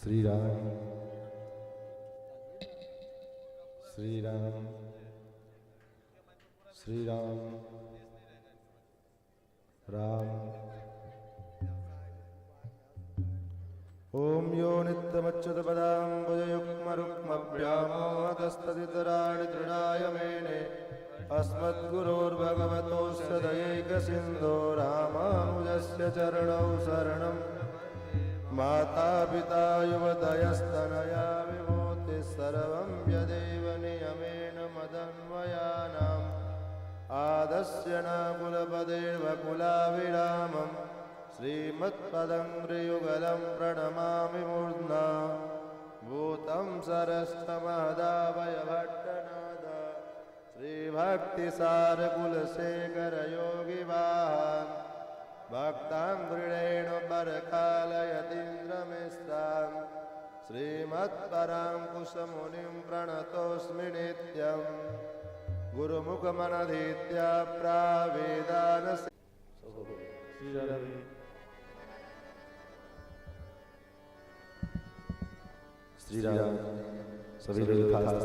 श्री राम श्री राम श्री राम राम। ओम यो नित्यमच्युतपदाम्बुजयुग्मरुक्मव्यामोहतस्तदितराणि दृढाय मेने अस्मद्गुरोर्भगवतोऽस्य दयैकसिन्धो रामानुजस्य चरणौ शरणम्। माता पिता युवतयस्तनया विभूतिः सर्वं यदेव नियमेन मदन्वयानाम्। आदस्य न कुलपदेर्वकुलाविरामम् श्रीमत्पदङ्घ्रियुगलं प्रणमामि मूर्ध्ना। भूतं सरश्च महदावय भट्टनाद श्रीभक्तिसारकुलशेखर योगिवाहान्। भक्ताङ्घ्रिणेन परकालयतीन्द्रमिश्रान् श्रीमत्पराङ्कुशमुनिं प्रणतोऽस्मि नित्यम्। गुरुमुखमनधीत्या प्रावेदान श्री राम। सभी लोग खास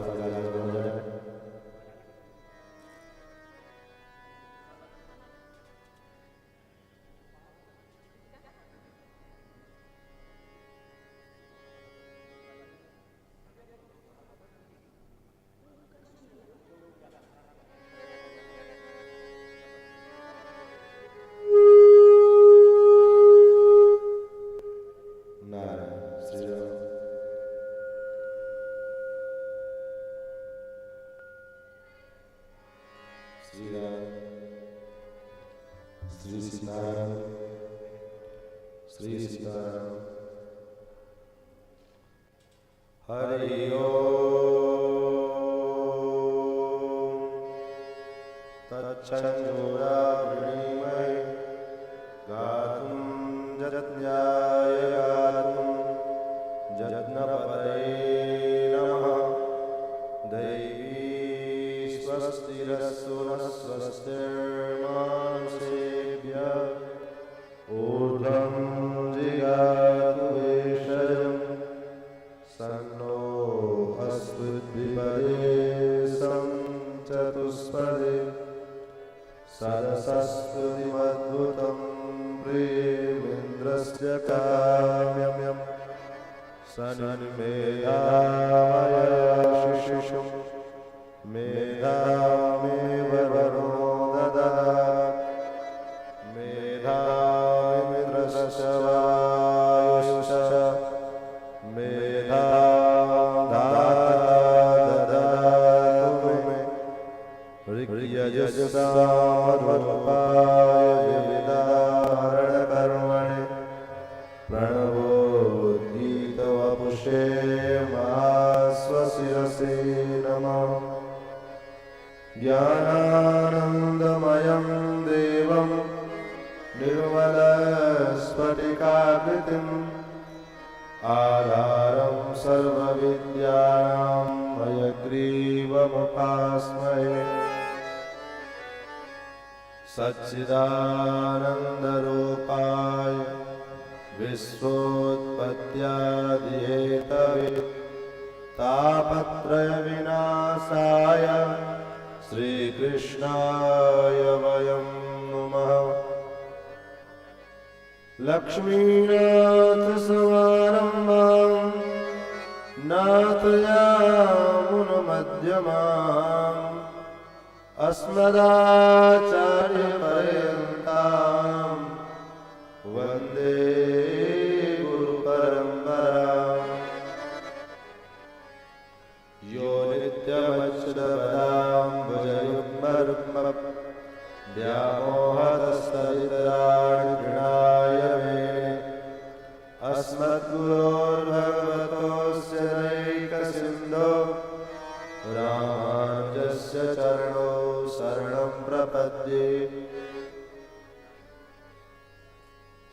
मेधा विविधारणकर्मणे प्रणवोद्गीतवपुषे महास्वशिरसे नमः। ज्ञानानन्दमयं देवं निर्मलस्फटिकाकृतिम् आधारं सर्वविद्यानां हयग्रीवमुपास्महे। सच्चिदानन्दरूपाय विश्वोत्पत्त्यादिहेतवे तापत्रयविनाशाय श्रीकृष्णाय वयं नुमः। लक्ष्मीनाथसमारम्भां नाथयामुनमध्यमाम् अस्मदाचार्यपर्यन्तां वन्दे गुरुपरम्पराम्। यो नित्यमच्युतपदाम्बुजयुग्मरुग्मं व्यामोहतस्तदितराणि तृणाय मेने अस्मद्गुरोर्भगवतोऽस्य दैकसिन्धो रामानुजस्य चरणौ शरणं प्रपद्ये।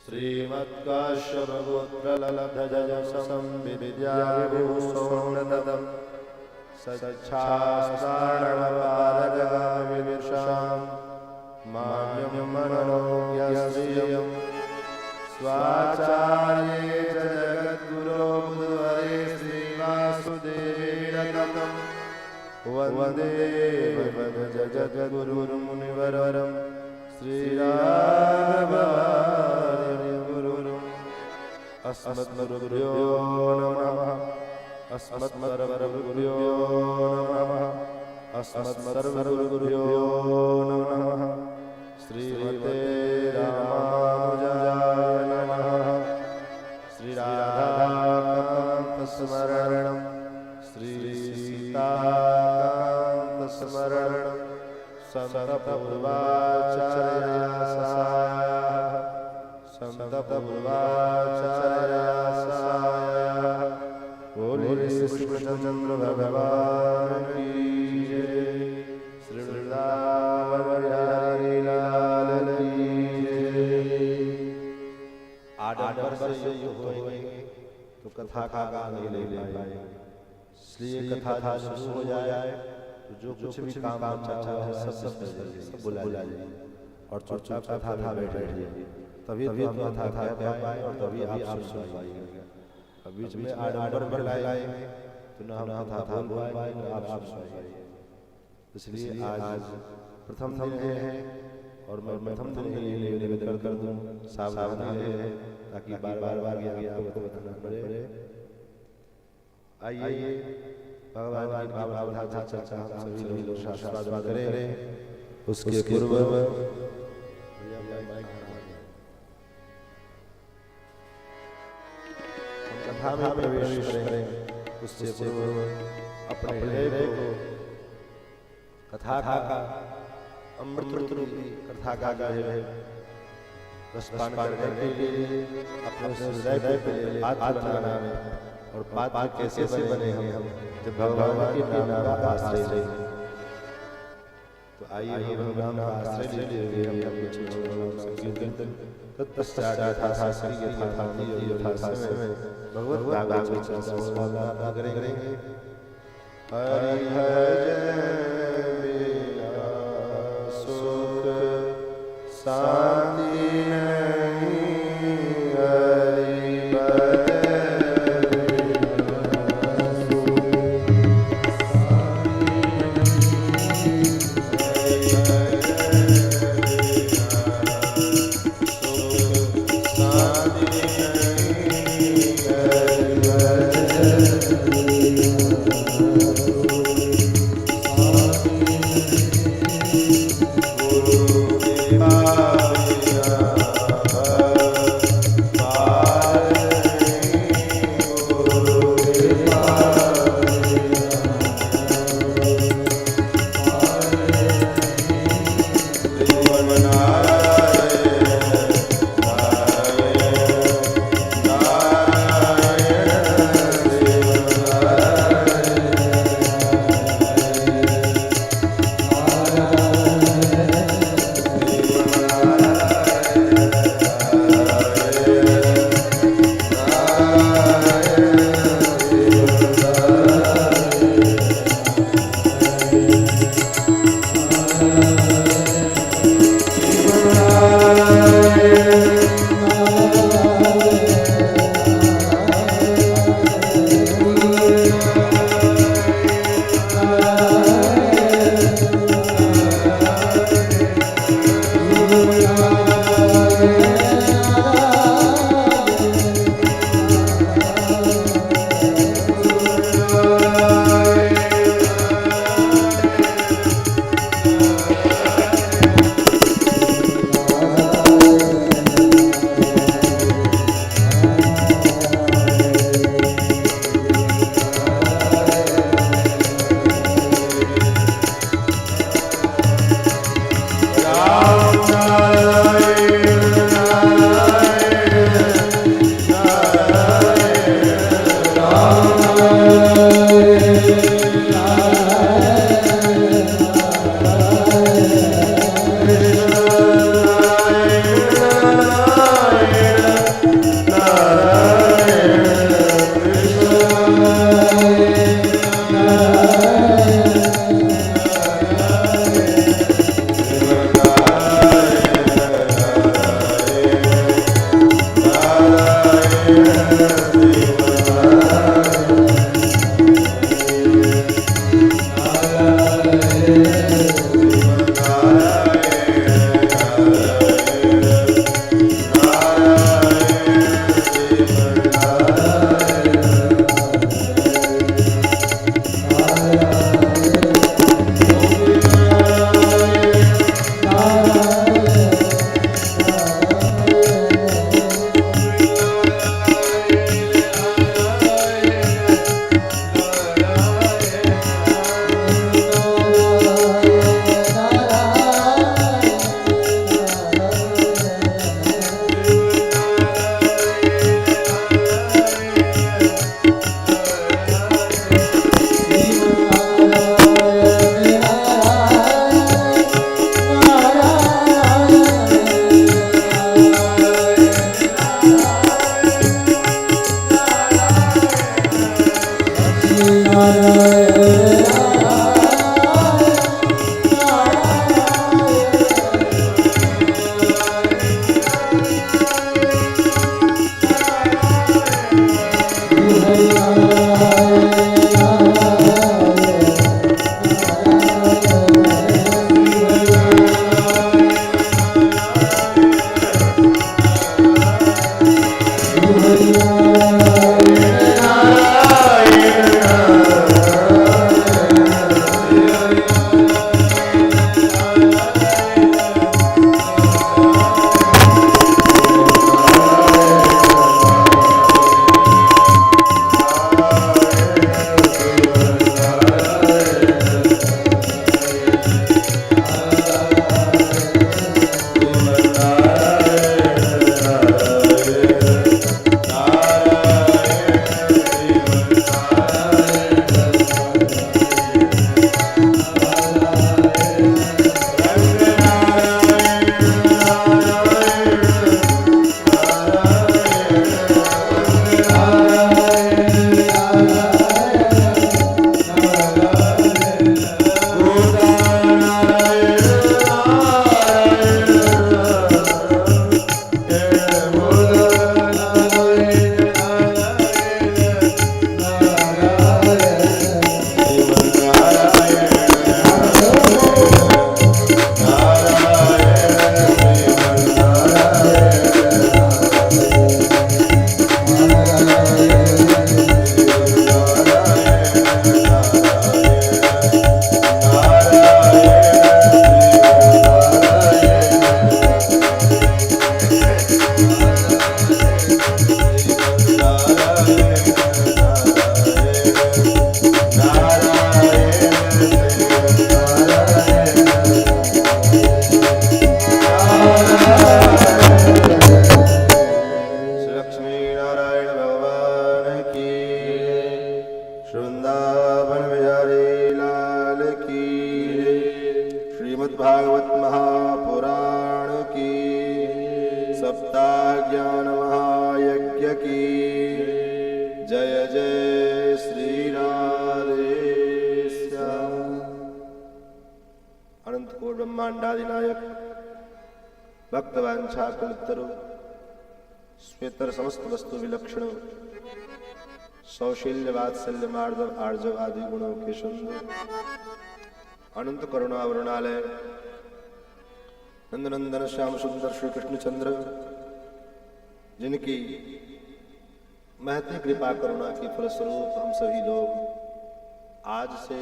श्रीमत्काश्यपगोत्रलब्धजसंविद्याविभूषोन्नतं सच्छास्त्राणपादगामिनिषां माम्यं मनोज्ञश्रियं स्वाचार्ये च जगद्गुरो बुधवरे श्रीवासुदेवेन ततं वन्दे जगद्गुरुर्मुनिवरं श्रीराघवार्यं गुरुम्। अस्मद्गुरुभ्यो नमः। अस्मत्सर्वगुरुभ्यो नमः। अस्मत्सर्वगुरुभ्यो नमः। श्रीमते रामानुजाय नमः। श्रीराधाकान्तस्मरणं श्रीसीताकान्तस्मरणं सन्तपूर्वाचार्यासाय सन्तपूर्वाचार्यासाय। बोलिए श्री कृष्णचंद्र भगवान की जय। श्री वृंदावन बिहारी लाल की जय। आडंबर से युक्त होएंगे तो कथा का गान ले पाएंगे, इसलिए कथा शुरू हो जाए तो जो कुछ भी काम चाहता है सब बुला जाइए और चुपचाप कथा बैठिए, तभी कथा कह पाए और तभी आप सुन पाएंगे। बीच में आडंबर पर लाएंगे तो ना हम कथा बोल पाए ना आप सुन पाएंगे। इसलिए आज प्रथम दिन है और मैं प्रथम दिन के लिए निवेदन कर दूं सावधानी है ताकि बार बार आपको बताना पड़े। आइए भगवान की भावना चर्चा हम सभी लोग शास्त्रार्थ करें। उसके पूर्व कथा में प्रवेश करें, उससे पूर्व अपने हृदय को कथा का अमृत रूपी कथा का जो है रसपान करने के लिए अपने हृदय पे हाथ लगाना है। और बात कैसे बने हम जब भगवान के नाम का आश्रय लें। तो आइए भगवान का आश्रय लेते हुए हम कुछ संकीर्तन तत्पश्चात यथाशास्त्री यथार्थी यथासमय भगवत भागवत चर्चा करेंगे। हरि भजन सुख शांति नहीं, हरि गुरु भागवत महापुराण की, सप्ताह ज्ञान महायज्ञ की जय जय श्री राधे श्याम। अनंत कोट ब्रह्मांडादिनायक भक्तवांछा कलुत्तरु स्वेतर समस्त वस्तु विलक्षण सौशील्य वात्सल्य मार्दव आर्जव आदि गुणों के सुंदर अनंत करुणा वरुणालय नंदनंदन श्याम सुंदर श्री कृष्णचंद्र, जिनकी महती कृपा करुणा की फलस्वरूप हम सभी लोग आज से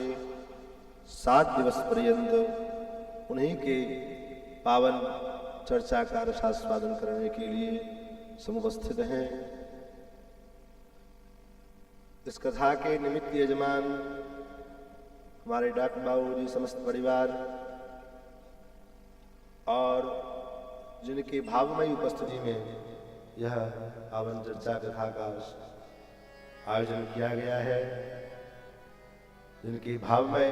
7 दिवस पर्यंत उन्हीं के पावन चर्चा का रसास्वादन करने के लिए समुपस्थित हैं। इस कथा के निमित्त यजमान हमारे डॉक्टर बाबू जी, समस्त परिवार और जिनकी भावमयी उपस्थिति में यह पावन चर्चा कथा का आयोजन किया गया है, जिनकी भावमय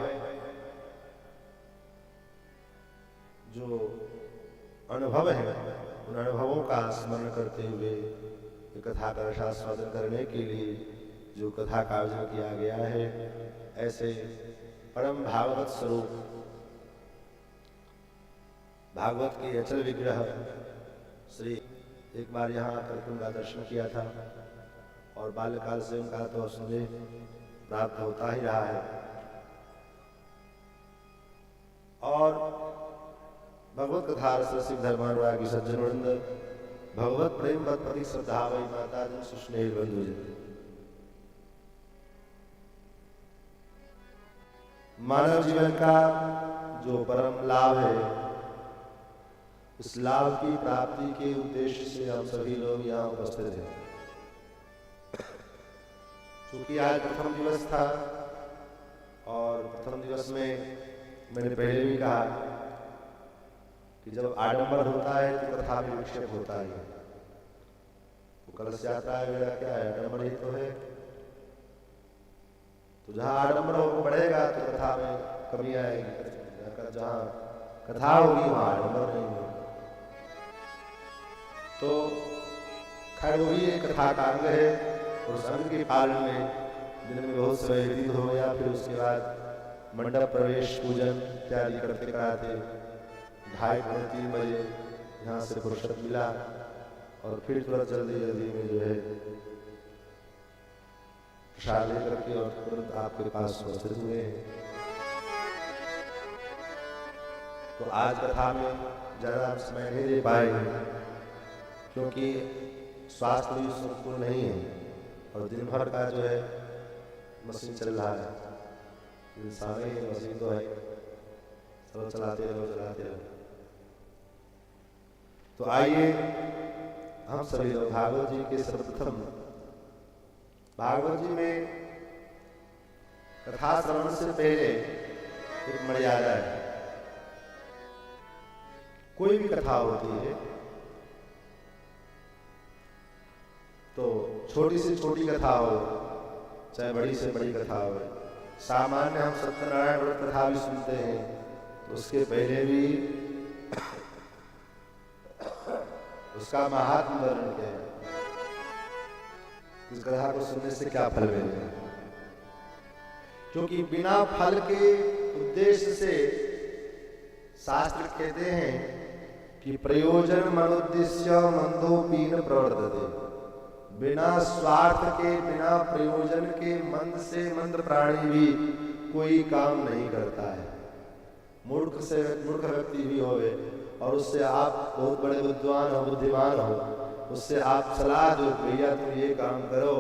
जो अनुभव है उन अनुभवों का स्मरण करते हुए कथा का रसास्वादन करने के लिए जो कथा का आयोजन किया गया है, ऐसे परम भागवत स्वरूप भागवत के अचल विग्रह श्री एक बार यहाँ आकर उनका दर्शन किया था और बाल्यकाल से उनका तो स्नेह प्राप्त होता ही रहा है। और भगवत कथा रसिक धर्मानुरागी सज्जन वृंद, भगवत प्रेम पति श्रद्धा वही माता जन सुस्नेह बंधु जन, मानव जीवन का जो परम लाभ है, इस लाभ की प्राप्ति के उद्देश्य से हम सभी लोग यहाँ उपस्थित हैं। क्योंकि आज प्रथम दिवस था और प्रथम दिवस में मैंने पहले भी कहा कि जब आडंबर होता है तो कथा में विक्षेप होता है। तो कलश यात्रा है, मेरा क्या है, आडंबर ही तो है। तो जहाँ आडंबर बढ़ेगा तो कथा में कमी आएगी, जहाँ कथा होगी वहाँ आडंबर नहीं होगा। तो खैर वही एक कथा का अंग है और उस अंग के पालन में दिन में बहुत समय व्यतीत हो गया। फिर उसके बाद मंडप प्रवेश, पूजन इत्यादि करते कराते 2:30-3 बजे यहाँ से फुर्सत मिला और फिर तुरंत जल्दी में जो है प्रसाद लेकर के और तुरंत आपके पास उपस्थित हुए हैं। तो आज कथा में ज्यादा समय नहीं दे पाएंगे क्योंकि स्वास्थ्य भी संपूर्ण नहीं है और दिन भर का जो है मशीन चल रहा है, इंसान ही मशीन तो है, सब चलाते रहो। तो आइए हम सभी लोग भागवत जी के सर्वप्रथम भागवत जी में कथा श्रवण से पहले एक मर्यादा है। कोई भी कथा होती है तो छोटी से छोटी कथा हो चाहे बड़ी से बड़ी कथा हो, सामान्य हम सत्यनारायण व्रत कथा भी सुनते हैं तो उसके पहले भी उसका महात्म वर्णन क्या है, इस कथा को सुनने से क्या फल मिलेगा। क्योंकि बिना फल के उद्देश्य से शास्त्र कहते हैं कि प्रयोजन मनुद्देश्य मंदोपी न प्रवर्तते। बिना स्वार्थ के, बिना प्रयोजन के मंद से मंद प्राणी भी कोई काम नहीं करता है। मूर्ख व्यक्ति भी होवे और उससे आप बहुत बड़े विद्वान हो, बुद्धिमान हो, उससे आप सलाह दो भैया तुम ये काम करो,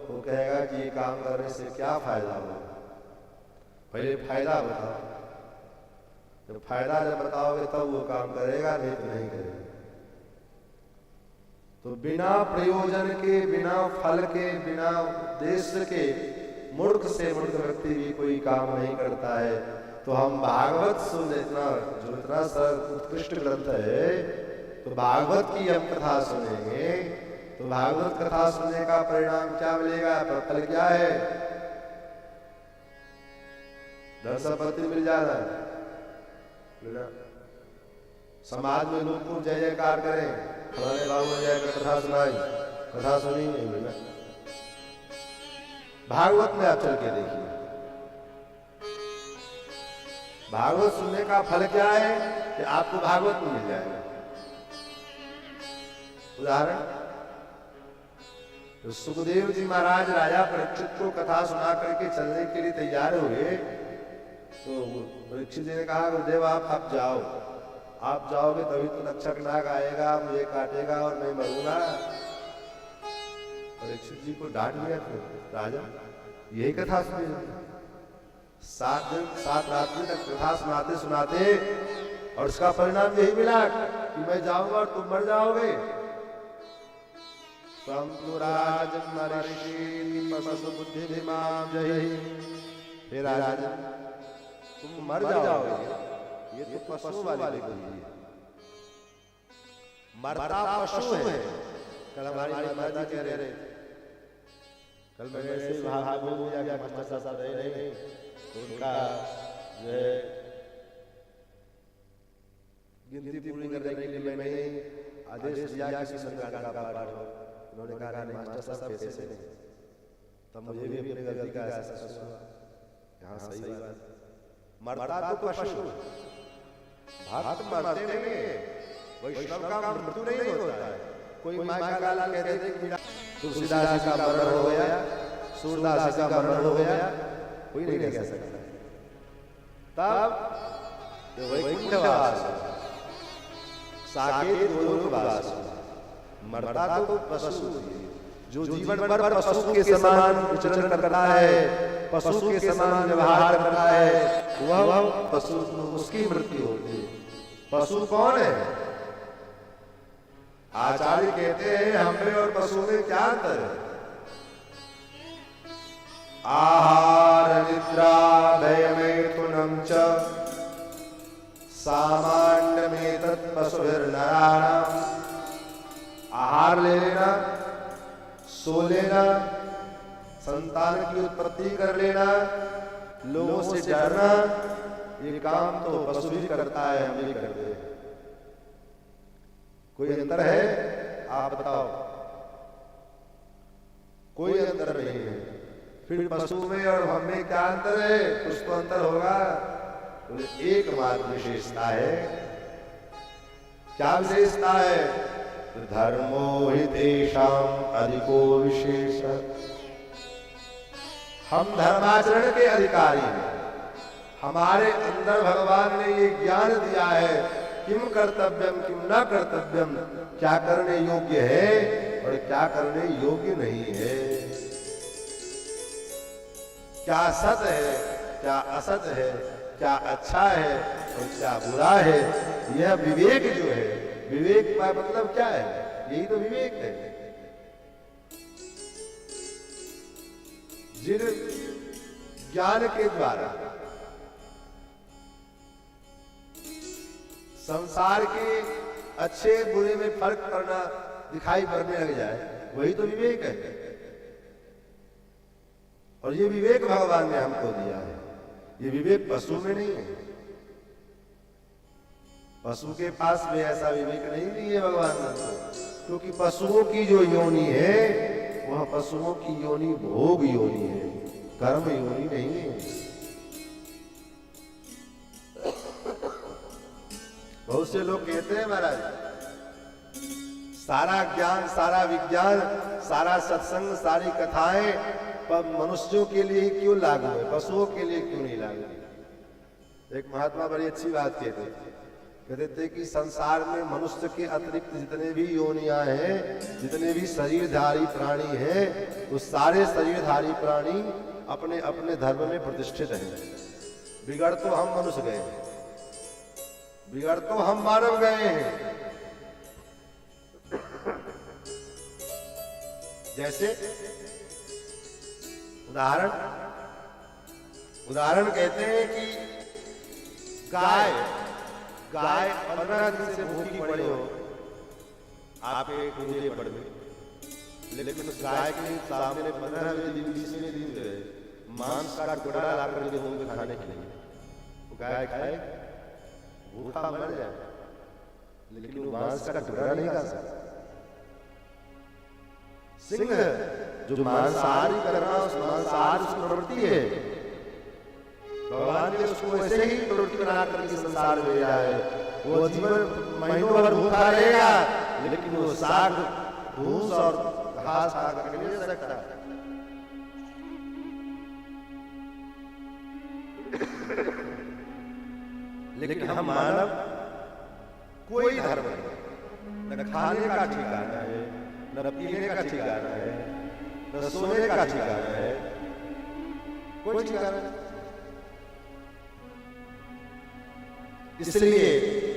वो कहेगा कि ये काम करने से क्या फायदा होगा, पहले फायदा बताओ। जब फायदा बताओगे तब वो काम करेगा, नहीं तो नहीं करेगा। तो बिना प्रयोजन के, बिना फल के, बिना उद्देश्य के मूर्ख से मूर्ख व्यक्ति भी कोई काम नहीं करता है। तो हम भागवत सुन इतना उत्कृष्ट ग्रंथ है, तो भागवत की हम कथा सुनेंगे तो भागवत कथा सुनने का परिणाम क्या मिलेगा, फल क्या है, धन संपत्ति मिल जाना। समाज में लोग खूब जय जयकार करें, फलाने बाबू ने जाकर कथा सुनाई, कथा सुनी नहीं मिला। भागवत में आप चल के देखिए, भागवत सुनने का फल क्या है कि आपको भागवत में मिल जाएगा। उदाहरण, तो सुखदेव जी महाराज राजा परीक्षित को कथा सुना करके चलने के लिए तैयार हुए तो परीक्षित जी ने कहा गुरुदेव आप जाओ, आप जाओगे तभी तो तक्षक नाग आएगा, मुझे काटेगा और मैं मरूंगा। परीक्षित जी को डांट दिया राजा, यही कथा सुनी। 7 दिन 7 रात्रि तक कथा सुनाते सुनाते और उसका परिणाम यही मिला कि मैं जाऊंगा और तुम मर जाओगे। हे राजन, तुम मर जाओगे। ये तो पशु वाली बुद्धि है, मरता पशु है। कल हमारी माता जी कह रहे थे, कल मैंने ऐसे वहां बोल दिया कि मास्टर साहब रहे नहीं, तो उनका जो है गिनती पूरी करने के लिए मैंने आदेश दिया कि सुंदरकांड का पाठ हो। उन्होंने कहा नहीं मास्टर साहब कैसे नहीं, तब मुझे भी अपनी गलती का एहसास हुआ। यहाँ सही बात, मरता तो पशु, भक्त मरते नहीं, वैष्णव का मृत्यु नहीं होता है। कोई माँ का लाल कह रहे थे कि तुलसीदास का मरण हो गया, सूरदास का मरण हो गया, कोई नहीं कह सकता। तब वैकुंठवास, साकेत गोलोकवास, मरता तो पशु, जो जीवन भर पशु के समान विचरण करता है, पशु के समान व्यवहार करता है, वह पशु, उसकी मृत्यु होती है। पशु कौन है? आचार्य कहते हैं हमें और पशु में क्या अंतर है? आहार निद्रा भयमैथुनं च सामान्यमेतत् पशुभिर्नराणाम्। आहार ले लेना, सो लेना, संतान की उत्पत्ति कर लेना, लोगों से डरना, ये काम तो पशु भी करता है, हम भी करते हैं। कोई अंतर है? आप बताओ। कोई अंतर नहीं है। फिर पशु में और हम में क्या अंतर है? कुछ तो अंतर होगा। तो एकमात्र विशेषता है। क्या विशेषता है? धर्मो हि तेषां अधिको विशेष। हम धर्माचरण के अधिकारी हैं। हमारे अंदर भगवान ने ये ज्ञान दिया है, किम कर्तव्यम किम न कर्तव्यम, क्या करने योग्य है और क्या करने योग्य नहीं है, क्या सत है क्या असत है, क्या अच्छा है और क्या बुरा है। यह विवेक जो है, विवेक का मतलब क्या है? यही तो विवेक है। जिन ज्ञान के द्वारा संसार के अच्छे बुरे में फर्क करना दिखाई पड़ने लग जाए, वही तो विवेक है। और ये विवेक भगवान ने हमको दिया है। ये विवेक पशु में नहीं है। पशु के पास में ऐसा विवेक नहीं दिए भगवान ने, क्योंकि पशुओं की जो योनि है वह पशुओं की योनि भोग योनि है, कर्म योनि नहीं है। बहुत से लोग कहते हैं महाराज, सारा ज्ञान, सारा विज्ञान, सारा सत्संग, सारी कथाएं पर मनुष्यों के लिए क्यों लागू है, पशुओं के लिए क्यों नहीं लागू? एक महात्मा बड़ी अच्छी बात कहते थे कि संसार में मनुष्य के अतिरिक्त जितने भी योनियां हैं, जितने भी शरीरधारी प्राणी हैं, वो सारे शरीरधारी प्राणी अपने अपने धर्म में प्रतिष्ठित हैं। बिगड़ तो हम मनुष्य गए हैं, बिगड़ तो हम मानव गए हैं। जैसे उदाहरण कहते हैं कि गाय 15 दिन से भूखी पड़ी हो आपके पूजे पड़ में, लेकिन उस गाय के सामने 15 दिन 20वें दिन जो है मांस का टुकड़ा लाकर के दोगे खाने के लिए, वो गाय खाए, भूखा मर जाए, लेकिन वो मांस का टुकड़ा नहीं खा सकता। सिंह जो मांसाहारी कर रहा है, उस मांसाहार उसकी प्रवृत्ति है, भगवान ने उसको ऐसे ही प्रवृत्ति बना करके संसार में भेजा है। वो जीवन महीनों भर भूखा रहेगा, लेकिन वो साग, भूस और घास खा करके नहीं रह सकता। लेकिन हम मानव कोई धर्म नहीं, न खाने का ठिकाना है, न पीने का ठिकाना है, न सोने का ठिकाना है, कोई ठिकाना नहीं। इसलिए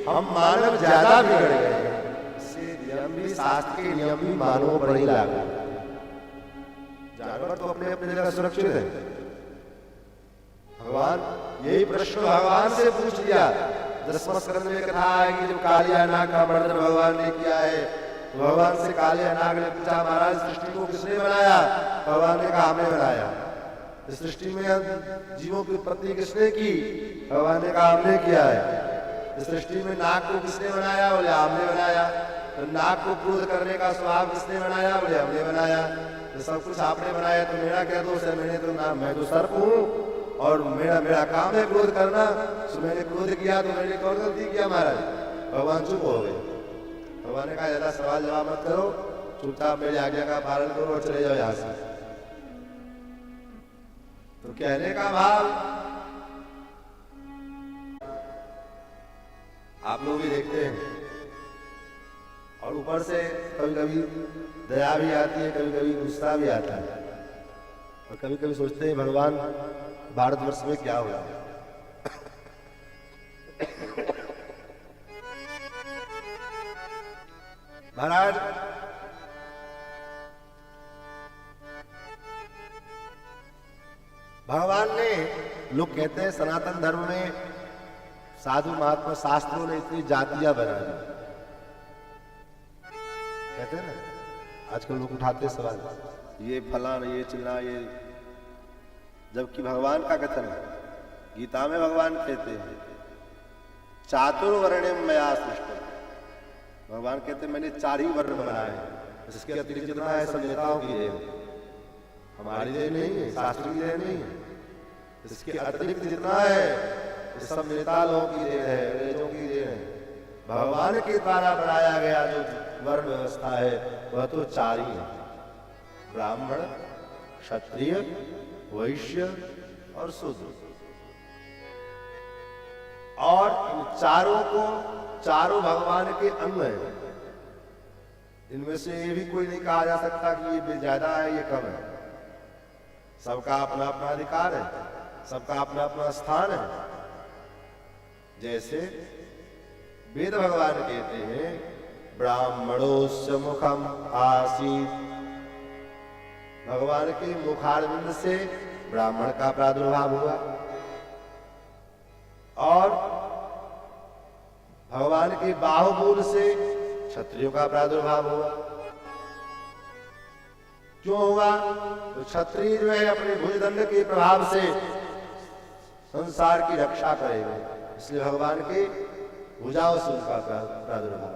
हम मानव ज्यादा बिगड़ गए हैं। इससे नियम भी, शास्त्र के नियम भी मानवों पर ही लागू। जानवर तो अपने अपने जगह सुरक्षित है। भगवान, यही प्रश्न भगवान से पूछ लिया। 10वें स्कंद में कथा है कि जब कालिया नाग का मर्दन भगवान ने किया है, तो भगवान से कालिया नाग ने पूछा, महाराज सृष्टि को किसने बनाया? भगवान ने कहा, हमने बनाया। इस सृष्टि में जीवों की उत्पत्ति किसने की? भगवान ने कहा, हमने किया है। इस सृष्टि में नाग को किसने बनाया? बोले हमने बनाया। तो नाग को क्रोध करने का स्वभाव किसने बनाया? बोले हमने बनाया। तो सब कुछ आपने बनाया, तो मेरा क्या दोष है? मैं तो सर्प हूँ और मेरा काम है क्रोध करना। तो मैंने क्रोध किया, तो मैंने कौन गलती किया महाराज? भगवान चुप हो गए। भगवान ने कहा, ज्यादा सवाल जवाब मत करो, चुपचाप मेरी आज्ञा का पालन करो और चले जाओ यहाँ से। तो कहने का भाव, आप लोग भी देखते हैं, और ऊपर से कभी कभी दया भी आती है, कभी कभी गुस्सा भी आता है, और कभी कभी सोचते हैं भगवान भारतवर्ष में क्या हुआ। महाराज, भगवान ने, लोग कहते हैं सनातन धर्म में साधु महात्मा शास्त्रों ने इतनी जातियां बना दी, कहते हैं ना, आजकल लोग उठाते सवाल, ये फलान, ये चिल्ला, ये, जबकि भगवान का कथन है, गीता में भगवान कहते हैं, चातुर्वर्ण्यम मया सृष्टम। भगवान कहते हैं मैंने 4 ही वर्ण बनाए हैं, इसके अतिरिक्त जितना है सब नेताओं की देन, हमारी देन नहीं है, शास्त्र की देन नहीं है। इसके अतिरिक्त जितना है सब नेता लोगों की देन है, अंग्रेजों की देन है। भगवान के द्वारा बनाया गया जो वर्ण व्यवस्था है वह तो 4 ही है, ब्राह्मण, क्षत्रिय, वैश्य और शूद्र। और इन चारों को, चारों भगवान के अंग हैं। इनमें से ये भी कोई नहीं कहा जा सकता कि ये ज्यादा है, ये कम है। सबका अपना अपना अधिकार है, सबका अपना अपना स्थान है। जैसे वेद भगवान कहते हैं, ब्राह्मणोस्य मुखम आसीत्, भगवान के मुखारविंद से ब्राह्मण का प्रादुर्भाव हुआ, और भगवान के बाहुबूल से क्षत्रियों का प्रादुर्भाव हुआ। क्यों हुआ? तो क्षत्रिय जो है अपने भुजदंड के प्रभाव से संसार की रक्षा करेंगे, इसलिए भगवान के भुजाओं से उनका प्रादुर्भाव।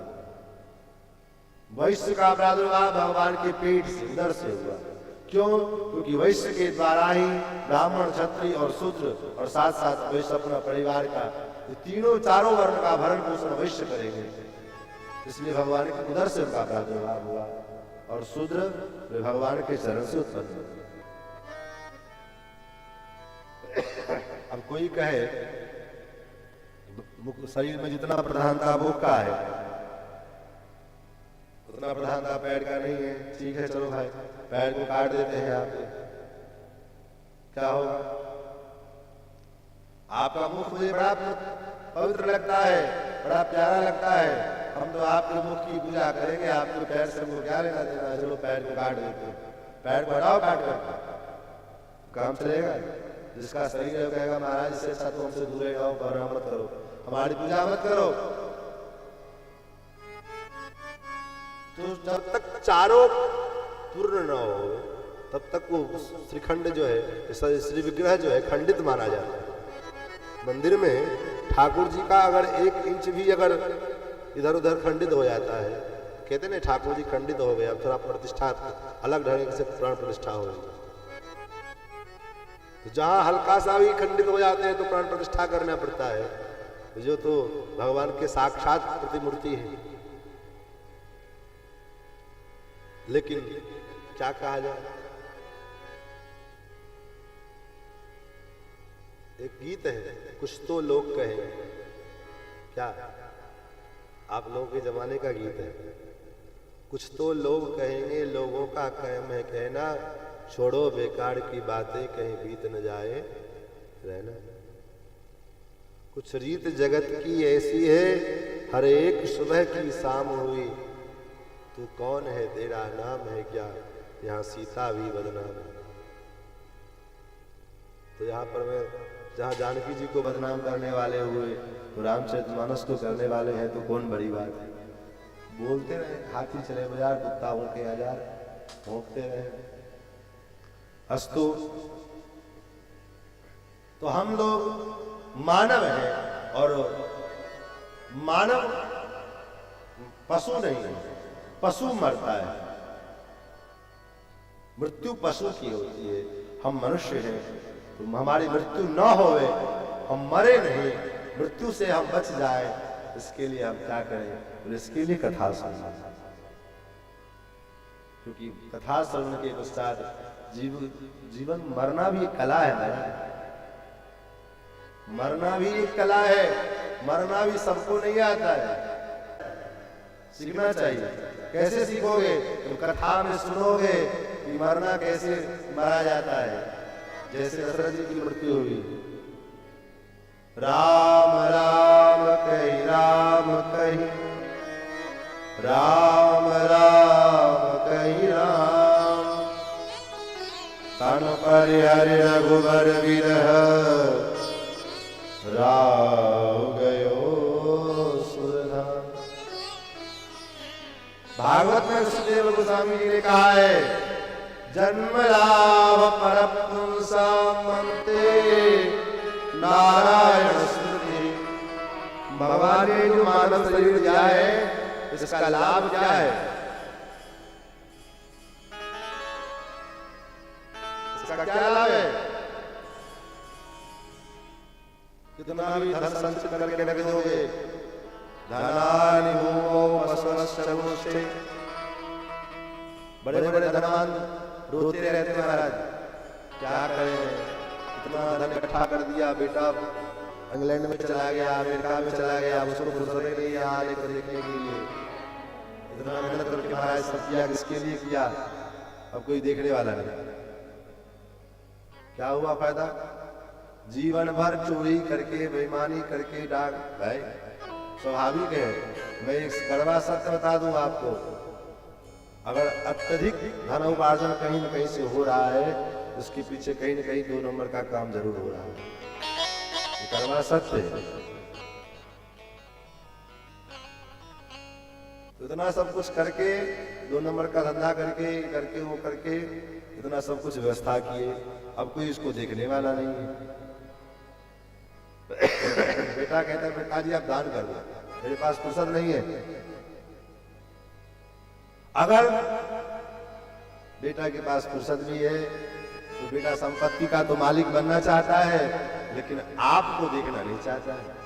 वैश्य का प्रादुर्भाव भगवान के पेट से, उदर से हुआ। क्यों? क्योंकि वैश्य के द्वारा ही ब्राह्मण, क्षत्रिय और शूद्र, और साथ साथ वैश्य अपना परिवार का, तीनों चारों वर्ण का भरण पोषण वैश्य करेंगे, इसलिए भगवान के उदर से उनका प्रादुर्भाव हुआ। और शूद्र भगवान के चरण से उत्पन्न हुआ। अब कोई कहे शरीर में जितना प्रधानता मुख का है उतना प्रधानता पैर का नहीं है। ठीक है, चलो भाई, पैर को काट देते हैं आप, क्या होगा? आपका मुख मुझे बड़ा पवित्र लगता है, बड़ा प्यारा लगता है, हम तो आपके मुख की पूजा करेंगे, आपके पैर से हमको क्या लेना देना है? चलो पैर को काट देते हैं, पैर को हटाओ, काट कर काम चलेगा। जिसका शरीर है कहेगा महाराज इससे अच्छा तो हमसे दूर रहो, गौरव मत करो, हमारी पूजा मत करो। तो जब तक चारों पूर्ण न हो तब तक वो श्रीखंड जो है, श्री विग्रह जो है, खंडित माना जाता है। मंदिर में ठाकुर जी का अगर 1 इंच भी अगर इधर उधर खंडित हो जाता है, कहते ना ठाकुर जी खंडित हो गए, अब थोड़ा प्रतिष्ठा अलग ढंग से प्राण प्रतिष्ठा हो गई। तो जहां हल्का सा भी खंडित हो जाते हैं तो प्राण प्रतिष्ठा करना पड़ता है, जो तो भगवान के साक्षात प्रतिमूर्ति है। लेकिन क्या कहा जाए, एक गीत है, कुछ तो लोग कहें, क्या आप लोगों के जमाने का गीत है। कुछ तो लोग कहेंगे, लोगों का काम है कहना, छोड़ो बेकार की बातें, कहीं बीत न जाए रहना। कुछ रीत जगत की ऐसी है, हर एक सुबह की शाम हुई, तू कौन है तेरा नाम है क्या, यहाँ सीता भी बदनाम है। तो यहाँ पर मैं जहाँ जानकी जी को बदनाम करने वाले हुए तो रामचरितमानस को करने वाले हैं, तो कौन बड़ी बात है। बोलते रहे, हाथी चले बाजार, कुत्ता भौंके हजार, भौंकते रहे। अस्तु, तो हम लोग मानव हैं और मानव पशु नहीं है। पशु मरता है, मृत्यु पशु की होती है। हम मनुष्य हैं तो हमारी मृत्यु न होवे, हम मरे नहीं, मृत्यु से हम बच जाए, इसके लिए हम क्या करें। और इसके लिए कथा सुनना, क्योंकि कथा श्रवण के पश्चात जीवन मरना भी एक कला है भाई। मरना भी एक कला है, मरना भी सबको नहीं आता है, सीखना चाहिए। कैसे सीखोगे? तुम कथा में सुनोगे कि मरना कैसे मरा जाता है। जैसे दशरथ जी की मृत्यु हुई, राम राम कही राम कही, राम राम कही राम, तन पर हरि रघुबर विरह, राव गयो सुरधाम। भागवत में सुखदेव गोस्वामी जी ने कहा है, जन्म लाभ परपुंसामन्ते नारायण स्मृति। भगवान ने जो मानव शरीर दिया है, इसका लाभ क्या है? इसका क्या लाभ है? कितना भी धन संचित करके रख दोगे, धनानि भूमौ पशवश्च, बड़े बड़े धनवान रोते रहते महाराज, क्या करें, इतना धन इकट्ठा कर दिया, बेटा इंग्लैंड में चला गया, अमेरिका में चला गया, उसको फुर्सत नहीं यहाँ लेकर देखने के लिए, इतना मेहनत करके महाराज सब किया, किसके लिए किया? अब कोई देखने वाला नहीं। क्या हुआ फायदा? जीवन भर चोरी करके, बेईमानी करके डाक भाई स्वाभाविक है। मैं एक कड़वा सत्य बता दूं आपको, अगर अत्यधिक धन उपार्जन कहीं न कहीं से हो रहा है, उसके पीछे कहीं न कहीं 2 नंबर का काम जरूर हो रहा है। ये कड़वा सत्य है। इतना सब कुछ करके, 2 नंबर का धंधा करके वो करके इतना सब कुछ व्यवस्था किए, अब कोई इसको देखने वाला नहीं है। बेटा कहता है, बेटा जी आप दान कर दो, मेरे पास फुर्सत नहीं है। अगर बेटा के पास फुर्सत भी है तो बेटा संपत्ति का तो मालिक बनना चाहता है, लेकिन आपको देखना नहीं चाहता है।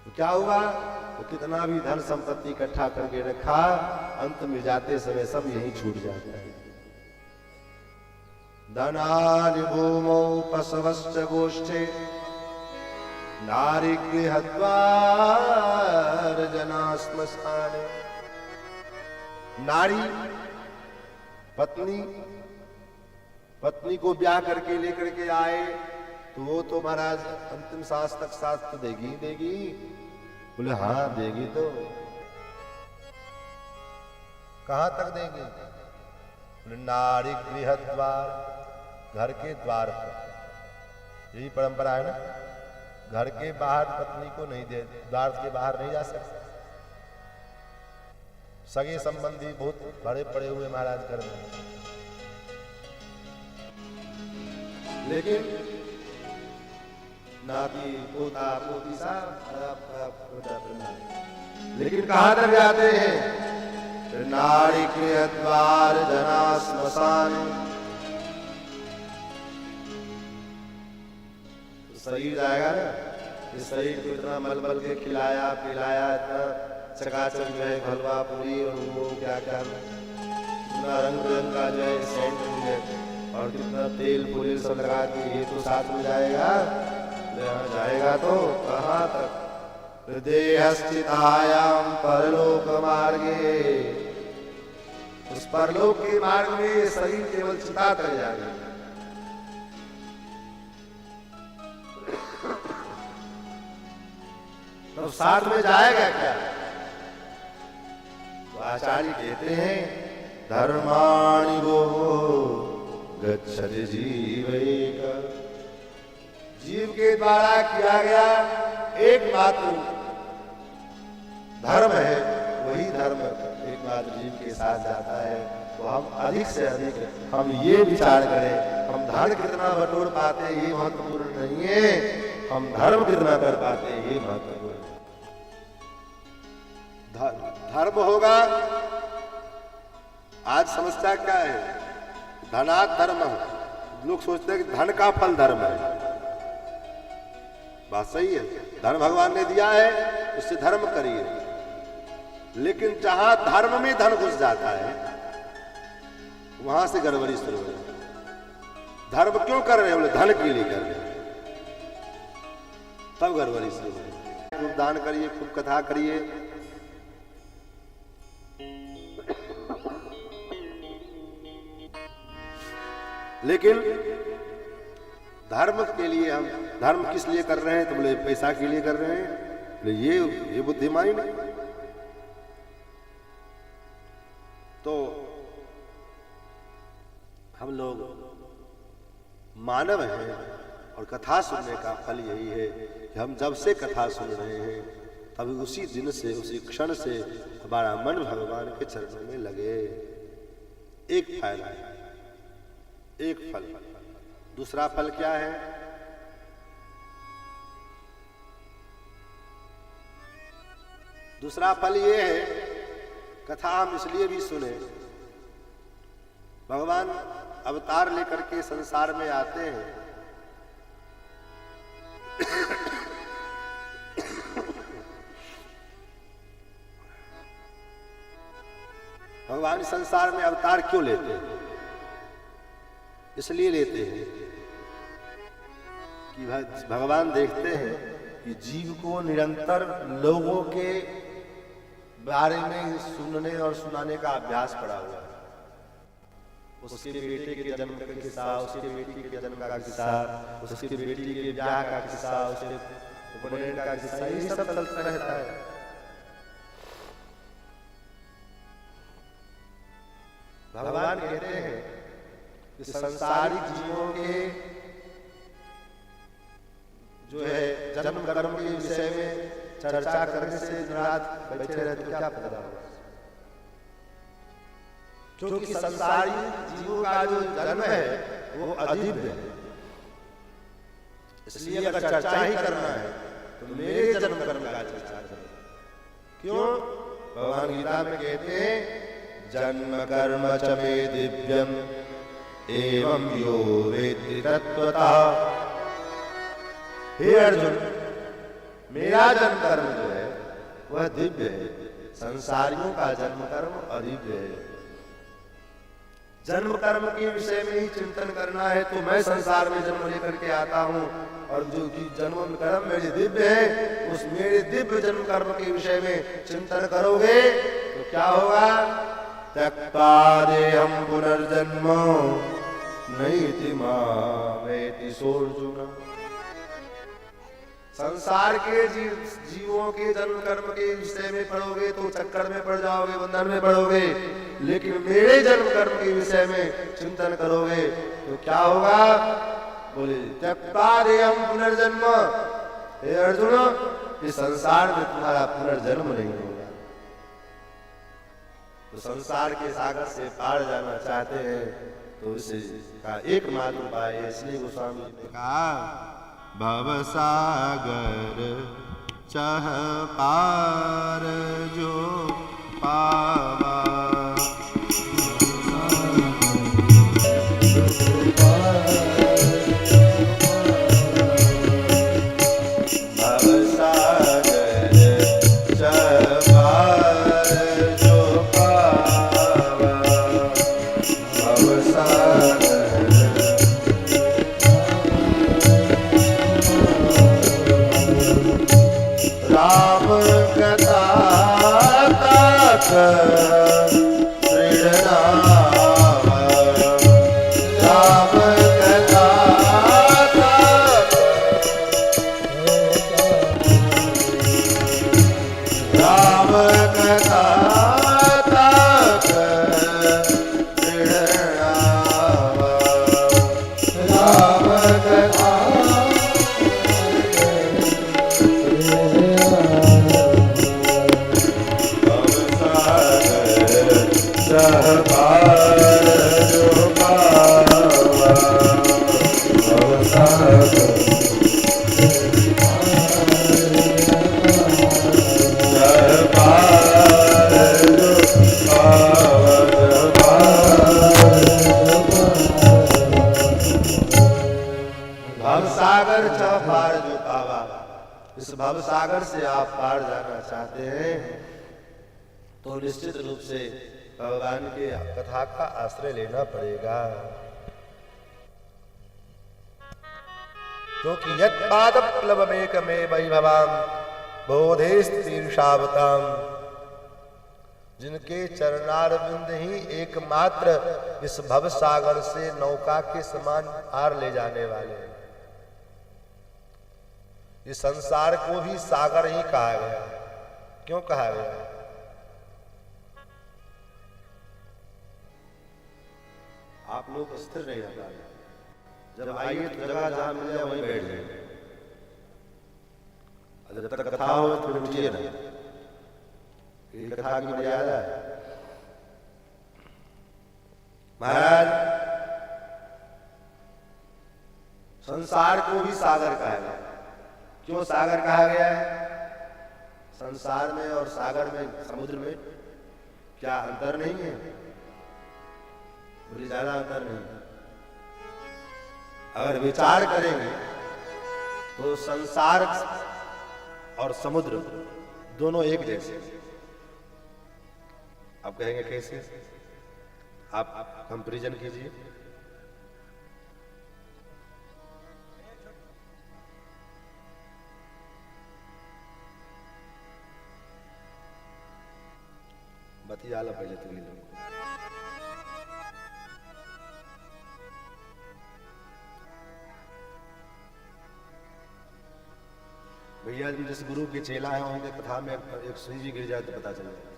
तो क्या हुआ? तो कितना भी धन संपत्ति इकट्ठा करके रखा, अंत में जाते समय सब यही छूट जाता है। धनानि भूमौ पशवश्च गोष्ठे, नारी गृहद्वार जना श्मशाने। नारी पत्नी को ब्याह करके लेकर के आए तो वो तो महाराज अंतिम सांस तक साथ तो देगी देगी। बोले हाँ देगी, तो कहां तक देगी? बोले नारी गृहद्वार, घर के द्वार पर। यही परंपरा है ना, घर के बाहर पत्नी को नहीं दे, द्वार के बाहर नहीं जा सकते। सगे संबंधी बहुत बड़े पड़े हुए महाराज घर में, लेकिन नाती पोता पोती लेकिन कहां तक जाते हैं? नारी के द्वार जना श्मशान। शरीर जाएगा ना, इस शरीर को इतना मल मल के खिलाया पिलाया, इतना चकाचक जो है हलवा पूरी और वो क्या क्या, इतना रंग बिरंग का जो है सेंट और कितना तेल फूल सब लगा के, ये तो साथ में जाएगा, यहाँ जाएगा तो कहाँ तक? हृदयस्थितायां परलोक मार्गे, उस परलोक के मार्ग में शरीर केवल चिता कर जाएगा। तो साथ में जाएगा क्या? तो आचार्य कहते हैं धर्माणि वो गच्छति जीवैक, जीव के द्वारा किया गया एकमात्र धर्म है, वही धर्म एकमात्र जीव के साथ जाता है। तो हम अधिक से अधिक हम ये विचार करें, हम धन कितना बटोर पाते ये महत्वपूर्ण नहीं है, हम धर्म कितना कर पाते ये महत्वपूर्ण है। धर्म होगा। आज समस्या क्या है? धनात् धर्म। लोग सोचते हैं कि धन का फल धर्म है। बात सही है, धन भगवान ने दिया है, उससे धर्म करिए। लेकिन जहां धर्म में धन घुस जाता है वहां से गड़बड़ी शुरू हो जाती है। धर्म क्यों कर रहे हैं? बोले धन के लिए कर रहे हैं, तब गड़बड़ी शुरू हो जाती है। खूब दान करिए, खूब कथा करिए, लेकिन धर्म के लिए हम धर्म किस लिए कर रहे हैं? तो बोले पैसा के लिए कर रहे हैं। बोले ये बुद्धिमानी नहीं। तो हम लोग मानव हैं और कथा सुनने का फल यही है कि हम जब से कथा सुन रहे हैं तभी उसी दिन से, उसी क्षण से हमारा मन भगवान के चरणों में लगे। एक फायदा है, एक फल। दूसरा फल क्या है? दूसरा फल ये है, कथा हम इसलिए भी सुने, भगवान अवतार लेकर के संसार में आते हैं। भगवान संसार में अवतार क्यों लेते हैं? इसलिए लेते हैं कि भगवान देखते हैं कि जीव को निरंतर लोगों के बारे में सुनने और सुनाने का अभ्यास पड़ा हुआ है। उसके बेटे के जन्म का किस्सा, उसके बेटी के जन्म का किस्सा, उसके बेटी के ब्याह का किस्सा, उसके उपनयन का किस्सा, ये सब चलता रहता है। भगवान कहते हैं कि संसारिक जीवों के जो है जन्म कर्म के विषय में चर्चा करने से रात बैठे रहे तो क्या फायदा होगा? क्योंकि संसारिक जीवों का जो जन्म है वो अदिव्य है। इसलिए अगर चर्चा ही करना है तो मेरे जन्म कर्म का चर्चा करें। क्यों? भगवान गीता में कहते हैं जन्म कर्म च मे दिव्यम एवं यो वेत्ति तत्त्वतः। हे अर्जुन, मेरा जन्म कर्म जो है वह दिव्य है, संसारियों का जन्म कर्म अदिव्य है। जन्म कर्म के विषय में ही चिंतन करना है तो मैं संसार में जन्म लेकर के आता हूँ, और जो कि जन्म कर्म मेरे दिव्य है, उस मेरे दिव्य जन्म कर्म के विषय में चिंतन करोगे तो क्या होगा? त्यक्त्वा देहं पुनर्जन्म नैति मामेति सोऽर्जुन। संसार के जीवों के जन्म कर्म के विषय में पढ़ोगे तो चक्कर में पड़ जाओगे, बंधन में पड़ोगे। लेकिन मेरे जन्म कर्म के विषय में चिंतन करोगे तो क्या होगा? बोले त्यक्त्वा देहं पुनर्जन्म। हे अर्जुन, इस संसार में तुम्हारा पुनर्जन्म नहीं होगा। तो संसार के सागर से पार जाना चाहते हैं तो इसका एकमात्र उपाय है। इसलिए गोस्वामी जी ने कहा भवसागर चह पार जो पावा, राम इस भव सागर से आप पार जाना चाहते हैं तो निश्चित रूप से भगवान के कथा का आश्रय लेना पड़ेगा। क्योंकि यत् पादप्लवमेकमे वैभवाम बोधेस्तीर्षावताम, जिनके चरणारविंद ही एकमात्र इस भव सागर से नौका के समान पार ले जाने वाले हैं। इस संसार को भी सागर ही कहा गया। क्यों कहा गया? आप लोग स्थिर नहीं रह पाए। जब आइए तो जगह जहां मिल जाए वहीं बैठ जाए। जब तक कथा हो फिर उठिए ना। ये कथा की मर्यादा है। महाराज, संसार को भी सागर कहा गया। क्यों सागर कहा गया है? संसार में और सागर में, समुद्र में क्या अंतर नहीं है? बड़ी ज्यादा अंतर नहीं। अगर विचार करेंगे तो संसार और समुद्र दोनों एक जैसे। आप कहेंगे कैसे? आप कंपैरिजन कीजिए। बतियाला पहले तो ये लोग। भैया जिस गुरु के चेला है उनके कथा में एक सुई जी गिर जाए तो पता चल जाए।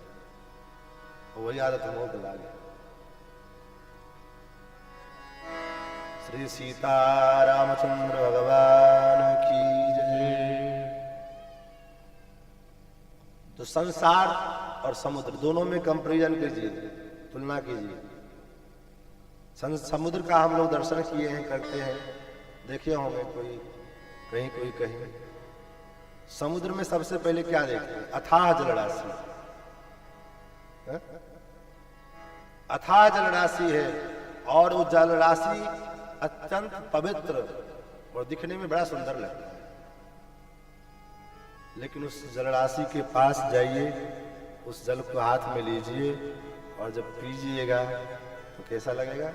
वही आदत हम लोग लगा गए। श्री सीता रामचंद्र भगवान की जय। तो संसार और समुद्र दोनों में कंपैरिजन कीजिए, तुलना कीजिए। समुद्र का हम लोग दर्शन किए हैं, करते हैं, देखे होंगे, कोई कहीं। समुद्र में सबसे पहले क्या देखते हैं? अथाह जलराशि। अथाह जलराशि है और वो जलराशि अत्यंत पवित्र और दिखने में बड़ा सुंदर लगता है। लेकिन उस जलराशि के पास जाइए, उस जल को हाथ में लीजिए और जब पीजिएगा तो कैसा लगेगा?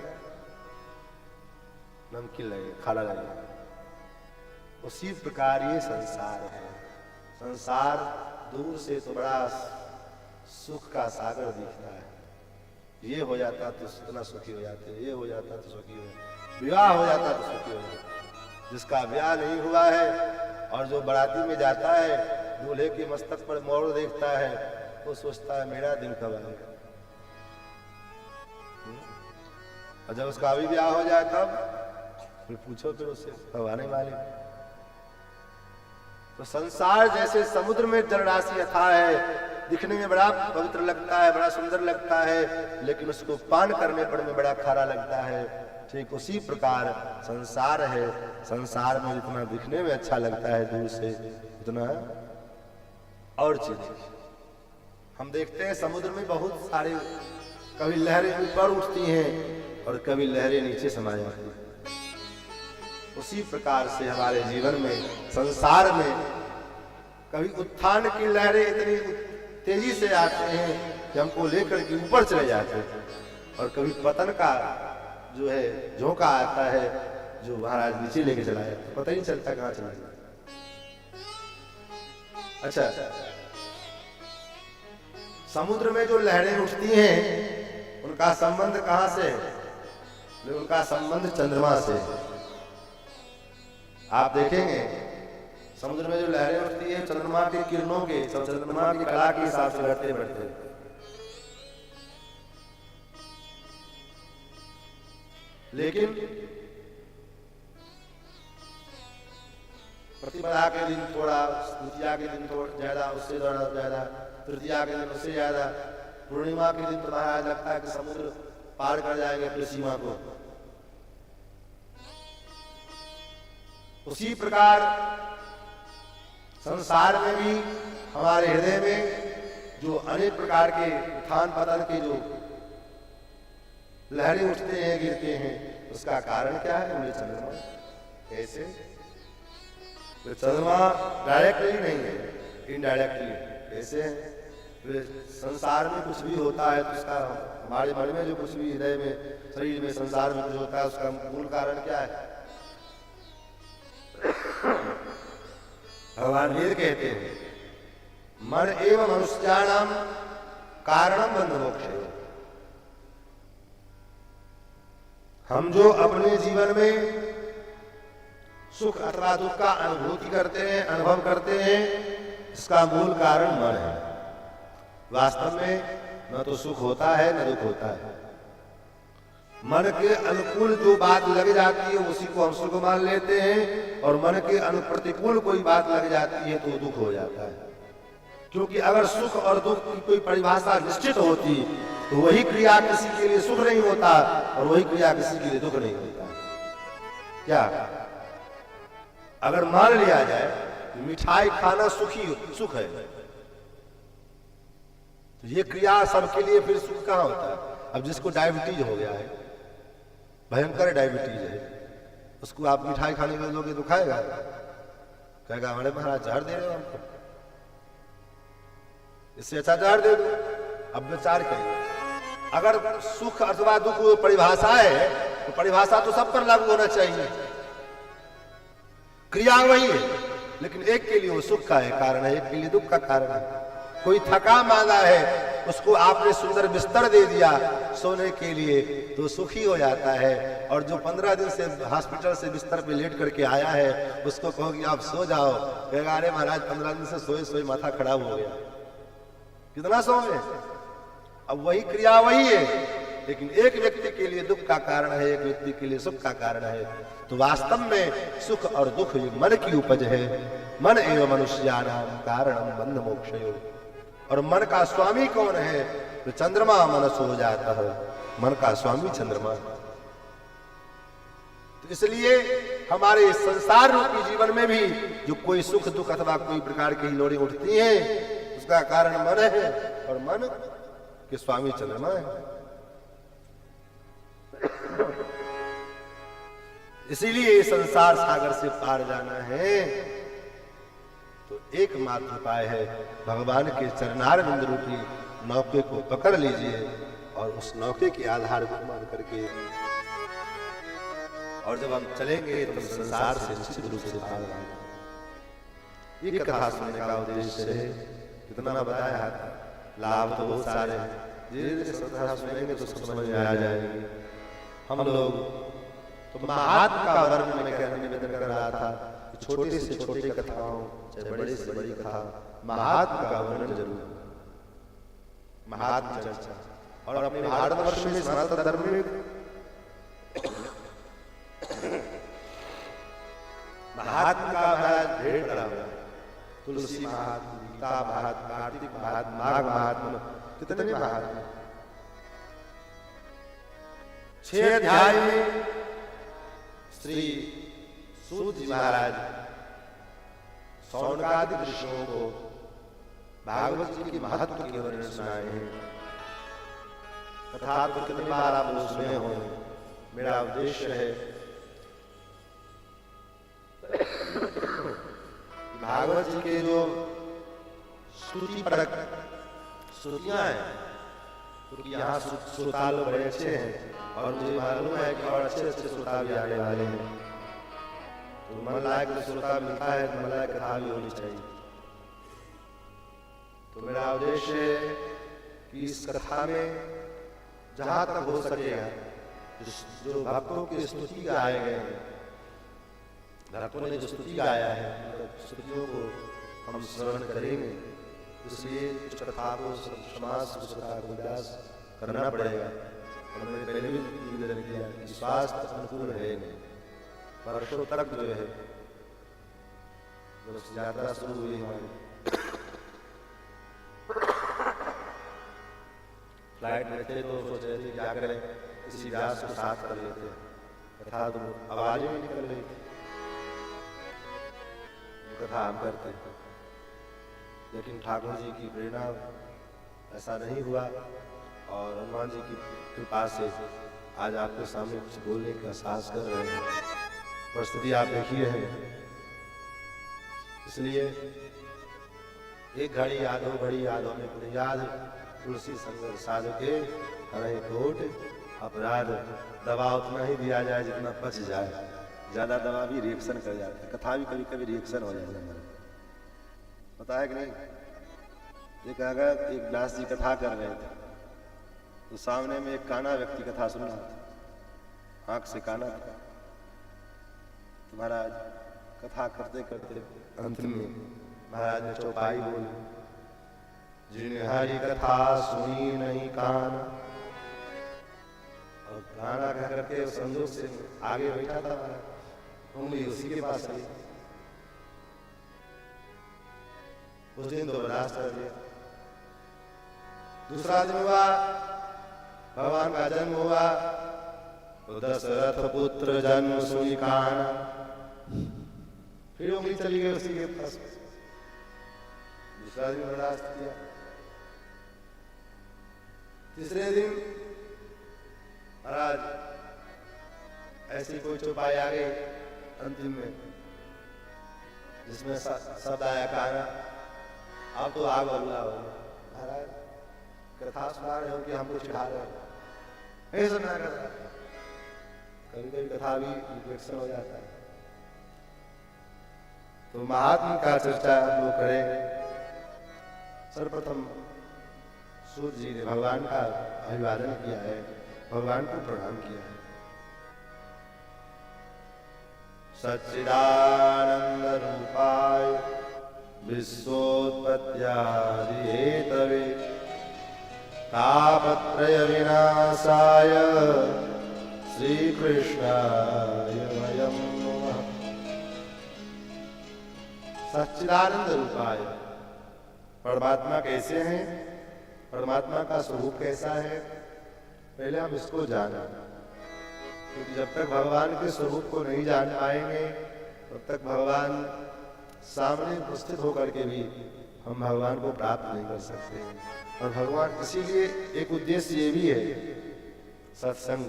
नमकीन लगेगा, खारा लगेगा। उसी प्रकार ये संसार है। संसार दूर से तो बड़ा सुख का सागर दिखता है। ये हो जाता तो इतना सुखी हो जाते, ये हो जाता तो सुखी हो जाते, विवाह हो जाता तो सुखी हो जाते। जिसका विवाह नहीं हुआ है और जो बाराती में जाता है, दूल्हे के मस्तक पर मोर देखता है, वो सोचता है मेरा दिन कब आएगा। और जब उसका अभी ब्याह हो जाए तब फिर पूछो फिर उससे कब आने वाले। तो संसार जैसे समुद्र में जलराशि अथाह है, दिखने में बड़ा पवित्र लगता है, बड़ा सुंदर लगता है, लेकिन उसको पान करने पर में बड़ा खारा लगता है। ठीक उसी प्रकार संसार है। संसार में जितना दिखने में अच्छा लगता है दूर से, उतना और चीज हम देखते हैं। समुद्र में बहुत सारे, कभी लहरें ऊपर उठती हैं और कभी लहरें नीचे समा जाती हैं। उसी प्रकार से हमारे जीवन में, संसार में कभी उत्थान की लहरें इतनी तेजी से आते हैं कि हमको लेकर के ऊपर चले जाते हैं, और कभी पतन का जो है झोंका आता है जो महाराज नीचे लेके चला जाता है, पता ही नहीं चलता कहाँ चला जाता। अच्छा, समुद्र में जो लहरें उठती हैं उनका संबंध कहां से है? उनका संबंध चंद्रमा से। आप देखेंगे समुद्र में जो लहरें उठती है चंद्रमा की किरणों के, चंद्रमा की कला के हिसाब से बढ़ते बढ़ते, लेकिन प्रतिपदा के दिन थोड़ा, द्वितीया के दिन थोड़ा ज्यादा, उससे थोड़ा ज्यादा, तृतीया के दिन उससे ज्यादा, पूर्णिमा के दिन तो महाराज लगता है कि समुद्र पार कर जाएंगे अपनी सीमा को। उसी प्रकार संसार में भी हमारे हृदय में जो अनेक प्रकार के उत्थान पतन के जो लहरें उठते हैं गिरते हैं, उसका कारण क्या है? बोले चंद्रमा। कैसे? तो चंद्रमा डायरेक्टली नहीं है, इनडायरेक्टली। कैसे है? तो संसार में कुछ भी होता है तो उसका, हमारे मन में जो कुछ भी हृदय में, शरीर में, संसार में कुछ होता है, उसका मूल कारण क्या है? भगवान वेद कहते हैं मन एवं मनुष्याणाम कारणम बंध मोक्ष। हम जो अपने जीवन में सुख अथवा दुख का अनुभूति करते हैं, अनुभव करते हैं, इसका मूल कारण मन है। वास्तव में न तो सुख होता है न दुख होता है। मन के अनुकूल जो बात लग जाती है उसी को हम सुख मान लेते हैं, और मन के अनुप्रतिकूल कोई बात लग जाती है तो दुख हो जाता है। क्योंकि अगर सुख और दुख की कोई परिभाषा निश्चित होती तो वही क्रिया किसी के लिए सुख नहीं होता और वही क्रिया किसी के लिए दुख नहीं होता। क्या अगर मान लिया जाए मिठाई खाना सुख है, तो ये क्रिया सबके लिए फिर सुख कहां होता है? अब जिसको डायबिटीज हो गया है, भयंकर डायबिटीज है, उसको आप मिठाई खाने में दोगे तो खाएगा? कहेगा हमारे महाराज जहर दे रहे हो हमको, इससे अच्छा जहर दे दो। अब विचार करिए, अगर सुख अथवा दुख परिभाषा है तो परिभाषा तो सब पर लागू होना चाहिए। क्रिया वही है, लेकिन एक के लिए वो सुख का है कारण है, एक के लिए दुख का कारण है। कोई थका मांदा है, उसको आपने सुंदर बिस्तर दे दिया सोने के लिए तो सुखी हो जाता है, और जो 15 दिन से हॉस्पिटल से बिस्तर पे लेट करके आया है उसको कहो कि आप सो जाओ, कहेगा अरे महाराज 15 दिन से सोए सोए माथा खराब हो गया, कितना सोए। अब वही क्रिया वही है, लेकिन एक व्यक्ति के लिए दुख का कारण है, एक व्यक्ति के लिए सुख का कारण है। तो वास्तव में सुख और दुख मन की उपज है। मन एवं मनुष्याणाम कारणम बंध मोक्षयो। और मन का स्वामी कौन है? तो चंद्रमा मनस हो जाता है, मन का स्वामी चंद्रमा। तो इसलिए हमारे संसार रूपी जीवन में भी जो कोई सुख दुख अथवा कोई प्रकार की लोड़ी उठती है उसका कारण मन है, और मन के स्वामी चंद्रमा है। इसीलिए संसार सागर से पार जाना है तो एकमात्र उपाय है भगवान के चरणारविंद रूपी नौके को पकड़ लीजिए, और उस नौके के आधार को मान करके, और जब हम चलेंगे तो संसार से निश्चित रूप से पार जाएंगे। ये कथा सुनने का उद्देश्य है। कितना बताया है, लाभ तो बहुत सारे हैं, धीरे-धीरे कथा सुनेंगे तो सब समझ में आ जाएंगे। हम लोग तो महात्मा का वर्णन में कहने निवेदन कर रहा था, छोटी से छोटी कथाओं चाहे बड़ी से बड़ी कथा, महात्मा का वर्णन जरूर, महात्मा चर्चा। और अपने भारतवर्ष में सनातन धर्म में महात्मा का महाराज ढेर पड़ा हुआ है। तुलसी महात्मा, गीता महात्मा, कार्तिक महात्मा, माघ महात्मा, कितने महात्मा। 6 अध्याय में श्री सूत जी महाराज शौनकादि ऋषियों को भागवत जी के महत्व के वर्णन सुनाए हैं। कथा तो कितनी बार आप लोग सुने होंगे। मेरा उद्देश्य है भागवत जी के जो श्रुति परक श्रुतियां हैं, क्योंकि यहाँ श्रोता लोग बड़े अच्छे हैं और मुझे मालूम है कि और अच्छे अच्छे श्रोता भी आने वाले हैं। तो मन लायक श्रोता मिलता है तो मन लायक कथा भी होनी चाहिए। तो मेरा उद्देश्य है कि इस कथा में जहां तक हो सकेगा जो भक्तों की स्तुति गाए गए हैं, भक्तों ने जो स्तुति गाया है, स्तुतियों को हम श्रवण करेंगे। इसलिए कुछ कथा को समाज कुछ कथा को अभ्यास करना पड़ेगा। और मैंने पहले भी निवेदन किया कि स्वास्थ्य अनुकूल है नहीं, वर्षों तक जो है जब यात्रा शुरू हुई हमारी, फ्लाइट में थे तो सोच रहे थे क्या करें, किसी व्यास को साथ कर लेते कथा, तो आवाज ही निकल रही थी, कथा हम करते। लेकिन ठाकुर जी की प्रेरणा ऐसा नहीं हुआ और हनुमान जी की कृपा से आज आपके सामने कुछ बोलने का साहस कर रहे हैं। परिस्थिति आप देखिए है, इसलिए एक घड़ी याद हो, घड़ी याद होने को नहीं याद, तुलसी संग साधु के हरे कोट अपराध। दवा उतना ही दिया जाए जितना पच जाए, ज्यादा दवा भी रिएक्शन कर जाता है, कथा भी कभी कभी रिएक्शन हो जाता है। पता है कि नहीं, एक अगर एक व्यास जी कथा कर रहे थे तो सामने में एक काना व्यक्ति कथा सुन रहा था, आंख से काना था। तो महाराज कथा करते करते अंत में महाराज ने चौपाई बोली, जिन्हें हरि कथा सुनी नहीं काना। और काना कह करके संजोग से आगे बैठा था महाराज, उंगली उसी के पास आई। उस दिन तो बर्दाश्त कर लिया। दूसरा दिन हुआ, भगवान का जन्म हुआ, तो दशरथ पुत्र जन्म सुनी काना, फिर उंगली चली गई उसी के पास। दूसरा दिन बर्दाश्त किया। तीसरे दिन महाराज ऐसी कोई चौपाई आ गई अंतिम में जिसमें शब्द आया काना, अब तो आग बबूला हो गया। महाराज कथा सुना रहे हो कि हमको चिढ़ा रहे हो, नहीं सुनना कथा। कभी कभी कथा भी रिफ्लेक्शन हो जाता है। तो महात्मा का चर्चा वो करेंगे। सर्वप्रथम सूर्य जी ने भगवान का अभिवादन किया है, भगवान को प्रणाम किया है। सच्चिदानंद रूपाय विश्वोत्पत्त्यादि हेतवे तापत्रय विनाशाय श्री कृष्णाय वयं नमः। सच्चिदानंद रूपाय, परमात्मा कैसे हैं, परमात्मा का स्वरूप कैसा है, पहले हम इसको जाना। क्योंकि जब तक भगवान के स्वरूप को नहीं जान पाएंगे तब तक भगवान सामने उपस्थित होकर के भी हम भगवान को प्राप्त नहीं कर सकते। और भगवान इसीलिए एक उद्देश्य ये भी है सत्संग,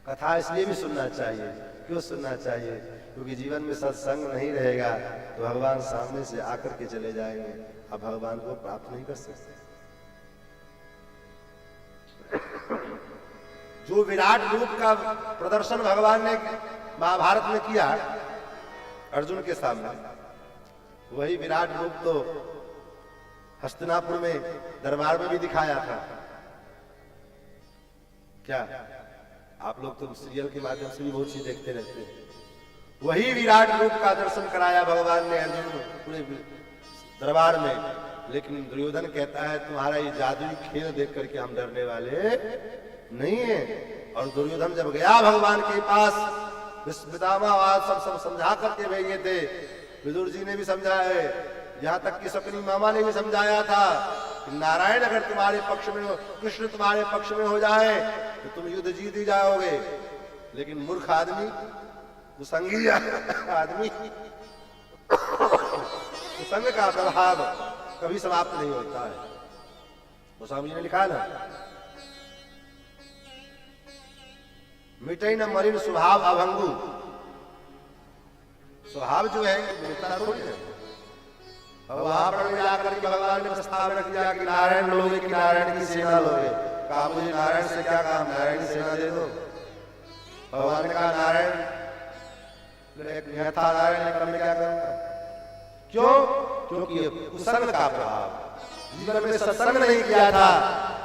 कथा इसलिए भी सुनना चाहिए। क्यों सुनना चाहिए? क्योंकि जीवन में सत्संग नहीं रहेगा तो भगवान सामने से आकर के चले जाएंगे, अब भगवान को प्राप्त नहीं कर सकते। जो विराट रूप का प्रदर्शन भगवान ने महाभारत में किया अर्जुन के सामने, वही विराट रूप तो हस्तिनापुर में दरबार में भी दिखाया था। क्या आप लोग तो सीरियल के माध्यम से भी बहुत चीज देखते रहते हैं। वही विराट रूप का दर्शन कराया भगवान ने अर्जुन को पूरे दरबार में। लेकिन दुर्योधन कहता है तुम्हारा ये जादुई खेल देख करके हम डरने वाले नहीं है। और दुर्योधन जब गया भगवान के पास, विस्मितामावाद सब समझा करके भेजे थे, विदुर जी ने भी समझाया है, यहाँ तक कि सकनी मामा ने भी समझाया था कि नारायण अगर तुम्हारे पक्ष में हो, कृष्ण तुम्हारे पक्ष में हो जाए तो तुम युद्ध जीत ही जाओगे। लेकिन मूर्ख आदमी, कुसंगी आदमी, कुसंग का प्रभाव कभी समाप्त नहीं होता है। गोस्वामी जी ने लिखा ना, मिटे न मलिन स्वभाव अभंगु। स्वभाव जो है मिटता थोड़ी है। वहां पर जाकर के भगवान ने प्रस्ताव रख दिया कि नारायण लोगे कि नारायण की सेना लोगे। कहा मुझे नारायण से क्या काम, नारायण की सेना दे दो। भगवान ने कहा नारायण नारायण ने क्या करूंगा। क्यों? क्योंकि कुसंग का प्रभाव, जीवन में सत्संग नहीं किया था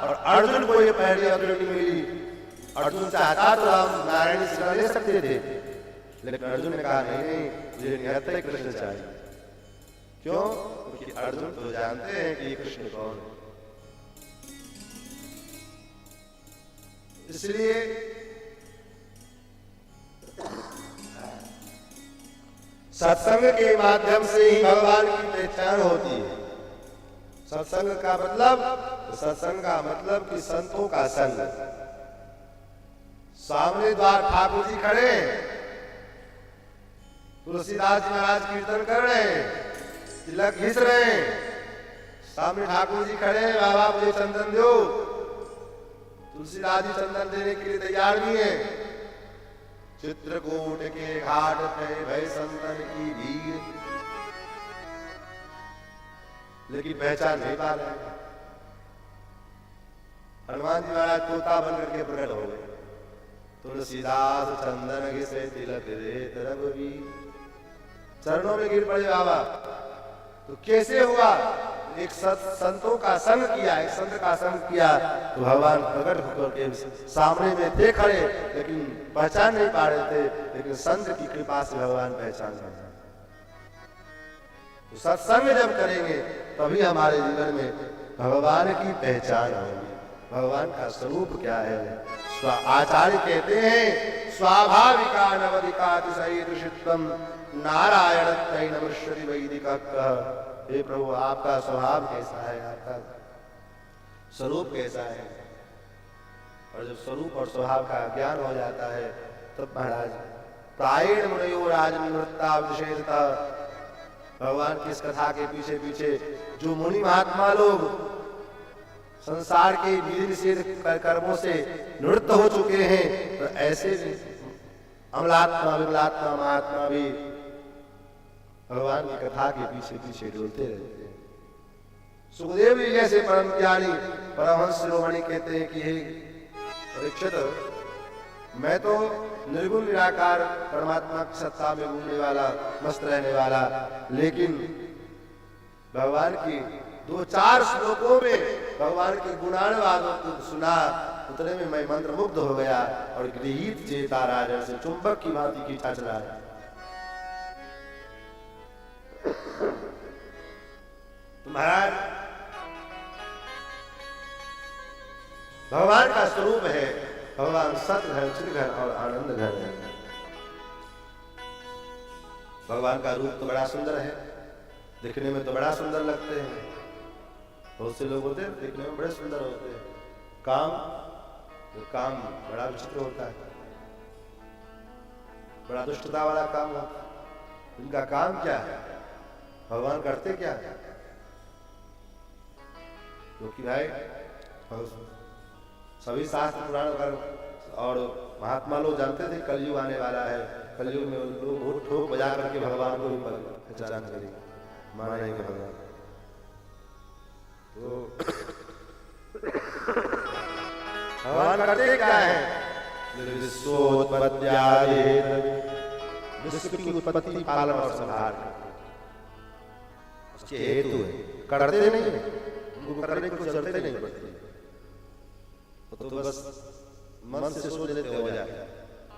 और अर्जुन को ये पहली अग्रणी मिली। अर्जुन चाहता तो राम नारायण से ले सकते थे, लेकिन अर्जुन ने कहा नहीं, मुझे निहत्थे कृष्ण चाहिए। क्यों? क्योंकि अर्जुन तो जानते हैं कि ये कृष्ण कौन है। इसलिए सत्संग के माध्यम से ही भगवान की पहचान होती है। सत्संग का मतलब कि संतों का संग। सामने द्वार ठाकुर जी खड़े, तुलसीदास जी महाराज कीर्तन कर रहे हैं, तिलक घिस रहे हैं, सामने ठाकुर जी खड़े हैं, बाबा मुझे चंदन दो। तुलसीदास जी चंदन देने के लिए तैयार भी हैं। चित्रकूट के घाट पे भय संतन की भीड़, लेकिन पहचान नहीं पा रहे। हनुमान जी महाराज तोता बनकर के प्रकट हो गए। तुलसीदास चंदन घिसे तिलक देत रघुवीर, चरणों में गिर पड़े बाबा। तो कैसे हुआ? एक संतों का संग किया, एक संत का संग किया तो भगवान प्रकट होकर के सामने में थे खड़े, लेकिन पहचान नहीं पा रहे थे। लेकिन संत की कृपा से भगवान पहचान गए। तो सत्संग जब करेंगे तभी हमारे जीवन में भगवान की पहचान होगी। भगवान का स्वरूप क्या है? आचार्य कहते हैं स्वाभाविका नवधिकातिशयितुषित्वम नारायण तैनमृष्यति वैदिक। हे प्रभु, आपका स्वभाव कैसा है, आपका स्वरूप कैसा है? और जब स्वरूप और स्वभाव का ज्ञान हो जाता है तब महाराज प्रायण मुनयो राजनिवृत्ता विशेषता। भगवान की इस कथा के पीछे पीछे जो मुनि महात्मा लोग संसार के विधि निषेध कर्मों से निवृत्त हो चुके हैं, तो ऐसे अमलात्मा विमलात्मा महात्मा भी भगवान की कथा के पीछे पीछे डोलते रहते हैं। सुखदेव जी जैसे परम ज्ञानी परमहंस शिरोमणि कहते हैं कि हे परीक्षित, मैं तो निर्गुण निराकार परमात्मा की सत्ता में घूमने वाला, मस्त रहने वाला, लेकिन भगवान की 2-4 श्लोकों में भगवान के गुणानुवादों को सुना, उतने में मैं मंत्र मुग्ध हो गया और गृहीत चेता राजन से चुंबक की भांति खींचा चला। महाराज भगवान का स्वरूप है, भगवान सतघन चितघन और आनंद घन है। भगवान का रूप तो बड़ा सुंदर है, दिखने में तो बड़ा सुंदर लगते हैं। बहुत से लोग होते हैं दिखने में बड़े सुंदर होते हैं, काम बड़ा विचित्र होता है, बड़ा दुष्टता वाला काम होता है। इनका काम क्या है? भगवान करते क्या है? क्योंकि भाई सभी शास्त्र पुराण और महात्मा लोग जानते थे कलयुग आने वाला है, कलयुग में लोग ठोक बजा करके भगवान को भी पहचान करेंगे, मानेंगे भगवान। तो भगवान करते क्या है? विश्व की उत्पत्ति, पालन और संहार उसके हेतु है, करते नहीं है, उनको करने की जरूरत नहीं पड़ती, तो बस मन से सोच लेते हो जाए।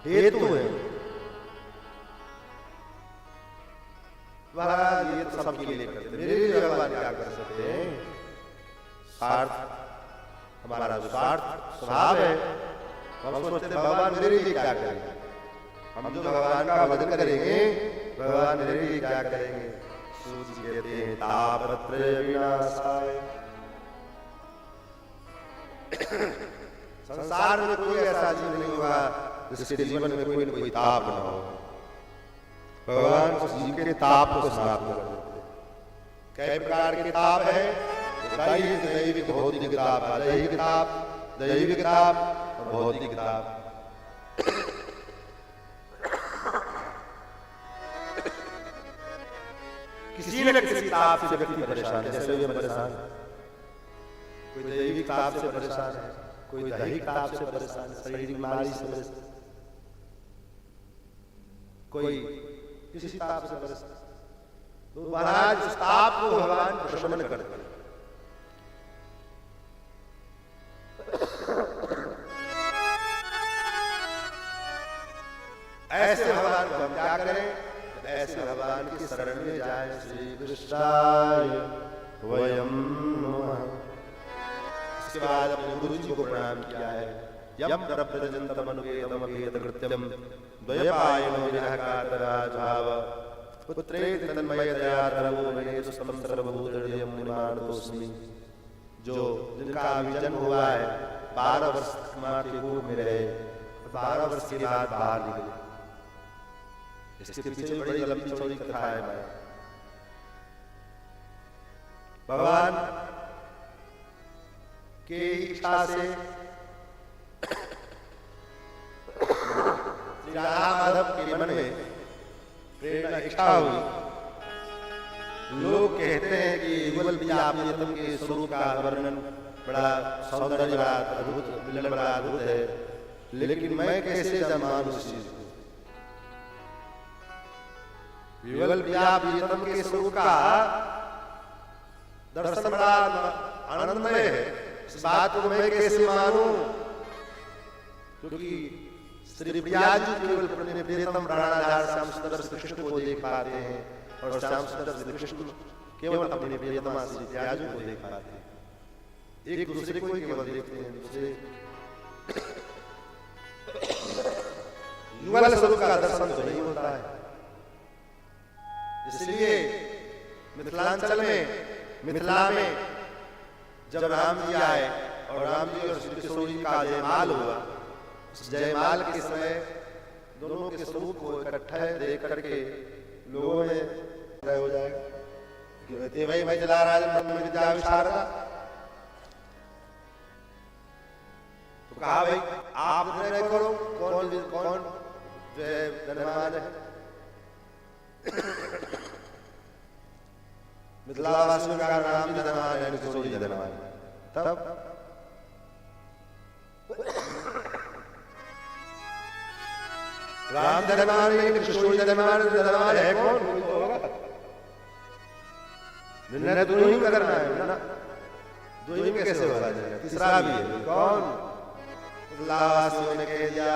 हेतु है, महाराज ये तो सबके लिए करते, मेरे लिए भगवान क्या कर सकते हैं? स्वार्थ, हमारा जो स्वार्थ स्वभाव है, हम सोचते भगवान मेरे लिए क्या करेंगे? हम जो भगवान का भजन करेंगे, भगवान मेरे लिए क्या करेंगे? सूची कहते हैं तापत्रय विनाशाय। संसार में कोई ऐसा जीव नहीं होगा जिसके जीवन में कोई न कोई ताप न हो। भगवान उस जीव के ताप को समाप्त कर देते। कई प्रकार के ताप है, दैविक भौतिक ताप, दैविक ताप और भौतिक ताप। किसी न किसी ताप से व्यक्ति परेशान है, जैसे हम परेशान है, कोई दैविक ताप से परेशान है, कोई दैहिक ताप से परेशान है, शारीरिक बीमारी से परेशान, कोई किसी ताप से परेशान। तो महाराज उस ताप को भगवान प्रशमन करते हैं। जय जय श्री कृष्णाय वयम नमः। इसके बाद अपने गुरु जी को प्रणाम किया है। यम प्रव्रजन्तम अनुपेतम कृत्यम द्वयपायनो विरह कातराभाव पुत्रेति तन्मयतया तरवो विनेतुस्तम सर्वभूतहृदयं मुनिमानतोऽस्मि। जो जिनका अभी जन्म हुआ है 12 वर्ष मां के गोद में रहे, 12 वर्ष के बाद बाहर निकले। इसके पीछे बड़ी लंबी चौड़ी कथा है। भगवान के इच्छा से राधा माधव के मन में प्रेरणा इच्छा हुई। लोग कहते हैं कि युगल प्रियतम के स्वरूप का वर्णन बड़ा सौंदर्य, बड़ा अद्भुत, मिलन बड़ा अद्भुत है, लेकिन मैं कैसे मानूं उस चीज को? युगल प्रियतम के स्वरूप का दर्शन बड़ा आनंदमय है। इस बात को मैं कैसे मानूं? क्योंकि श्री प्रिया जी केवल अपने प्रियतम प्राणनाथ श्याम सुंदर श्री कृष्ण को देख पाते हैं, और श्याम सुंदर श्री कृष्ण केवल अपने प्रियतमा श्री प्रिया जी को देख पाते हैं। एक दूसरे को केवल देखते हैं, दूसरे युगल स्वरूप का दर्शन तो नहीं होता है। इसलिए मिथिलांचल में, मिथिला में जब राम जी आए और राम जी और श्री किशोर जी का जयमाल हुआ, उस जयमाल के समय दोनों के स्वरूप को इकट्ठा देख करके लोगों में हो जाएगा भाई भाई जला राज मन में विद्या विशारदा। तो कहा भाई आप निर्णय करो कौन कौन जो है धनवान है। मिथिलावासियों का नाम भी धनवान है, किशोर जी धनवान है। तब राम धनवान है, किशोर धनवान है, कौन होगा? निर्णय तो नहीं करना है ना, दो ही में कैसे होगा? तीसरा भी है, कौन? मिथिलावासियों ने कह दिया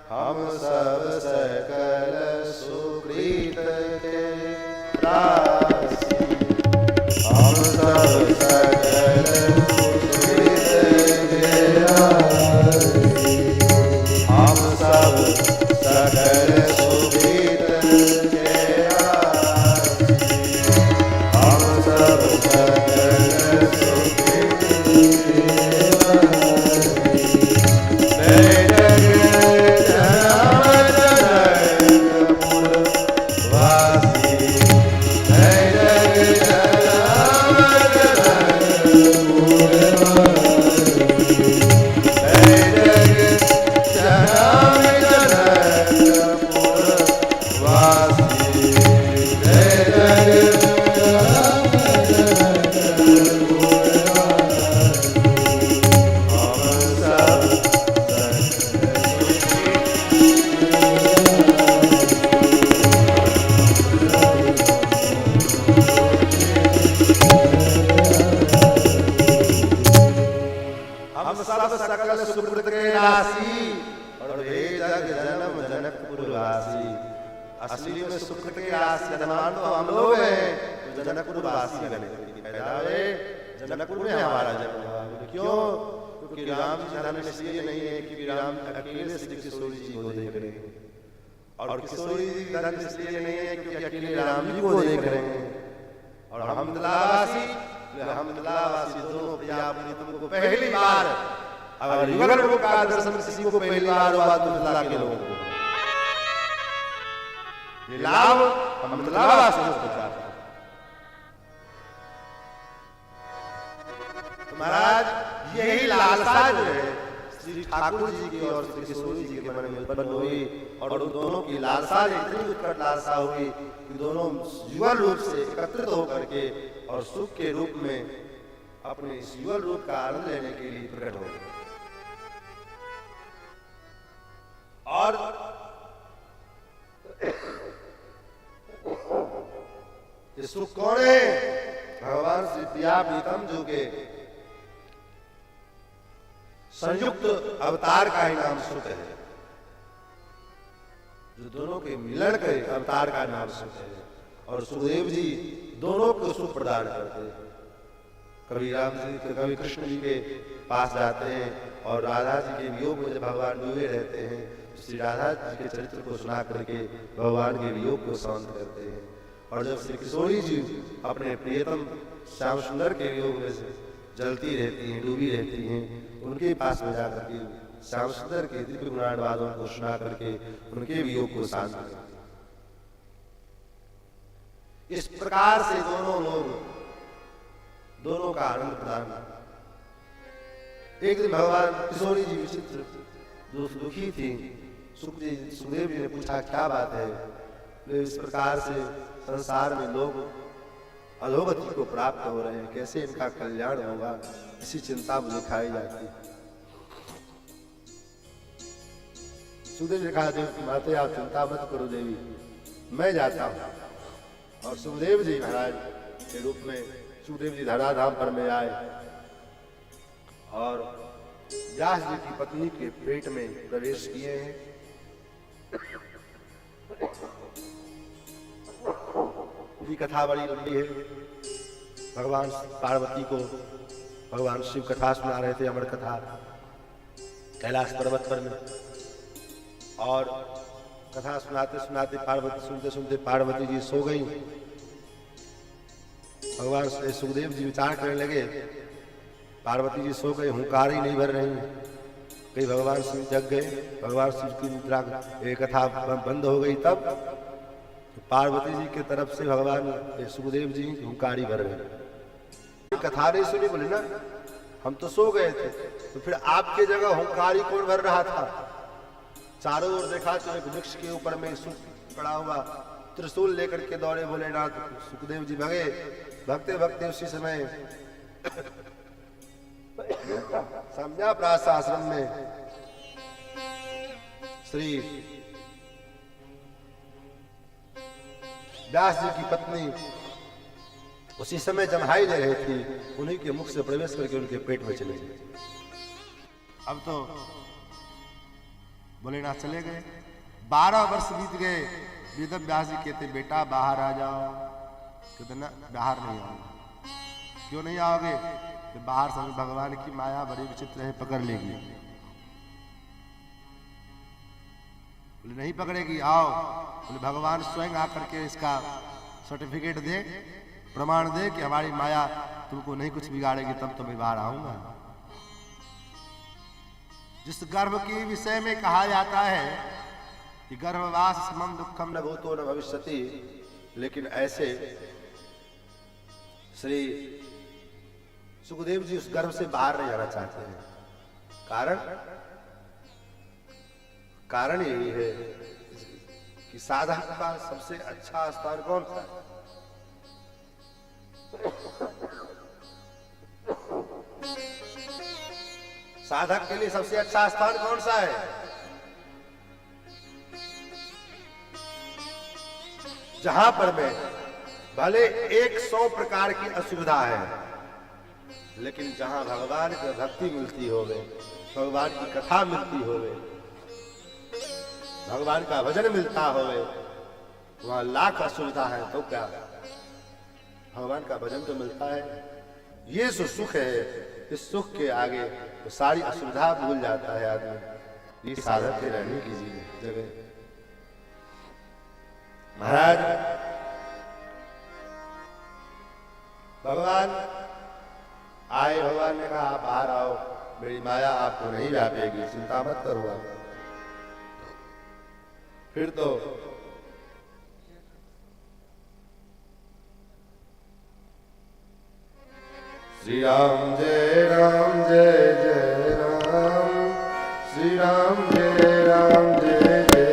हम सब सकल सुकृत के दासी, हम सब सकल सुकृत के दासी, हम सब सकल सुकृत के दासी, हम सब सकल सुकृत के जनकपुर में हमारा जन्म हुआ। क्यों? क्योंकि राम जी धन इसलिए नहीं है कि राम अकेले श्री किशोर जी को देख रहे हैं, और किशोर जी धन इसलिए नहीं है क्योंकि अकेले राम जी को देख रहे हैं। और हम मिथिलावासी दोनों प्रिया प्रीतम को पहली बार, अगर युगल रूप का दर्शन किसी को पहली बार हुआ तो मिथिला के लोगों को ये लाभ हम मिथिलावासियों को चाहते हैं। महाराज यही लालसा जो है श्री ठाकुर जी की और श्री किशोर जी के मन में उत्पन्न हुई, और उन दोनों की लालसा इतनी उत्कट लालसा हुई कि दोनों युगल रूप से एकत्रित होकर के और सुख के रूप में अपने इस युगल रूप का आनंद लेने के लिए प्रकट हो गए। और ये सुख कौन है? भगवान श्री प्रिया प्रीतम जो के संयुक्त अवतार का ही नाम सुख है, जो दोनों के मिलन के अवतार का नाम सुख है। और सुखदेव जी दोनों को सुख प्रदान करते हैं। कभी राम जी कभी कृष्ण जी के पास जाते हैं और राधा जी के वियोग में जब भगवान डूबे रहते हैं तो श्री राधा जी के चरित्र को सुना करके भगवान के वियोग को शांत करते हैं। और जब श्री किशोरी जी अपने प्रियतम श्याम सुंदर के वियोग में से जलती रहती हैं, डूबी रहती हैं, उनके पास में जाकर के श्याम सुंदर के दिव्य गुणानुवादों को सुना करके उनके वियोग को शांत करते हैं। इस प्रकार से दोनों का आनंद प्रदान। एक दिन भगवान किशोरी जी विचित्र दुखी थी। सुखदेव जी ने पूछा क्या बात है? इस प्रकार से संसार में लोग अधोगति को प्राप्त हो रहे हैं, कैसे इनका कल्याण होगा, इसी चिंता मुझे खाई जाती। सुखदेव ने कहा देव माते आप चिंता मत करो देवी, मैं जाता हूं। और सुखदेव जी महाराज के रूप में सुखदेव जी धराधाम पर में आए और व्यास जी की पत्नी के पेट में प्रवेश किए हैं। ये कथा बड़ी लंबी है। भगवान पार्वती को भगवान शिव कथा सुना रहे थे, अमर कथा कैलाश पर्वत पर में। और कथा सुनाते सुनाते पार्वती सुनते सुनते पार्वती जी सो गई। भगवान सुखदेव जी विचार करने लगे, पार्वती जी सो गए, हुंकार ही नहीं भर रही, कहीं भगवान शिव जग गए, भगवान शिव की निद्रा कथा बंद हो गई। तब तो पार्वती जी की तरफ से भगवान सुखदेव जी हुंकारी भर गए। कथा नहीं सुनी, बोले ना हम तो सो गए थे, तो फिर आपके जगह हुंकारी कौन भर रहा था? चारों ओर देखा तो एक वृक्ष के ऊपर में सुख पड़ा हुआ त्रिशूल लेकर के दौड़े भोलेनाथ। सुखदेव जी भगे, भगते भगते उसी समय सम्याप्रास आश्रम में श्री व्यास जी की पत्नी उसी समय जम्हाई ले रही थी, उन्हीं के मुख से प्रवेश करके उनके पेट में चले गए। अब तो भोलेनाथ चले गए। 12 वर्ष बीत गए। वेद व्यास जी कहते बेटा बाहर आ जाओ। कहते ना बाहर नहीं आओगे। क्यों नहीं आओगे? तो बाहर से भगवान की माया बड़ी विचित्र है, पकड़ लेगी। बोले नहीं पकड़ेगी, आओ। बोले भगवान स्वयं आकर के इसका सर्टिफिकेट दे, प्रमाण दे कि हमारी माया तुमको नहीं कुछ बिगाड़ेगी, तब तो मैं बाहर आऊंगा। जिस गर्भ के विषय में कहा जाता है कि गर्भवास समम दुखम न भूतो न भविष्यति, लेकिन ऐसे श्री सुखदेव जी उस गर्भ से बाहर नहीं जाना चाहते हैं। कारण यही है कि साधक का सबसे अच्छा स्थान कौन सा है? साधक के लिए सबसे अच्छा स्थान कौन सा है? जहां पर में भले 100 प्रकार की असुविधा है, लेकिन जहां भगवान की भक्ति मिलती होवे, भगवान की कथा मिलती होवे, भगवान का भजन मिलता होवे, वहां लाख असुविधा है तो क्या, भगवान का भजन तो मिलता है। ये जो सुख है, इस सुख के आगे तो सारी असुविधा भूल जाता है आदमी। ये साधक के रहने की जगह। महाराज भगवान आए, भगवान ने कहा आप बाहर आओ, मेरी माया आपको नहीं व्यापेगी, चिंता मत करो आप। फिर तो श्री राम जय राम जय जय राम, श्री राम जय राम जय जय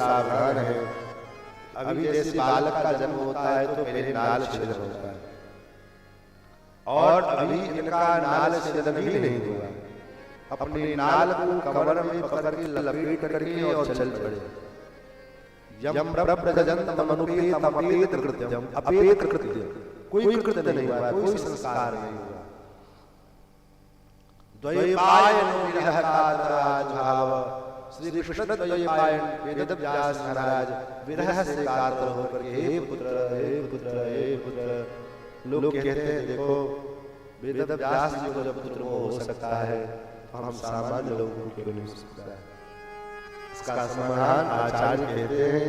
सावधान है। अभी जैसे बालक का जन्म होता है तो पहले नाल छिद्र होता है, और अभी इनका नाल छिद्र भी नहीं हुआ। अपने नाल को कमर में पकड़ के लपेट करके और चल पड़े। यम प्रव्रजन्त मनुपेत अपेत कृत्यम, अपेत कृत्यम, कोई कृत्य नहीं हुआ, कोई संस्कार नहीं हुआ। द्वैपायनो विरहकातराजुभाव, श्री कृष्ण द्वैपायन वेद व्यास महाराज विरह से कातर होकर के हे पुत्र, हे पुत्र, हे पुत्र। लोग कहते हैं देखो वेद व्यास जी को जब पुत्र मोह हो सकता है तो हम सामान्य लोगों को क्यों नहीं हो सकता है। इसका समाधान आचार्य कहते हैं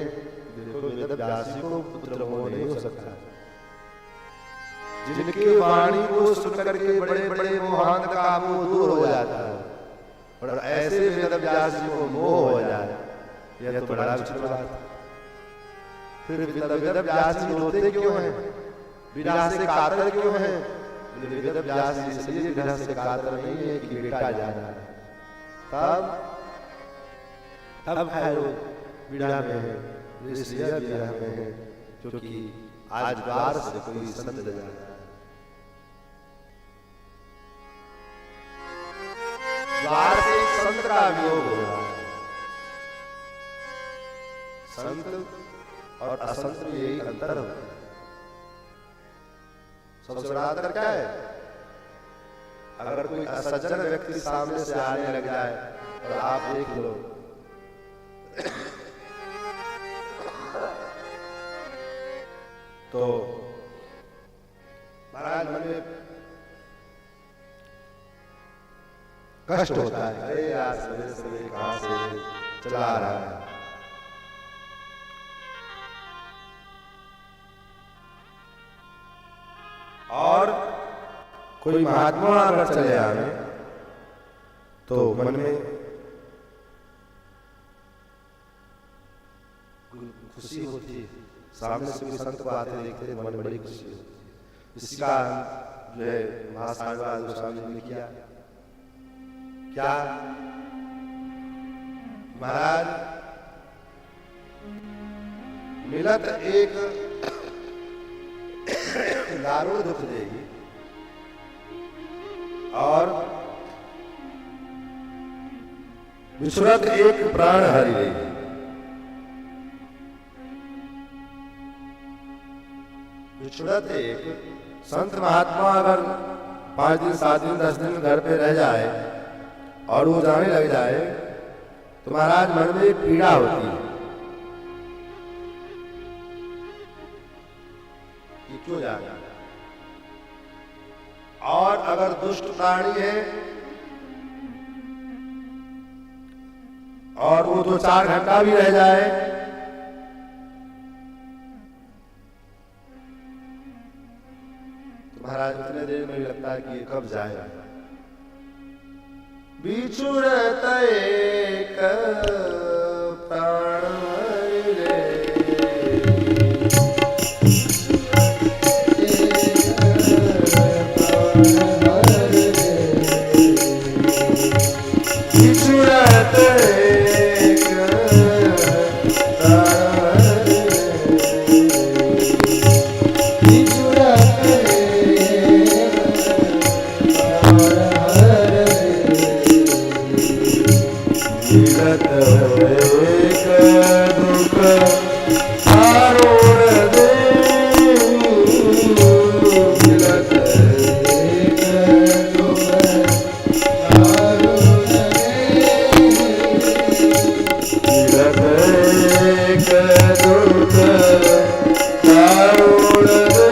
देखो वेद व्यास जी को पुत्र मोह नहीं हो सकता। जिनकी वाणी को सुनकर के बड़े बड़े मोहांत का मोह दूर हो जाता है, और ऐसे वेद व्यास जी को मोह हो जाए, यह तो बड़ा विचित्र बात है। फिर वेद व्यास जी रोते क्यों हैं, विरह से कातर क्यों हैं? वेद व्यास जी इसलिए विरह से कातर नहीं है कि बेटा जाना है, तब है वो विरह में है, इसलिए विरह में है क्योंकि आज द्वार से कोई संत जाता है। द्वार से एक संत का वियोग हो रहा है। संत और असंत में यही अंतर होता है। सबसे बड़ा अंतर क्या है? अगर कोई असज्जन व्यक्ति सामने से आने लग जाए और आप देख लो तो महाराज मन में कष्ट होता है, अरे यार सवेरे सवेरे कहां से चला रहा है। और कोई महात्मा अगर चले आए तो मन में खुशी होती है। सामने से कोई संत को आते देखते मन में बड़ी खुशी होती है। इसका जो है महासागवाद गोस्वामी जी ने किया क्या? महाराज मिलत एक दारुण दुख देगी और विश्वरत एक प्राण हरि देगी। विश्वरत एक संत महात्मा अगर 5 दिन 7 दिन 10 दिन घर पे रह जाए और वो जाने लग जाए तो महाराज मन में पीड़ा होती है कि क्यों जाना। और अगर दुष्ट प्राणी है और वो 2-4 घंटा भी रह जाए तो महाराज उतने देर में भी लगता है कि ये कब जाएगा। बिछुड़त एक प्राण रे, बिछुड़त एक प्राण मिलत एक दुख दारुण दे, मिलत एक दुख दारुण दे, मिलत एक दुख दारुण दे,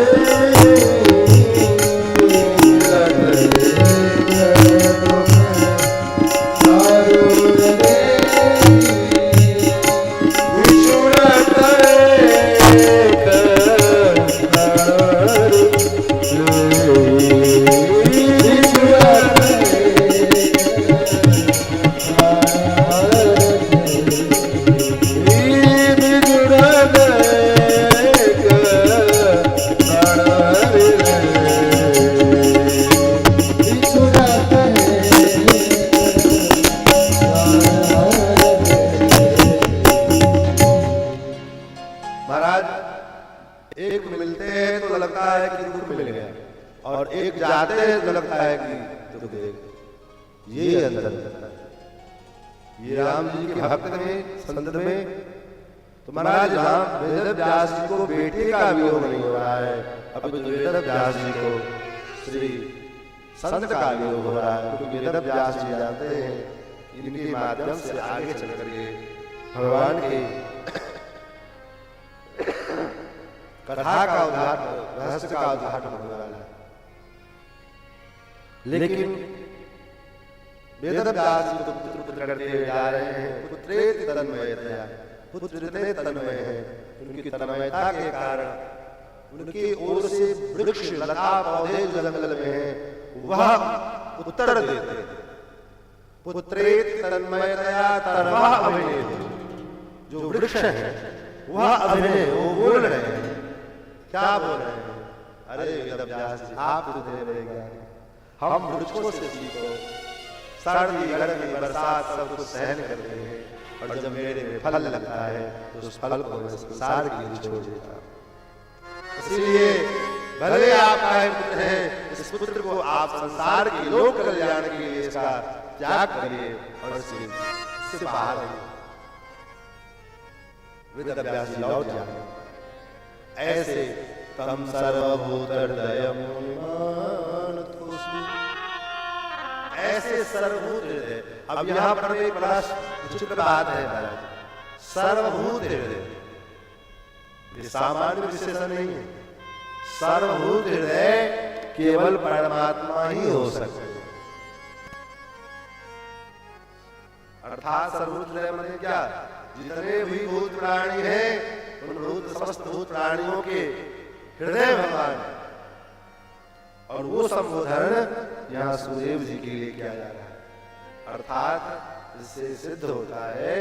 मिलत एक दुख दारुण दे। में तो लगता है कि तो देख ये अंदर ये राम जी के भक्त में संत में तो महाराज राम वेद व्यास जी को बेटे का वियोग नहीं हो रहा है, अभी तो वेद व्यास जी को श्री संत का वियोग हो रहा है, क्योंकि वेद व्यास जी जानते हैं इनके माध्यम से आगे चल करके भगवान के कथा का उद्घाटन रहस्य का उद्घाटन होने वाला है। लेकिन वेद व्यास जी को पुत्र करते हुए जा रहे हैं, पुत्रेति तन्मयतया, पुत्र इतने तन्मय हैं, उनकी तन्मयता के कारण उनकी ओर से वृक्ष लता पौधे जो जंगल में हैं वह उत्तर देते हैं। पुत्रेति तन्मयतया तर्वः अभिनेति, जो वृक्ष है वह अभिनय वो बोल रहे हैं। क्या बोल रहे हैं? अरे वेद व्यास जी आप तो दे रहे हैं, हम वृक्षों से सीखो, सर्दी गर्मी बरसात सब कुछ सहन करते हैं, और जब मेरे में फल लगता है तो उस फल को मैं संसार के लिए छोड़ देता हूं। इसलिए भले आपका पुत्र है, इस पुत्र को आप संसार के लोक कल्याण के लिए इसका त्याग करिए और इससे बाहर आइए। वेद व्यास जी लौट जाए। ऐसे तम सर्वभूत हृदय ऐसे सर्वभूत हृदय। अब यहां पर एक बड़ा विचित्र बात है महाराज, सर्वभूत हृदय ये सामान्य विशेषण नहीं है। सर्वभूत हृदय केवल परमात्मा ही हो सकते हैं। अर्थात सर्वभूत हृदय मतलब क्या? जितने भी भूत प्राणी हैं उन भूत समस्त भूत प्राणियों के हृदय भगवान, और वो संबोधन यहाँ सुदेव जी के लिए किया जा रहा है। अर्थात इससे सिद्ध होता है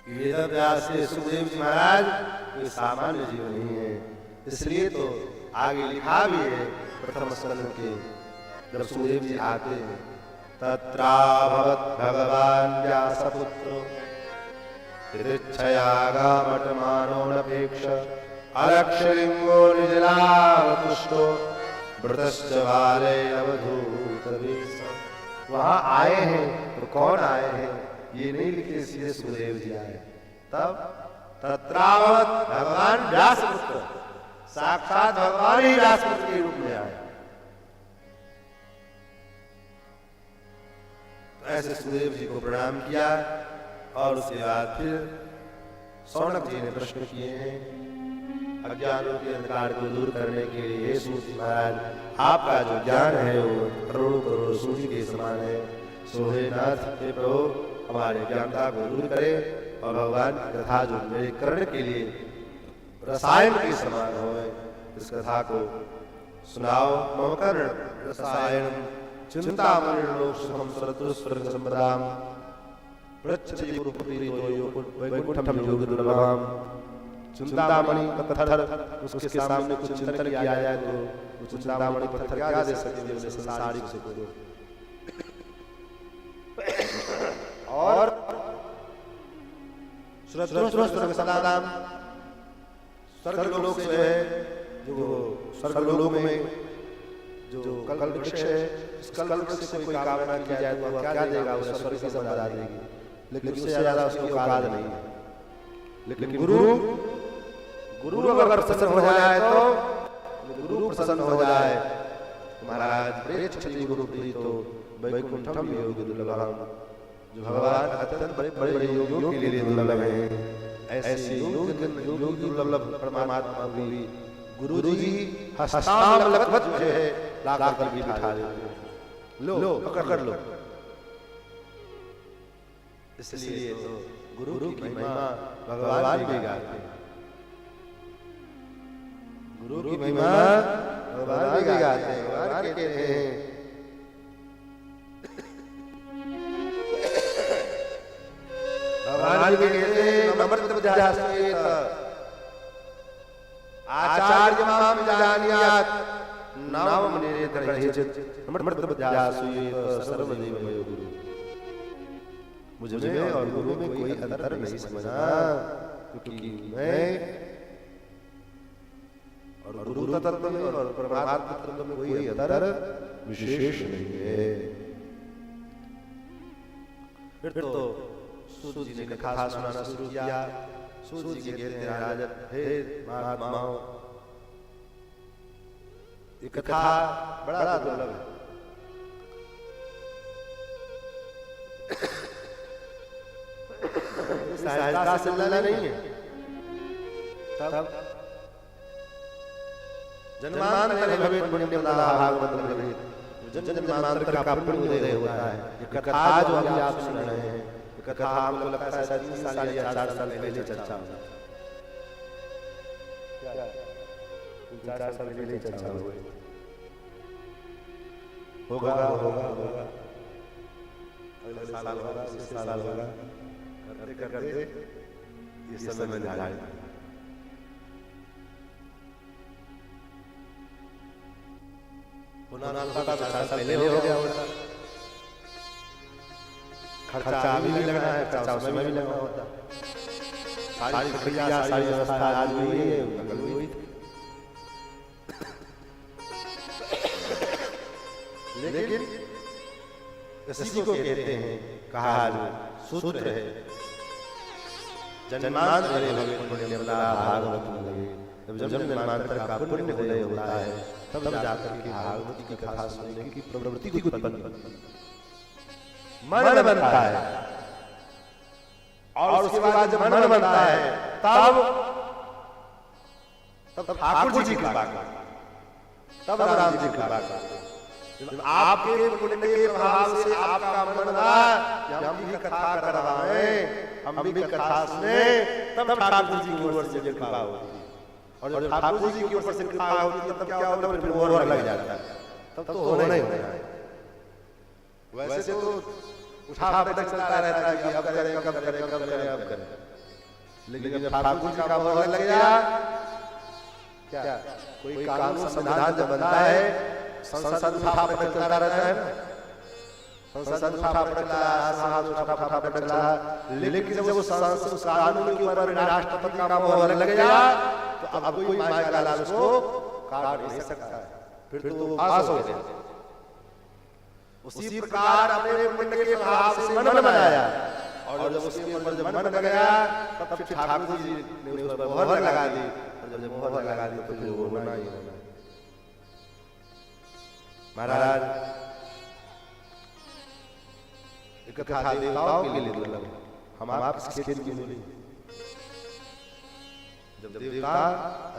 वेद व्यास से सुदेव जी महाराज कोई सामान्य जीव नहीं है। इसलिए तो आगे लिखा भी है प्रथम स्कंद के जब सुदेव जी आते हैं, तत्राभवत् भगवान व्यासपुत्र यदिच्छयागामटमानोऽनपेक्ष अलक्षलिंगो निजलावतुष्टो वृतश्च बाले अवधूतवेश। वहां आए हैं तो कौन आए हैं ये नहीं लिखे, सीधे सुदेव जी आए। तब तत्रावत् भगवान व्यासपुत्र, साक्षात भगवान ही व्यासपुत्र के रूप में आए। तो ऐसे सुदेव जी को प्रणाम किया और उसके बाद फिर सौनक जी ने प्रश्न किए हैं अज्ञानों के अंधकार को दूर करने के लिए। हे सूत महाराज, आपका जो ज्ञान है वो करोड़ों करोड़ सूर्य के समान है। सो हे नाथ, हे प्रभु, हमारे ज्ञानता को दूर करे और भगवान की कथा जो मेरे कर्ण के लिए रसायन के समान हो, इस कथा को सुनाओ। मम कर्ण रसायन चिंतामणि लोक सुखम सरतुस्वर्ग संपदाम प्रच्छति पुरप्रीतो वैकुंठम योग दुर्लभम। चिंतामणि पत्थर, उसके सामने कुछ चिंतन किया जाए तो वो चिंतामणि पत्थर क्या दे सकते हैं जैसे संसारिक सुख को। और स्वर्ग सदाम, स्वर्ग लोक से है जो स्वर्ग लोक में जो कल्प वृक्ष है, इस कल्प वृक्ष से कोई कामना की जाए तो क्या देगा? उसे स्वर्ग की संपदा देगी, लेकिन उससे ज्यादा उसकी औकात नहीं है। लेकिन गुरु अगर प्रसन्न हो जाए तो गुरु प्रसन्न हो जाए महाराज, प्रेक्षति गुरु प्रीतो वैकुंठम योग दुर्लभम। जो भगवान अत्यंत बड़े बड़े योगियों के लिए दुर्लभ है, ऐसे योग दुर्लभ परमात्मा भी गुरु जी हस्ताम लगभग जो है ला कर भी बिठा देते। लो पकड़ लो। इसलिए तो गुरु की महिमा भगवान भी गाते हैं। गुरु की महिमा भगवान भी गाते हैं। भगवान कहते हैं भगवान भी कहते हैं नमर्त विद्यास्तेत आचार्य माम जानियात नाम निरेतरहेचित नमर्त विद्यास्तेत सर्वदेव गुरु। मुझे और गुरु में कोई अंतर नहीं समझना। क्योंकि मैं और गुरु तत्व में और परमात्मा तत्व में कोई अंतर विशेष नहीं है। फिर तो सूत जी ने कथा सुनाना शुरू किया। सूत जी के कहते हैं राजन हे महात्माओं, ये कथा बड़ा दुर्लभ है। सहजता से मिलना नहीं है। तब जन्मांतर भवेत् पुण्यं भागवत भवेत्, जन्मांतर का पुण्य उदय होता है। ये कथा जो अभी आप सुन रहे हैं, ये कथा हमको लगता है 3 साल या 4 साल पहले चर्चा हुआ। क्या 4 साल पहले चर्चा हुआ होगा अगले साल होगा, इस साल होगा, करते करते ये समय में जाएगा। पुनः 4 साल पहले हो गया होता, खर्चा अभी भी लगना है, खर्चा उसमें भी लगना होता। सारी प्रक्रिया, सारी व्यवस्था आज हुई है, कल हुई थी। लेकिन इसी को कहते हैं, कहा सूत्र है, जन्मांतर भवेत् पुण्यं भागवत भवेत्। जब जन्मांतर का पुण्य उदय होता है, तब जाकर के भागवत की कथा सुनने की प्रवृत्ति उत्पन्न मन बनता है। और उसके बाद जब मन बनता है, तब ठाकुर जी की कृपा, तब राम जी की कृपा, आपके पुण्य के प्रभाव से आपका मन बना कि हम भी कथा करवाएं, हम भी कथा सुने, तब ठाकुर जी की ओर से कृपा होती है। और जब ठाकुर जी की ओर से कृपा होती है, तब क्या होता है, फिर मोहर लग जाता है। तब तो होना ही होना है। वैसे तो उठा पटक चलता रहता है कि अब करें, कब करें, कब करें, अब करें। लेकिन जब ठाकुर जी का मोहर लग गया, क्या कोई कानून संविधान जब बनता है, संसद उठा पटक चलता रहता है ना, संसद उठा पटक उठा पटक चला। लेकिन जब वो संसद उस कानून के ऊपर राष्ट्रपति का मोहर लग गया, तो अब कोई माय का लाल उसको काट नहीं सकता है, फिर तो वो पास हो गया। उसी प्रकार अपने पुण्य के प्रभाव से मन बनाया, और जब उसके ऊपर जब मन बन गया, तब फिर ठाकुर जी ने उस पर मोहर लगा दी। और जब मोहर लगा दी, तो फिर वो होना ही होना। महाराज, एक कथा देवताओं के लिए दुर्लभ है, हम आप किस खेत की मूली। जब देवता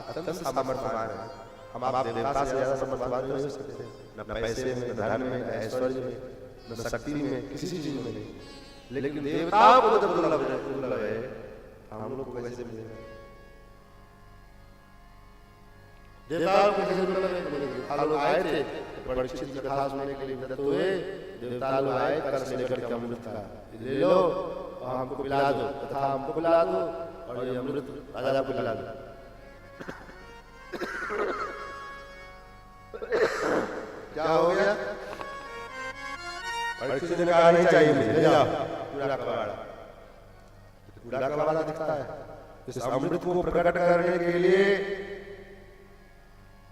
अत्यंत सामर्थ्यवान है, हम आप देवता से ज्यादा सामर्थ्यवान नहीं हो सकते, न पैसे में, न धन में, न ऐश्वर्य में, न शक्ति में, किसी चीज में नहीं। लेकिन देवताओं को जब दुर्लभ है, हम लोग को कैसे मिलेगा? देवताओं को कैसे दुर्लभ है? लोग आए थे परीक्षित की कथा सुनने के लिए, हुए देवता लोग आए, कर से लेकर के अमृत का ले लो और हमको पिला दो, कथा हमको पिला दो, और ये अमृत राजा को पिला दो। क्या हो गया? परीक्षित ने कहा नहीं चाहिए मुझे, ले जाओ कूड़ा कबाड़ा। कूड़ा कबाड़ा दिखता है। इस अमृत को प्रकट करने के लिए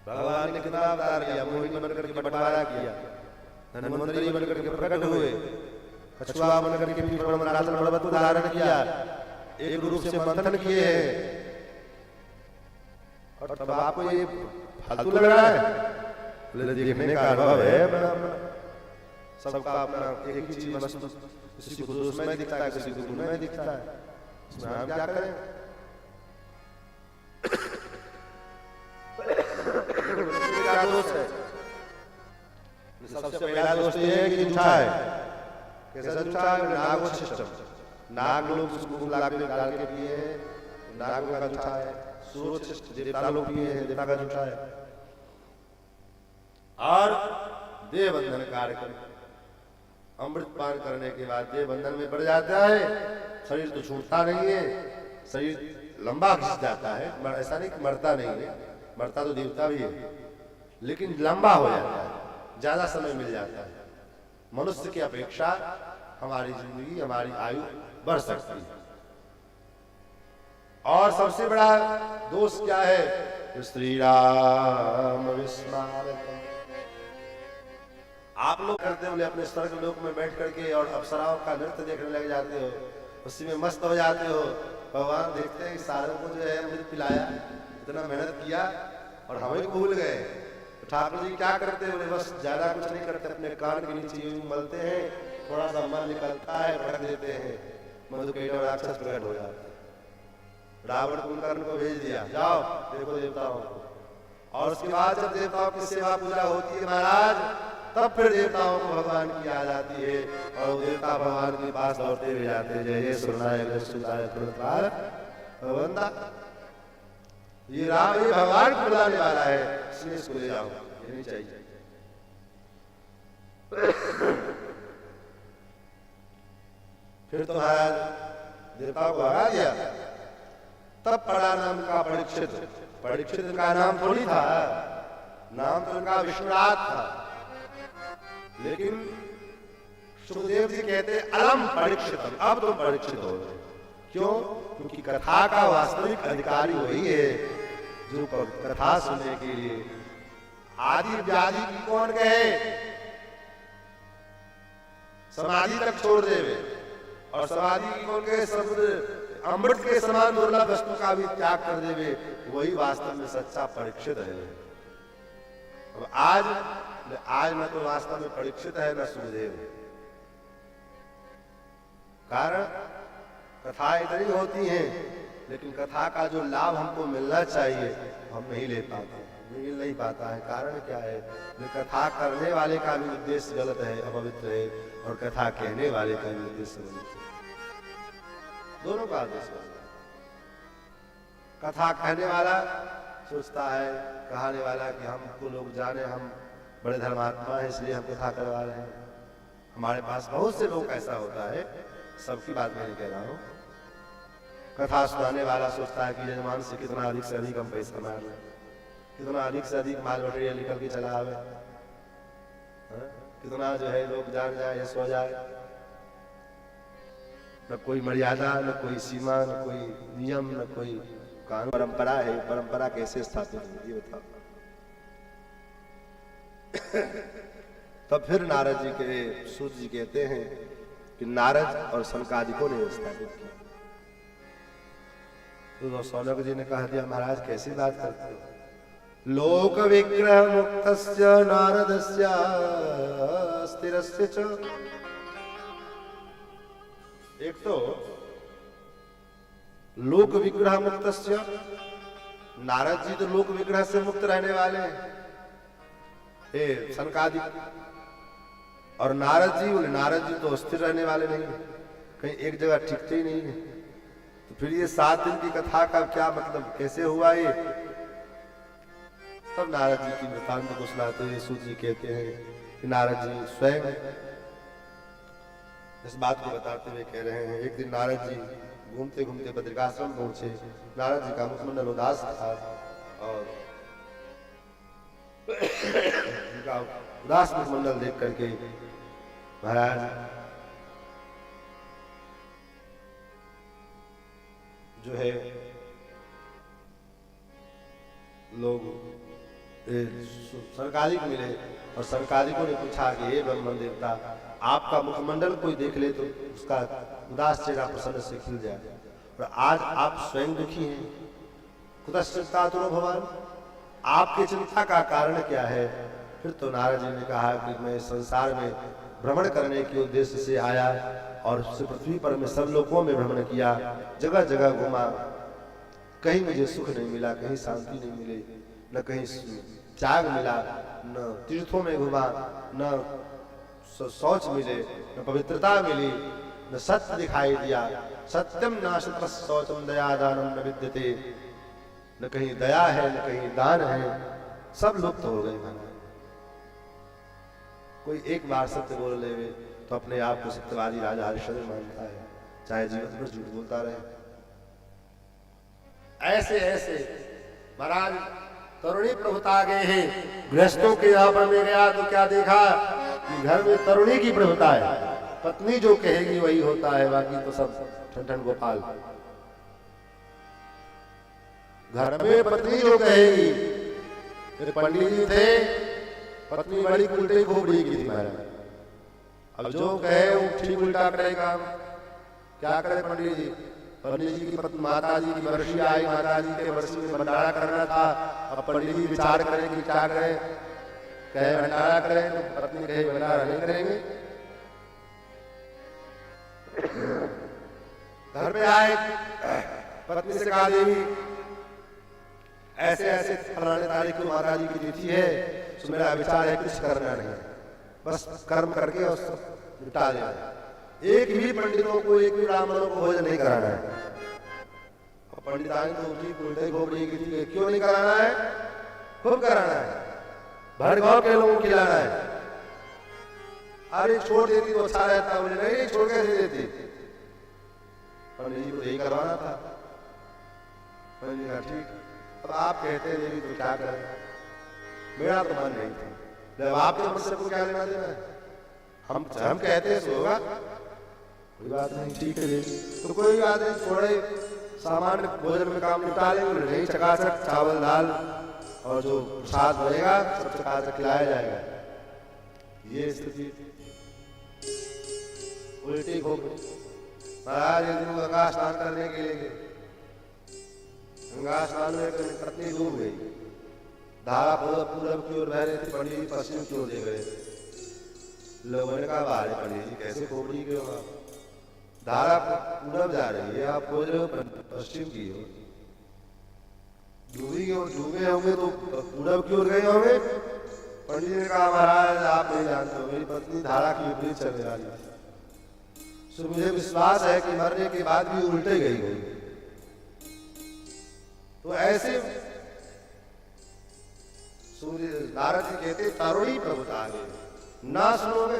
भगवान ने कितना अवतार लिया, मोहिनी बनकर के बंटवारा किया, धन्वंतरी बनकर के प्रकट हुए, कछुआ बनकर के पर्वत धारण किया, एक रूप से मंथन किए हैं। और तब आपको ये फालतू लग रहा है? देखने का अनुभव है, सबका अपना एक ही चीज वस्तु, किसी को दोष में दिखता है, किसी को गुण में दिखता है, इसमें हम क्या करें? क्या दोष है? सबसे पहला दोष ये है कि झूठा है। कैसा झूठा है? नागो सिस्टम, नाग लोग उसको लाग में डाल के पिए हैं, नागों का झूठा है। सूरज सिस्टम, देवता लोग पिए हैं, देवता का झूठा है। और देह बंधन कार्यक्रम, अमृत पान करने के बाद देह बंधन में बढ़ जाता है। शरीर तो छूटता नहीं है, शरीर लंबा खिंच जाता है। ऐसा नहीं कि मरता नहीं है, मरता तो देवता भी है, लेकिन लंबा हो जाता है, ज्यादा समय मिल जाता है। मनुष्य की अपेक्षा हमारी जिंदगी, हमारी आयु बढ़ सकती है। और सबसे बड़ा दोष क्या है? जो श्री राम विस्मारक। आप लोग करते हो अपने स्वर्ग लोक में बैठ करके और अप्सराओं का नृत्य देखने लग जाते हो, उसी में मस्त हो जाते हो। भगवान देखते हैं कि सारों को जो है अमृत पिलाया, इतना मेहनत किया और हमें को भूल गए। तो ठाकुर जी क्या करते हैं? बस ज्यादा कुछ नहीं करते, अपने कान के नीचे यूं मलते हैं, थोड़ा सा मन निकलता है, रख देते हैं, मधुकैटभ राक्षस प्रकट हो जाते हैं। रावण कुंभकर्ण को भेज दिया, जाओ देखो देवताओं को। और उसके बाद जब देवताओं की सेवा पूजा होती है महाराज, तब फिर देवताओं को भगवान की याद आती है और देवता भगवान के पास लौटते हुए जाते हैं। जय सुरनायक सुताय प्रणतपाल भगवंता, ये राम ये भगवान को बुलाने वाला है, इसलिए इसको ले जाओ, ये नहीं चाहिए। फिर तो महाराज देवताओं को भगा दिया। तब पड़ा नाम का परीक्षित। परीक्षित का नाम थोड़ी था, नाम तो उनका विश्वनाथ था। लेकिन सुखदेव जी कहते अलम परीक्षितम, अब तुम परीक्षित हो गए। क्यों? क्योंकि कथा का वास्तविक अधिकारी वही है जो कथा सुनने के लिए आदि व्याधि की कौन कहे, समाधि तक छोड़ देवे, और समाधि की कौन कहे समुद्र अमृत के समान दुर्लभ वस्तु का भी त्याग कर देवे, वही वास्तव में सच्चा परीक्षित है। अब आज न तो वास्तव में परीक्षित है न सुखदेव। कारण कथा इतनी होती है, लेकिन कथा का जो लाभ हमको मिलना चाहिए हम नहीं ले पाते, मिल नहीं पाता है। कारण क्या है? कथा करने वाले का भी उद्देश्य गलत है, अपवित्र है, और कथा कहने वाले का भी उद्देश्य गलत है। दोनों का उद्देश्य गलत है। कथा कहने वाला सोचता है, कहाने वाला कि हमको लोग जाने हम बड़े धर्मात्मा है, इसलिए हम कथा करवा रहे हैं। हमारे पास बहुत से लोग ऐसा होता है, सबकी बात मैं नहीं कह रहा हूं। कथा सुनाने वाला सोचता है कि यजमान से कितना अधिक से अधिक हम पैसा कमा रहे हैं, कितना अधिक से अधिक माल मटेरियल निकल के चला आवे, कितना जो है लोग जान जाए या सो जाए। न कोई मर्यादा, न कोई सीमा, न कोई नियम, न कोई कानून। परंपरा है, परंपरा कैसे स्थापित होगी ये बताओ। तब फिर नारद जी के सूत जी कहते हैं कि नारद और सनकादिकों ने स्थापित किया। तो सौनक जी ने कह दिया, महाराज कैसी बात करते हो? लोक विग्रह मुक्तस्य नारदस्य स्थिरस्य च। एक तो लोक विग्रह मुक्तस्य, नारद जी तो लोक विग्रह से मुक्त रहने वाले हैं, सनकादिक, और नारद जी तो स्थिर रहने वाले नहीं, कहीं एक जगह टिकते ही नहीं है। तो फिर ये 7 दिन की कथा का क्या मतलब, कैसे हुआ ये? तब नारद जी की वृत्तांत को सुनाते हुए सूत जी कहते हैं कि नारद जी स्वयं इस बात को बताते हुए कह रहे हैं, एक दिन नारद जी घूमते घूमते बद्रिकाश्रम पहुंचे। नारद जी का मुखमंडल उदास था और उनका उदास मुखमंडल देख करके महाराज जो है लोग सरकारिक मिले और सरकारिकों ने पूछा कि हे ब्रह्म देवता, आपका मुखमंडल कोई देख ले तो उसका उदास चेहरा प्रसन्न से खिल जाए, और आज आप स्वयं दुखी हैं। कुतश्चित्तातुरो भवान, आपकी चिंता का कारण क्या है? फिर तो नारद जी ने कहा कि मैं संसार में भ्रमण करने के उद्देश्य से आया और पृथ्वी पर मैं सब लोगों में भ्रमण किया, जगह जगह घूमा, कहीं मुझे सुख नहीं मिला, कहीं शांति नहीं मिली, न कहीं त्याग मिला, न तीर्थों में घुमा, न शौच मिले, न पवित्रता मिली, न सत्य दिखाई दिया। सत्यम नाशत शौचम दया दानम न विद्यते, न कहीं दया है न कहीं दान है, सब लुप्त हो गए। कोई एक बार सत्य बोल ले तो अपने आप को सत्यवादी राजा हरिश्चंद्र मानता है, चाहे जीवन भर झूठ बोलता रहे। ऐसे ऐसे महाराज तरुणी प्रभुता आ गए हैं। गृहस्थों के यहाँ पर में गया तो क्या देखा कि घर में तरुणी की प्रभुता है, पत्नी जो कहेगी वही होता है, बाकी तो सब ठन ठन गोपाल। घर में पत्नी जो कहेगी, फिर पंडित जी थे, पत्नी बड़ी उल्टी खोपड़ी की थी महाराज। अब जो कहे वो ठीक उल्टा करेगा। क्या करे पंडित जी? पंडित जी की पत्नी माता जी की वर्षी आई, माता जी के वर्षी में भंडारा करना था। अब पंडित जी विचार करें कि क्या करें, कहे भंडारा करें, तो पत्नी कहे भंडारा नहीं करेंगे। घर में आए, पत्नी से कहा देवी ऐसे ऐसे फलाने तारीख को माता जी की तिथि है, तो मेरा विचार है कुछ करना नहीं, बस कर्म करके और निपटा देना। एक भी पंडितों को, एक भी ब्राह्मणों को भोजन नहीं कराना है। और पंडितानी तो उठी उल्टे खोपड़ी की थी, क्यों नहीं कराना है? खूब कराना है, भर गांव के लोगों को खिलाना है। अरे छोड़ देती तो अच्छा रहता, बोले नहीं छोड़ कैसे देती? पंडित जी को यही करवाना था। पंडित जी कहा ठीक, अब आप कहते देवी तो क्या करें, मेरा तो मन नहीं था। जब आपके मन से को क्या लेना देना है? हम कहते हैं सो होगा, कोई बात नहीं, ठीक है देवी। तो कोई बात नहीं, थोड़े सामान्य भोजन में काम निपटा लेंगे, नहीं चकाचक चावल दाल और जो प्रसाद बनेगा सब चकाचक खिलाया जाएगा। ये स्थिति उल्टी खोपड़ी। महाराज एक दिन गंगा स्नान करने के लिए गए। गंगा स्नान में पत्नी डूब गई। धारा पूरब की ओर बह रही थी, पंडित जी पश्चिम की ओर दे गए। लोगों ने कहा बारे पंडित जी कैसे खोपड़ी के होगा, धारा पूरब जा रही है, आप खोज रहे हो पश्चिम की ओर। डूबी की ओर डूबे होंगे तो पूरब की ओर गए होंगे। पंडित जी ने कहा महाराज आप नहीं जानते हो, मेरी पत्नी धारा की विपरीत चलने वाली है, सो मुझे विश्वास है कि मरने के बाद भी उल्टे गई होगी। तो ऐसे सूर्य नारद जी कहते तरुणी प्रभुता ना सुनोगे,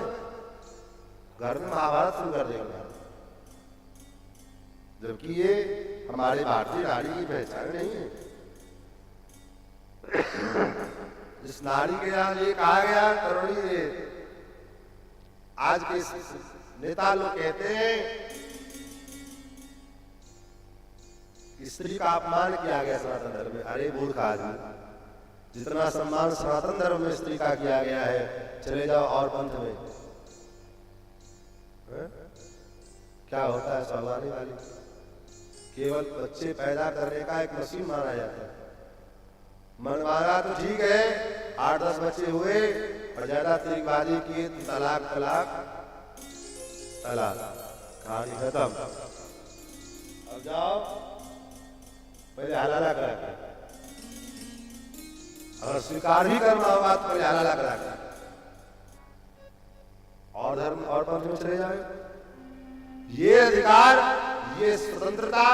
घर में महाभारत शुरू कर देगा। जबकि ये हमारे भारतीय नारी की पहचान नहीं है। जिस नारी के यहाँ ये कहा गया तरुणी, आज के नेता लोग कहते हैं कि स्त्री का अपमान किया गया सनातन धर्म में। अरे मूर्ख आदमी, जितना सम्मान सनातन धर्म में स्त्री का किया गया है, चले जाओ और पंथ में क्या होता है? सावधानी वाली केवल बच्चे पैदा करने का एक मशीन माना जाता है। मनवाना तो ठीक है, 8-10 बच्चे हुए और ज्यादा तरीकबाजी किए तो तलाक तलाक तलाक, कहानी खत्म। अब जाओ पहले हलाला करा के, अगर स्वीकार भी करना होगा तो पहले हलाला करा के और धर्म और पंथ में चले जाए। ये अधिकार, ये स्वतंत्रता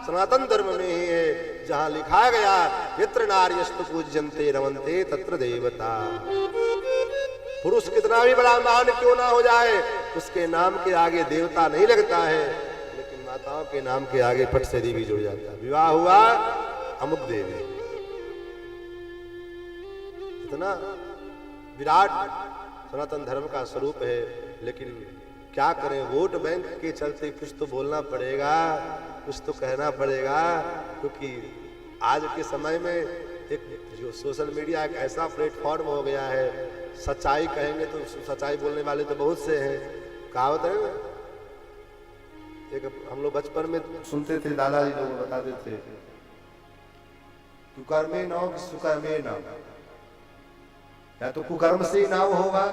सनातन धर्म में ही है, जहां लिखा गया यत्र नार्यस्तु पूज्यन्ते रमन्ते तत्र देवता। पुरुष कितना भी बड़ा महान क्यों ना हो जाए, उसके नाम के आगे देवता नहीं लगता है, लेकिन माताओं के नाम के आगे फट से देवी जुड़ जाता है। विवाह हुआ अमुक देवी, इतना विराट सनातन धर्म का स्वरूप है। लेकिन क्या करें, वोट बैंक के चलते कुछ तो बोलना पड़ेगा, कुछ तो कहना पड़ेगा, क्योंकि आज के समय में एक जो सोशल मीडिया एक ऐसा प्लेटफॉर्म हो गया है, सच्चाई कहेंगे तो सच्चाई बोलने वाले तो बहुत से हैं। कहावत है ना, एक हम लोग बचपन में सुनते थे, दादाजी लोग बताते थे, कुकर्मे न सुकर्मे न, या तो कुकर्म से नाम होगा,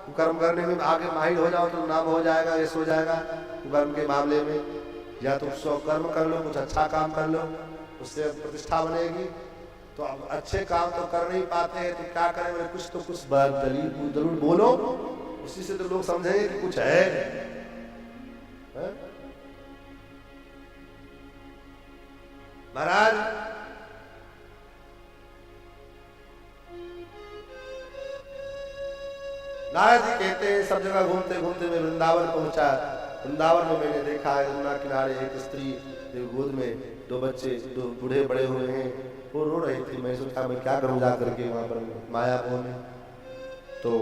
कुकर्म करने में आगे माहिर हो जाओ तो नाम हो जाएगा, यश हो जाएगा कुकर्म के मामले में, या तो स्वकर्म कर लो, कुछ अच्छा काम कर लो, उससे प्रतिष्ठा बनेगी। तो अब अच्छे काम तो कर नहीं पाते हैं, तो क्या करें, कुछ तो कुछ दलील जरूर बोलो, उसी से तो लोग समझेंगे कि कुछ है। महाराज नारद जी कहते हैं सब जगह घूमते घूमते मैं वृंदावन पहुंचा। वृंदावन में मैंने देखा यमुना किनारे एक स्त्री गोद में 2 बच्चे, 2 बूढ़े बड़े हुए हैं, वो रो रही थी। मैं सोचा मैं क्या करूं जा करके वहां पर मायापुर में। तो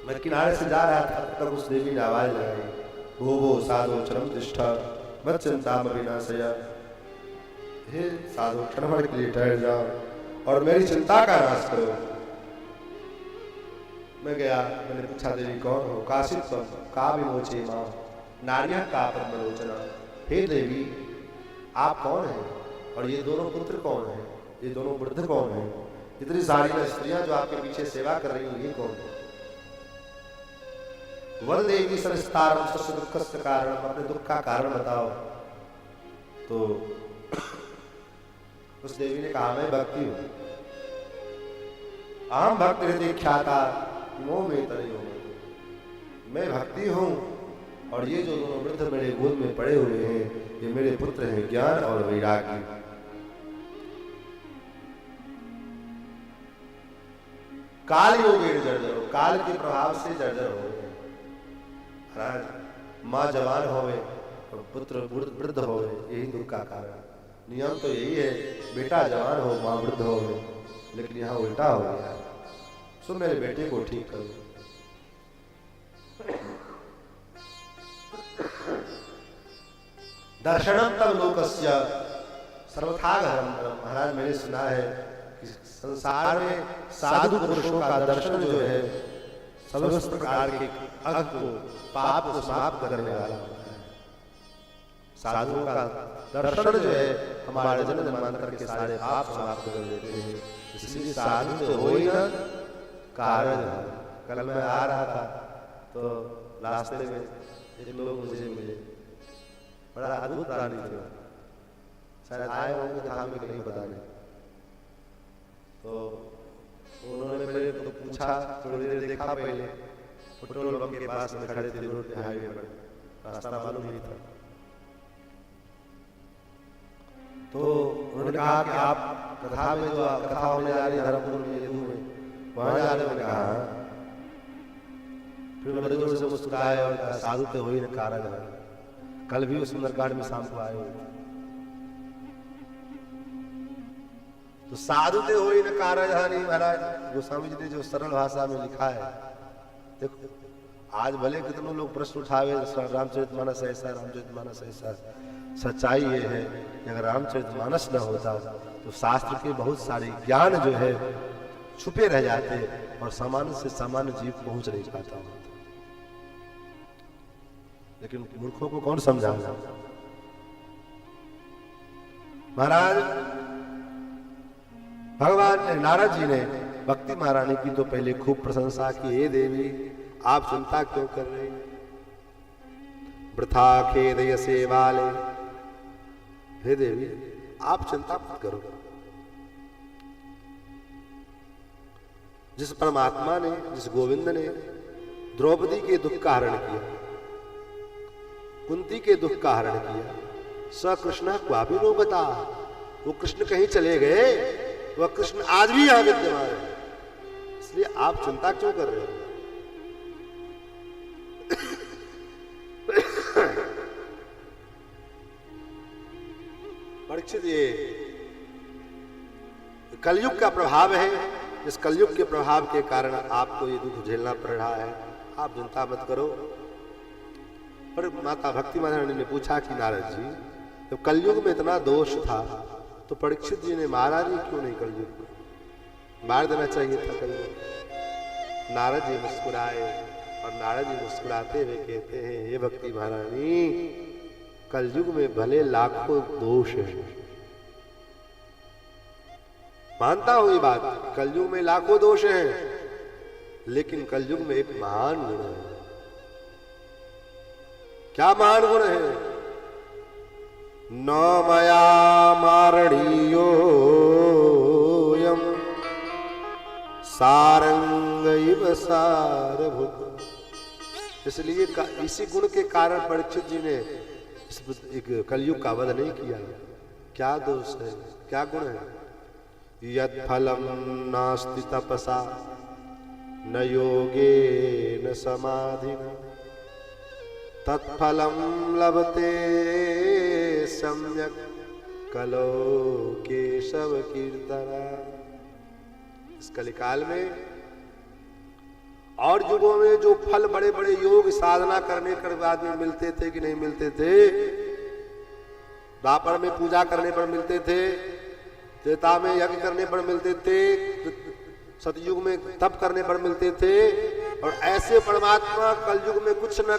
मैं किनारे से जा रहा था, तब उस देवी ने आवाज लगाई, भो भो साधो चरम तिष्ठा मत चिंता विनाशया। हे साधु क्षण भर के लिए ठहर जाओ और मेरी चिंता का नाश करो। मैं गया, मैंने पूछा देवी कौन हो? काशित का विमोचे मां नार्यः का पद्मलोचना। हे देवी आप कौन हैं और ये दोनों पुत्र कौन हैं? ये दोनों वृद्ध कौन हैं? इतनी सारी स्त्रियां जो आपके पीछे सेवा कर रही हैं ये कौन है? वल देवी सरस्तारम सस्य दुःखस्य कारण, अपने दुख का कारण बताओ। तो उस देवी ने कहा मैं भक्ति हूं, आम भक्त हृदय ख्याता मोह में तनयो, मैं भक्ति हूं और ये जो दोनों वृद्ध मेरे गोद में पड़े हुए हैं ये मेरे पुत्र हैं ज्ञान और वैराग्य। काल योगेन जर्जरो, काल के प्रभाव से जर्जर हो गए महाराज। माँ जवान होवे और पुत्र वृद्ध होवे, यही दुख का कारण। नियम तो यही है, बेटा जवान हो माँ वृद्ध हो, लेकिन यहाँ उल्टा हो गया। सो मेरे बेटे को ठीक करो। दर्शनम तब लोकस्य सर्वथागहरम। महाराज मैंने सुना है कि संसार में साधु पुरुषों का दर्शन जो है समस्त प्रकार के अघ को पाप को समाप्त करने वाला होता है। साधुओं का दर्शन जो है हमारे जन्म जन्मांतर के सारे पाप समाप्त कर देते हैं। इसलिए साधु तो हो ही ना कारण। कल मैं आ रहा था तो रास्ते में एक लोग मुझे मिले, बड़ा अद्भुत प्राणी थे, शायद आए होंगे धाम में नहीं पता नहीं। तो उन्होंने मेरे को पूछा, थोड़ी देर देखा, पहले पेट्रोल पंप के पास में खड़े थे रोड पे, हाईवे पर, रास्ता मालूम नहीं था। तो उन्होंने कहा कि आप कथा में जो कथा होने जा रही है धर्मपुर में यदू में वहां जा रहे। मैंने कहा, फिर बड़े जोर से मुस्कुराए और कहा साधु तो हो ही न कारण है। कल भी उस सुंदरकांड में शाम को आए हुए तो साधु तो हो ही न कारण है। महाराज गोस्वामी जी ने जो सरल भाषा में लिखा है, देखो आज भले कितने लोग प्रश्न उठावे रामचरितमानस ऐसा, रामचरितमानस ऐसा, सच्चाई ये है कि अगर रामचरितमानस न होता तो शास्त्र के बहुत सारे ज्ञान जो है छुपे रह जाते और सामान्य से सामान्य जीव पहुंच नहीं पाता। लेकिन मूर्खों को कौन समझाएगा? महाराज भगवान नारद जी ने भक्ति महारानी की तो पहले खूब प्रशंसा की। हे देवी आप चिंता क्यों कर रही? वृथा खेदय सेवाले। हे देवी आप चिंता मत करो। जिस परमात्मा ने, जिस गोविंद ने द्रौपदी के दुख का हरण किया, कुंती के दुख का हरण किया, स कृष्ण क्वापि नो बता, वो कृष्ण कहीं चले गए? वह कृष्ण आज भी यहां विद्यमान है। इसलिए आप चिंता क्यों कर रहे हो? परीक्षित, ये कलयुग का प्रभाव है। इस कलयुग के प्रभाव के कारण आपको ये दुख झेलना पड़ रहा है। आप चिंता मत करो। पर माता भक्ति महारानी ने पूछा कि नारद जी जब कलयुग में इतना दोष था तो परीक्षित जी ने मारा नहीं, क्यों नहीं? कलयुग को मार देना चाहिए था कलयुग। नारद जी मुस्कुराए और नारद जी मुस्कुराते हुए कहते हैं, हे भक्ति महारानी कलयुग में भले लाखों दोष है, मानता हूं ये बात, कलयुग में लाखों दोष हैं, लेकिन कलयुग में एक महान गुण है। क्या महान गुण है? न मया मारणीयोयम सारंग इव सारभूत। इसलिए इसी गुण के कारण परीक्षित जी ने एक कलयुग का वध नहीं किया। क्या दोष है, क्या गुण है? यत् फलम नास्ति तपसा न योगे न समाधिना तत्फलम लभते सम्यक कलो केशव कीर्तना। इस कलिकाल में और युगों में जो फल बड़े बड़े योग साधना करने के बाद में मिलते थे कि नहीं मिलते थे, द्वापर में पूजा करने पर मिलते थे, त्रेता में यज्ञ करने पर मिलते थे, सतयुग में तप करने पर मिलते थे, और ऐसे परमात्मा कलयुग में कुछ न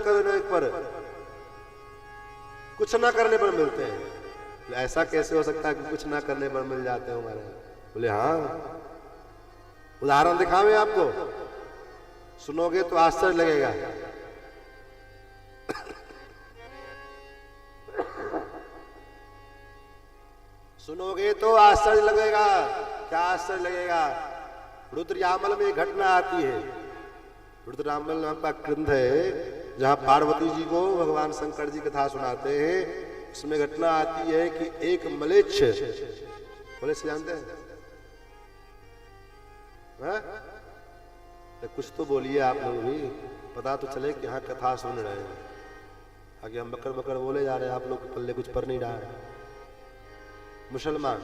करने पर मिलते हैं। ऐसा कैसे हो सकता है कि कुछ ना करने पर मिल जाते हैं हमारे? बोले हाँ, उदाहरण दिखावे आपको, सुनोगे तो आश्चर्य लगेगा। सुनोगे तो आश्चर्य लगेगा। क्या आश्चर्य लगेगा? रुद्रयामल में घटना आती है। रुद्रयामल नाम का ग्रंथ है जहां पार्वती जी को भगवान शंकर जी कथा सुनाते हैं। उसमें घटना आती है कि एक मलेच्छ, मलेच्छ जानते हैं? तो कुछ तो बोलिए आप लोग भी, पता तो चले कि यहाँ कथा सुन रहे हैं। आगे हम बकर बकर बोले जा रहे हैं, आप लोग के पल्ले कुछ पर नहीं रहा है। मुसलमान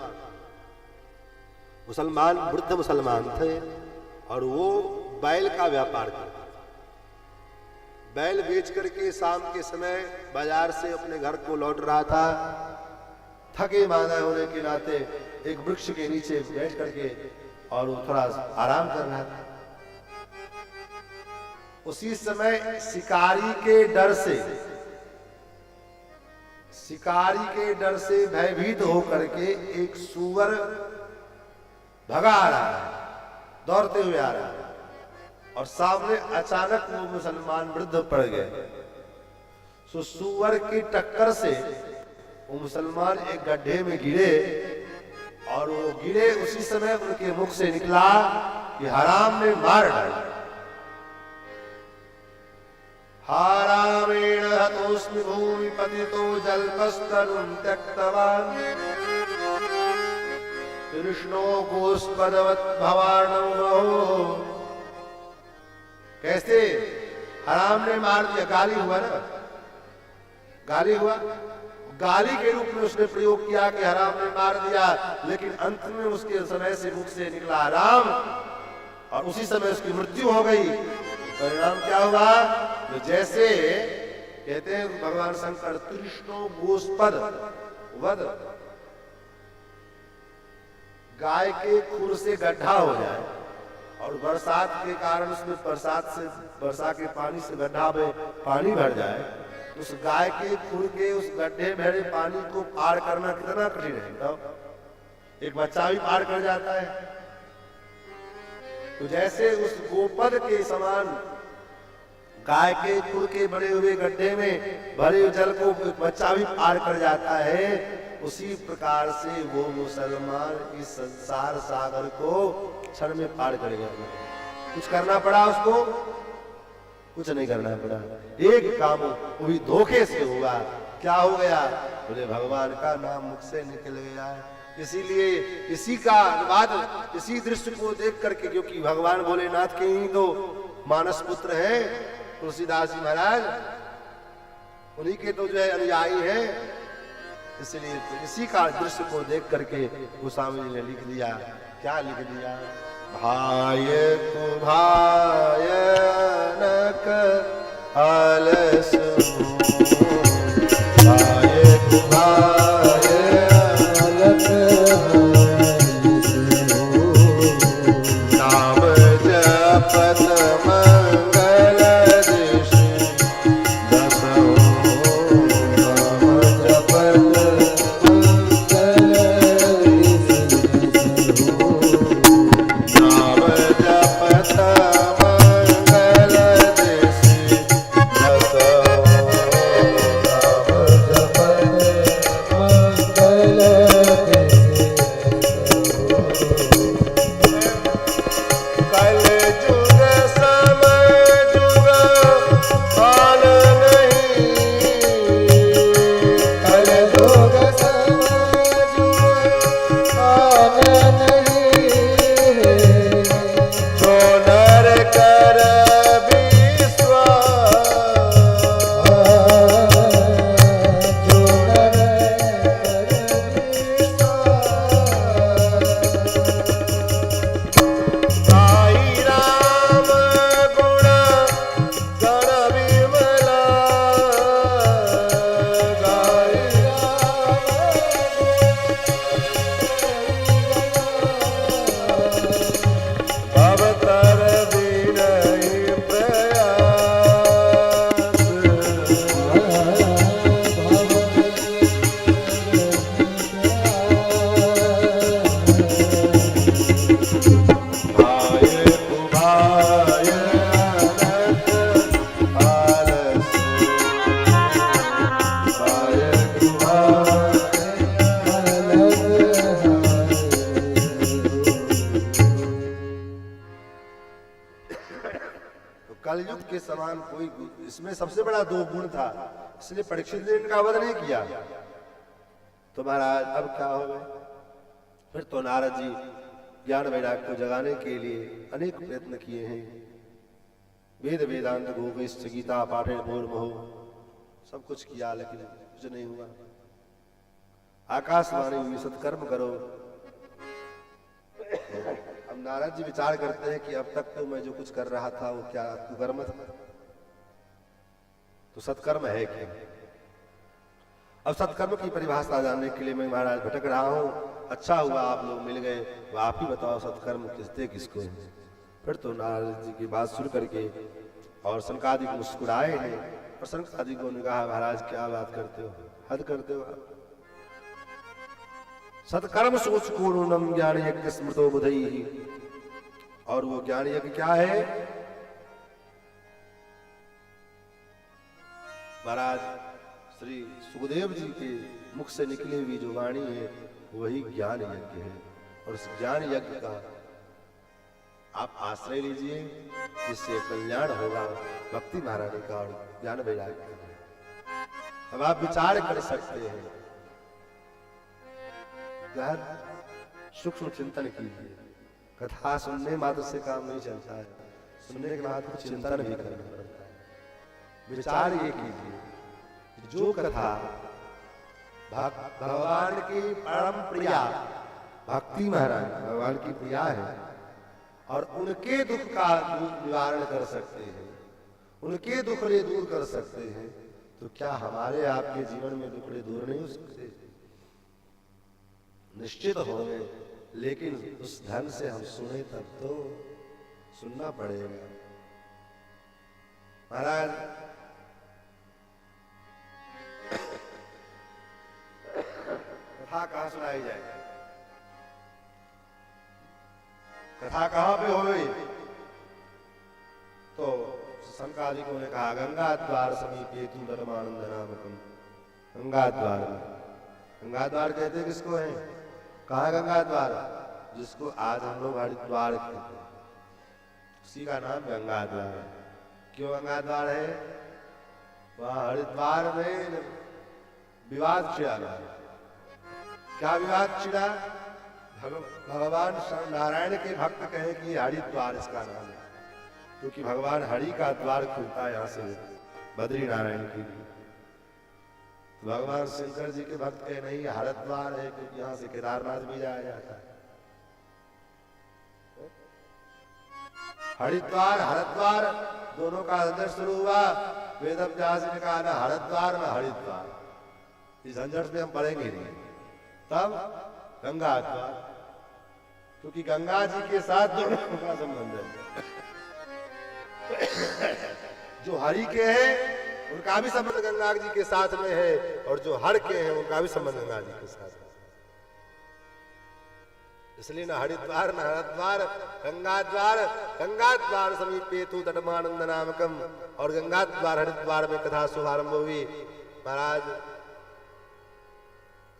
वृद्ध मुसलमान थे और वो बैल का व्यापार करते। बैल बेच करके शाम के समय बाजार से अपने घर को लौट रहा था। थके मांदा होने के नाते एक वृक्ष के नीचे बैठ करके और वो थोड़ा आराम कर रहा था। उसी समय शिकारी के डर से भयभीत होकर के एक सूअर भगा आ रहा है, दौड़ते हुए आ रहा है, और सामने अचानक वो मुसलमान वृद्ध पड़ गए। सो सूअर की टक्कर से वो मुसलमान एक गड्ढे में गिरे, और वो गिरे उसी समय उनके मुख से निकला कि हराम ने मार डाला। हारामेण हतोस्मि भूमि पतितो जल्पस्तरुं त्यक्तवान् कृष्णो गोस्पदवत् भवार्णवो। कैसे? हराम ने मार दिया। गाली हुआ ना, गाली हुआ। गाली के रूप में उसने प्रयोग किया कि हराम ने मार दिया, लेकिन अंत में उसके समय से मुख से निकला हराम, और उसी समय उसकी मृत्यु हो गई। परिणाम क्या हुआ? तो जैसे कहते हैं भगवान शंकर, तृष्णो गोस्पद वध, गाय के खुर से गड्ढा हो जाए और बरसात के कारण उसमें वर्षा के पानी से गड्ढा में पानी भर जाए, उस गाय के खुर के उस गड्ढे भरे पानी को पार करना कितना कठिन है। तो एक बच्चा भी पार कर जाता है। तो जैसे उस गोपद के समान गाय के खुर के बड़े हुए गड्ढे में भरे हुए जल को बच्चा भी पार कर जाता है, उसी प्रकार से वो मुसलमान इस संसार सागर को क्षण में पार कर गया। कुछ करना पड़ा उसको? कुछ नहीं करना पड़ा। एक काम वो भी धोखे से हुआ। क्या हो गया? बोले भगवान का नाम मुख से निकल गया। इसीलिए इसी का अनुवाद इसी दृश्य को देख करके, क्योंकि भगवान भोलेनाथ के ही तो मानस पुत्र है तुलसीदास जी महाराज, उन्हीं के तो जो है अनुयायी है। इसलिए तो इसी का दृश्य को देख करके गोस्वामी जी ने लिख दिया। क्या लिख दिया? भाय को भायनक आलस, भाय को भायनक नाम जपत मंगल ऋषि दसो, नाम जपत कलयुग के समान कोई, इसमें सबसे बड़ा 2 गुण था, इसलिए परीक्षित ने इनका वध नहीं किया। तो महाराज अब क्या हो गए? फिर तो नारद जी ज्ञान वैराग्य को जगाने के लिए अनेक प्रयत्न किए हैं। वेद वेदांत गोविष्ठ गीता पाठे भूर्भुव सब कुछ किया, लेकिन कुछ नहीं हुआ। आकाशवाणी हुई सत्कर्म करो। अब नारद जी विचार करते हैं कि अब तक तो मैं जो कुछ कर रहा था वो क्या कुकर्म था, तो सत्कर्म है क्या? अब सत्कर्म की परिभाषा जानने के लिए मैं महाराज भटक रहा हूँ। अच्छा हुआ आप लोग मिल गए, वो आप ही बताओ सत्कर्म किसते किसको है। फिर तो नारद जी की बात सुन करके और सनकादिक मुस्कुराए हैं, और सनकादिक को ने कहा महाराज क्या बात करते हो, हद करते हो आप। सत्कर्म सोच पूर्णम ज्ञान यज्ञ स्मृतो बुधई। और वो ज्ञान यज्ञ क्या है? महाराज श्री सुखदेव जी के मुख से निकली हुई जो वाणी है वही ज्ञान यज्ञ है। और उस ज्ञान यज्ञ का आप आश्रय लीजिए, जिससे कल्याण होगा भक्ति महारानी का और ज्ञान वैराग्य का। अब आप विचार कर सकते हैं, गहन सूक्ष्म चिंतन कीजिए। कथा सुनने मात्र से काम नहीं चलता है, सुनने के बाद कुछ चिंतन भी करना पड़ता है। विचार ये कीजिए, जो कथा भगवान की परम प्रिया भक्ति महारानी भगवान की प्रिया है और उनके दुख का निवारण कर सकते हैं, उनके दुखड़े दूर कर सकते हैं, तो क्या हमारे आपके जीवन में दुखड़े दूर नहीं हो सकते? निश्चित होंगे, लेकिन उस ढंग से हम सुने तब तो सुनना पड़ेगा। महाराज कथा कहां सुनाई जाए? कथा कहां पे होगी? तो शंकादिकों ने कहा गंगा द्वार समीपे तू धर्मानंद नामकम। गंगा द्वार में, गंगा द्वार कहते किसको है? कहा गंगा द्वार? जिसको आज हम लोग हरिद्वार कहते हैं, उसी का नाम गंगा द्वार है। क्यों गंगा द्वार है? वहां हरिद्वार में विवाद छिड़ा गया। क्या विवाद छिड़ा? भगवान नारायण के भक्त कहे कि हरिद्वार इसका नाम है, क्योंकि भगवान हरि का द्वार खुलता है यहाँ से बद्री नारायण के लिए। तो भगवान शंकर जी के भक्त कहे नहीं हरिद्वार है, क्योंकि यहाँ से केदारनाथ भी जाया जाता है। हरिद्वार हरिद्वार दोनों का झंझट शुरू हुआ। वेद व्यास ने कहा ना हरिद्वार में हरिद्वार, इस झंझट में हम पढ़ेंगे नहीं। तब गंगा द्वार, क्योंकि गंगा जी के साथ दोनों का संबंध है। जो हरि के हैं उनका भी संबंध गंगा जी के साथ में है, और जो हर के हैं उनका भी संबंध गंगा जी के साथ है। इसलिए न हरिद्वार न हरिद्वार गंगा द्वार समीपे तू धर्मानंद नामकम। और गंगा द्वार हरिद्वार में कथा शुभारंभ हुई। महाराज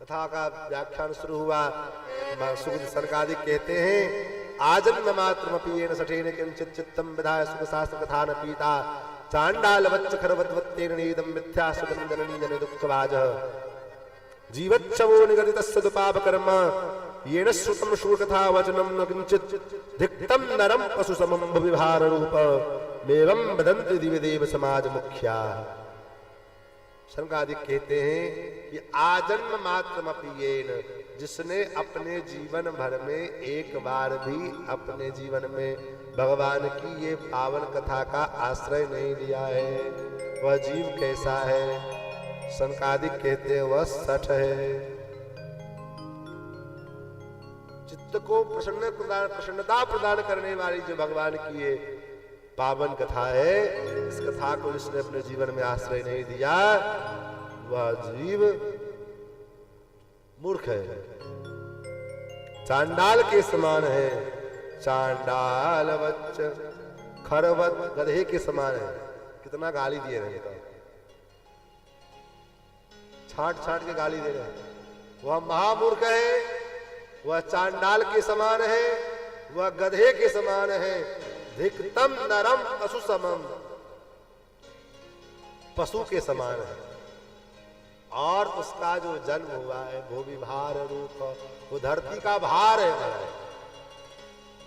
कथा का व्याख्यान शुरू हुआ। सुखद सनकादिक कहते हैं आजन्म मात्रमपि येन सठेन किंचित चित्तम विधाय सुख शास्त्र कथा न पीता चांडाल वच्च खरवद्वत्तेन नीदम मिथ्या सुगंधननी जन दुःखभाज जीवच्छवो निगदितस्य दुपाप कर्म येन श्रुतं शूर्कथा वचनं न किंचित धिक्तं नरं पशु समं भविभार रूप मेवं वदन्ति दिव्यदेव समाज मुख्या। शंकादिक कहते हैं कि आजन्म मात्रमपि येन, जिसने अपने जीवन भर में एक बार भी अपने जीवन में भगवान की ये पावन कथा का आश्रय नहीं लिया है, वह जीव कैसा है? शंकादिक कहते हैं वह सठ है। चित्त को प्रसन्नता प्रदान करने वाली जो भगवान की ये पावन कथा है, इस कथा को जिसने अपने जीवन में आश्रय नहीं दिया वह जीव मूर्ख है, चांडाल के समान है। चांडाल वच्च खरवत गधे के समान है। कितना गाली दिए रहे हैं, छाट छाट के गाली दे रहे हैं। वह महामूर्ख है, वह चांडाल के समान है, वह गधे के समान है। धिक्तम नरम पशु समम, पशु के समान है। और उसका जो जन्म हुआ है भूमि भार रूप, वो धरती का भार है महाराज।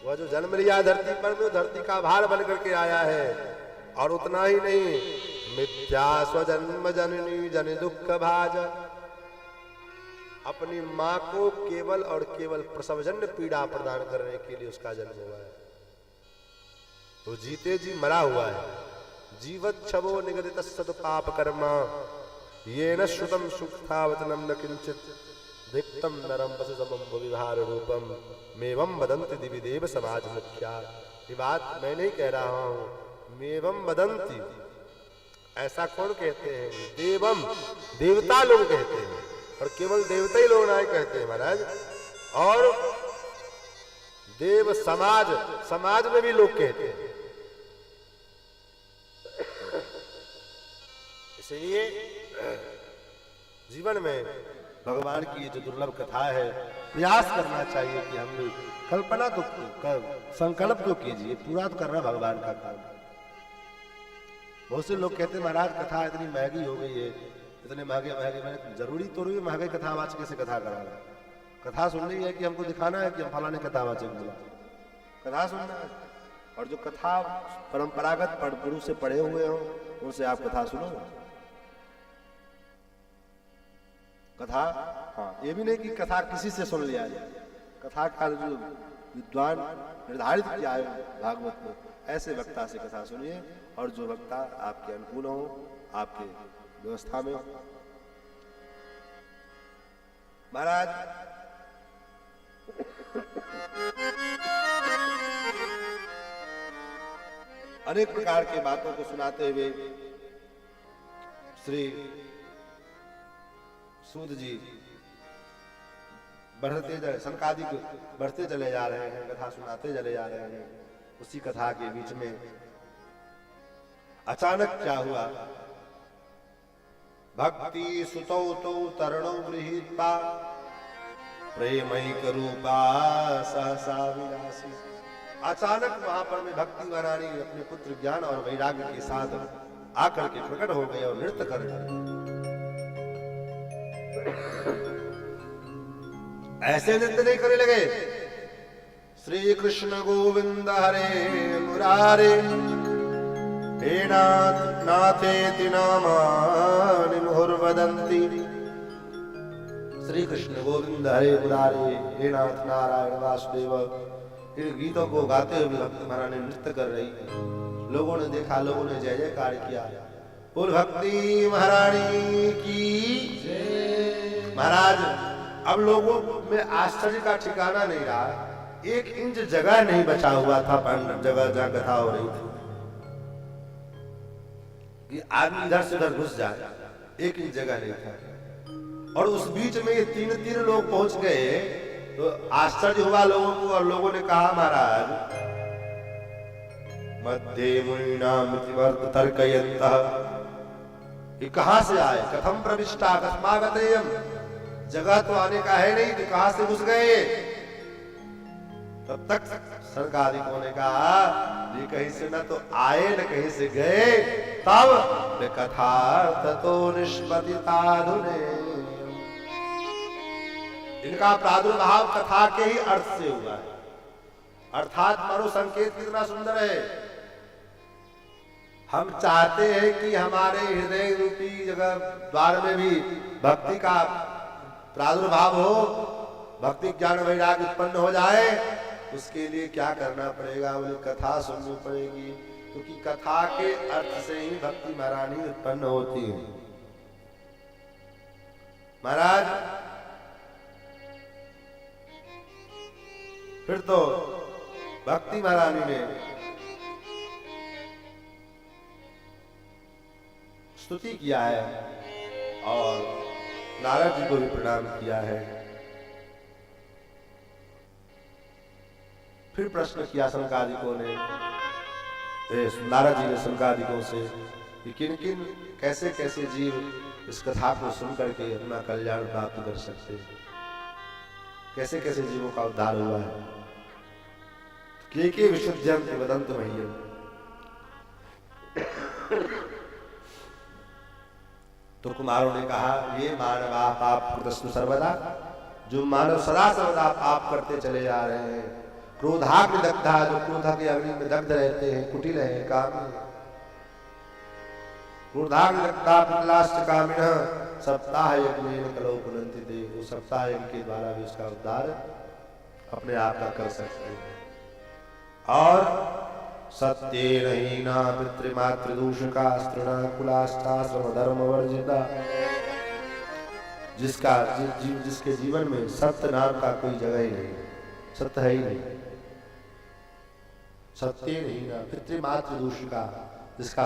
वह जो जन्म लिया धरती पर में, वो धरती का भार बन करके आया है। और उतना ही नहीं, मिथ्या स्वजन्म जननी जन दुख भाजन, अपनी मां को केवल और केवल प्रसवजन्य पीड़ा प्रदान करने के लिए उसका जन्म हुआ है। तो जीते जी मरा हुआ है। जीवत छवो निगदित सद पाप कर्मा, ये न श्रुतम सुखा वचनम न किंचित, धिक्तम नरम पशु समम विहार रूपम, मेवम वदंति दिव्य देव समाज मुख्या। ये बात मैं नहीं कह रहा हूं, मेवम वदंति, ऐसा कौन कहते हैं? देवम, देवता लोग कहते हैं। और केवल देवता ही लोग नहीं कहते हैं महाराज, और देव समाज, समाज में भी लोग कहते हैं। इसलिए जीवन में भगवान की जो दुर्लभ कथा है, प्रयास करना चाहिए कि हम लोग कल्पना तो संकल्प तो कीजिए, पूरा तो करना भगवान का काम। बहुत से लोग कहते हैं महाराज कथा इतनी महंगी हो गई है, इतने महंगे महंगे, मैंने जरूरी तो नहीं महंगे कथावाचक से कथा कराना। कथा सुननी है कि हमको दिखाना है कि हम फलाने कथावाचक बोला, कथा सुनना है। और जो कथा परंपरागत गुरु से पढ़े हुए हो उनसे आप कथा सुनो। कथा, हाँ, ये भी नहीं कि कथा किसी से सुन लिया जाए। कथा का जो विद्वान निर्धारित किया है भागवत में, ऐसे वक्ता से कथा सुनिए, और जो वक्ता आपके अनुकूल हो, आपके व्यवस्था में हो। महाराज अनेक प्रकार की बातों को सुनाते हुए श्री सूत जी बढ़ते सनकादि बढ़ते चले जा रहे हैं, कथा सुनाते चले जा रहे हैं। उसी कथा के बीच में अचानक क्या हुआ? भक्ति सुतौ तो तरणो गृहीत्वा प्रेमैक रूपा सहसा विनाशी। अचानक वहां पर में भक्ति महारानी अपने पुत्र ज्ञान और वैराग्य के साथ आकर के प्रकट हो गए और नृत्य कर रहे। ऐसे नृत्य नहीं करने लगे। श्री कृष्ण गोविंद हरे मुरारे, हे नाथ नाथेति नामानि मुहुर्वदन्ति। श्री कृष्ण गोविंद हरे मुरारे, हे नाथ नारायण वासुदेव, इन गीतों को गाते हुए भक्ति महारानी नृत्य कर रही है। लोगों ने देखा, लोगों ने जय जयकार किया। बोल भक्ति महारानी की जय। महाराज अब लोगों में आश्चर्य का ठिकाना नहीं रहा। 1 इंच जगह नहीं बचा हुआ था जगह जहां कथा हो रही थी कि आदमी इधर से उधर घुस जाए, 1 इंच जगह नहीं था। और उस बीच में ये 3 लोग पहुंच गए तो आश्चर्य हुआ लोगों को। और लोगों ने कहा महाराज मध्य मुनिनाम तर्कयन्तः, ये कहां से आए? कथम प्रविष्टा कस्मागतेयम्, जगह तो आने का है नहीं, तो कहां से घुस गए? तब तक सनकादिकों ने कहा ये कहीं से न तो आए न कहीं से गए। तब कथा ततो निष्पतिताधुने, इनका प्रादुर्भाव कथा के ही अर्थ से हुआ है। अर्थात मनो संकेत कितना सुंदर है। हम चाहते हैं कि हमारे हृदय रूपी जगह द्वार में भी भक्ति का प्रादुर्भाव हो, भक्ति ज्ञान वैराग्य उत्पन्न हो जाए। उसके लिए क्या करना पड़ेगा? बोले कथा सुननी पड़ेगी, क्योंकि कथा के अर्थ से ही भक्ति महारानी उत्पन्न होती है। महाराज फिर तो भक्ति महारानी ने स्तुति किया है और नारद जी को भी प्रणाम किया है। फिर प्रश्न किया सनकादिकों ने, नारद जी ने सनकादिकों से कि किन किन कैसे कैसे जीव इस कथा को सुन करके अपना कल्याण प्राप्त कर सकते हैं, कैसे कैसे जीवों का उद्धार हुआ है। के विशुद्ध्यन्ति वदन्ति मह्यम्। तो कुमारों ने कहा, ये मानवा पाप कृतस्तु सर्वदा, जो मानव सदा सर्वदा पाप करते चले जा रहे हैं। क्रोधाग्नि दग्धा, जो क्रोध के अग्नि में दग्ध रहते हैं, कुटिल है, कामी। क्रोधाग्नि दग्धा पितलाश्च कामिनः सप्ताह यज्ञेन कलौ पुनन्ति ते। वो सप्ताह यज्ञ के द्वारा भी उसका उद्धार अपने आप का कर सकते हैं। और सत्येन हीना पितृमातृदूषका स्त्रीणा कुलाश्चाश्रम धर्म वर्जिता, जिसके जीवन में सत्य नाम का कोई जगह ही नहीं, सत्य है ही नहीं। सत्येन हीना पितृमातृदूषका, जिसका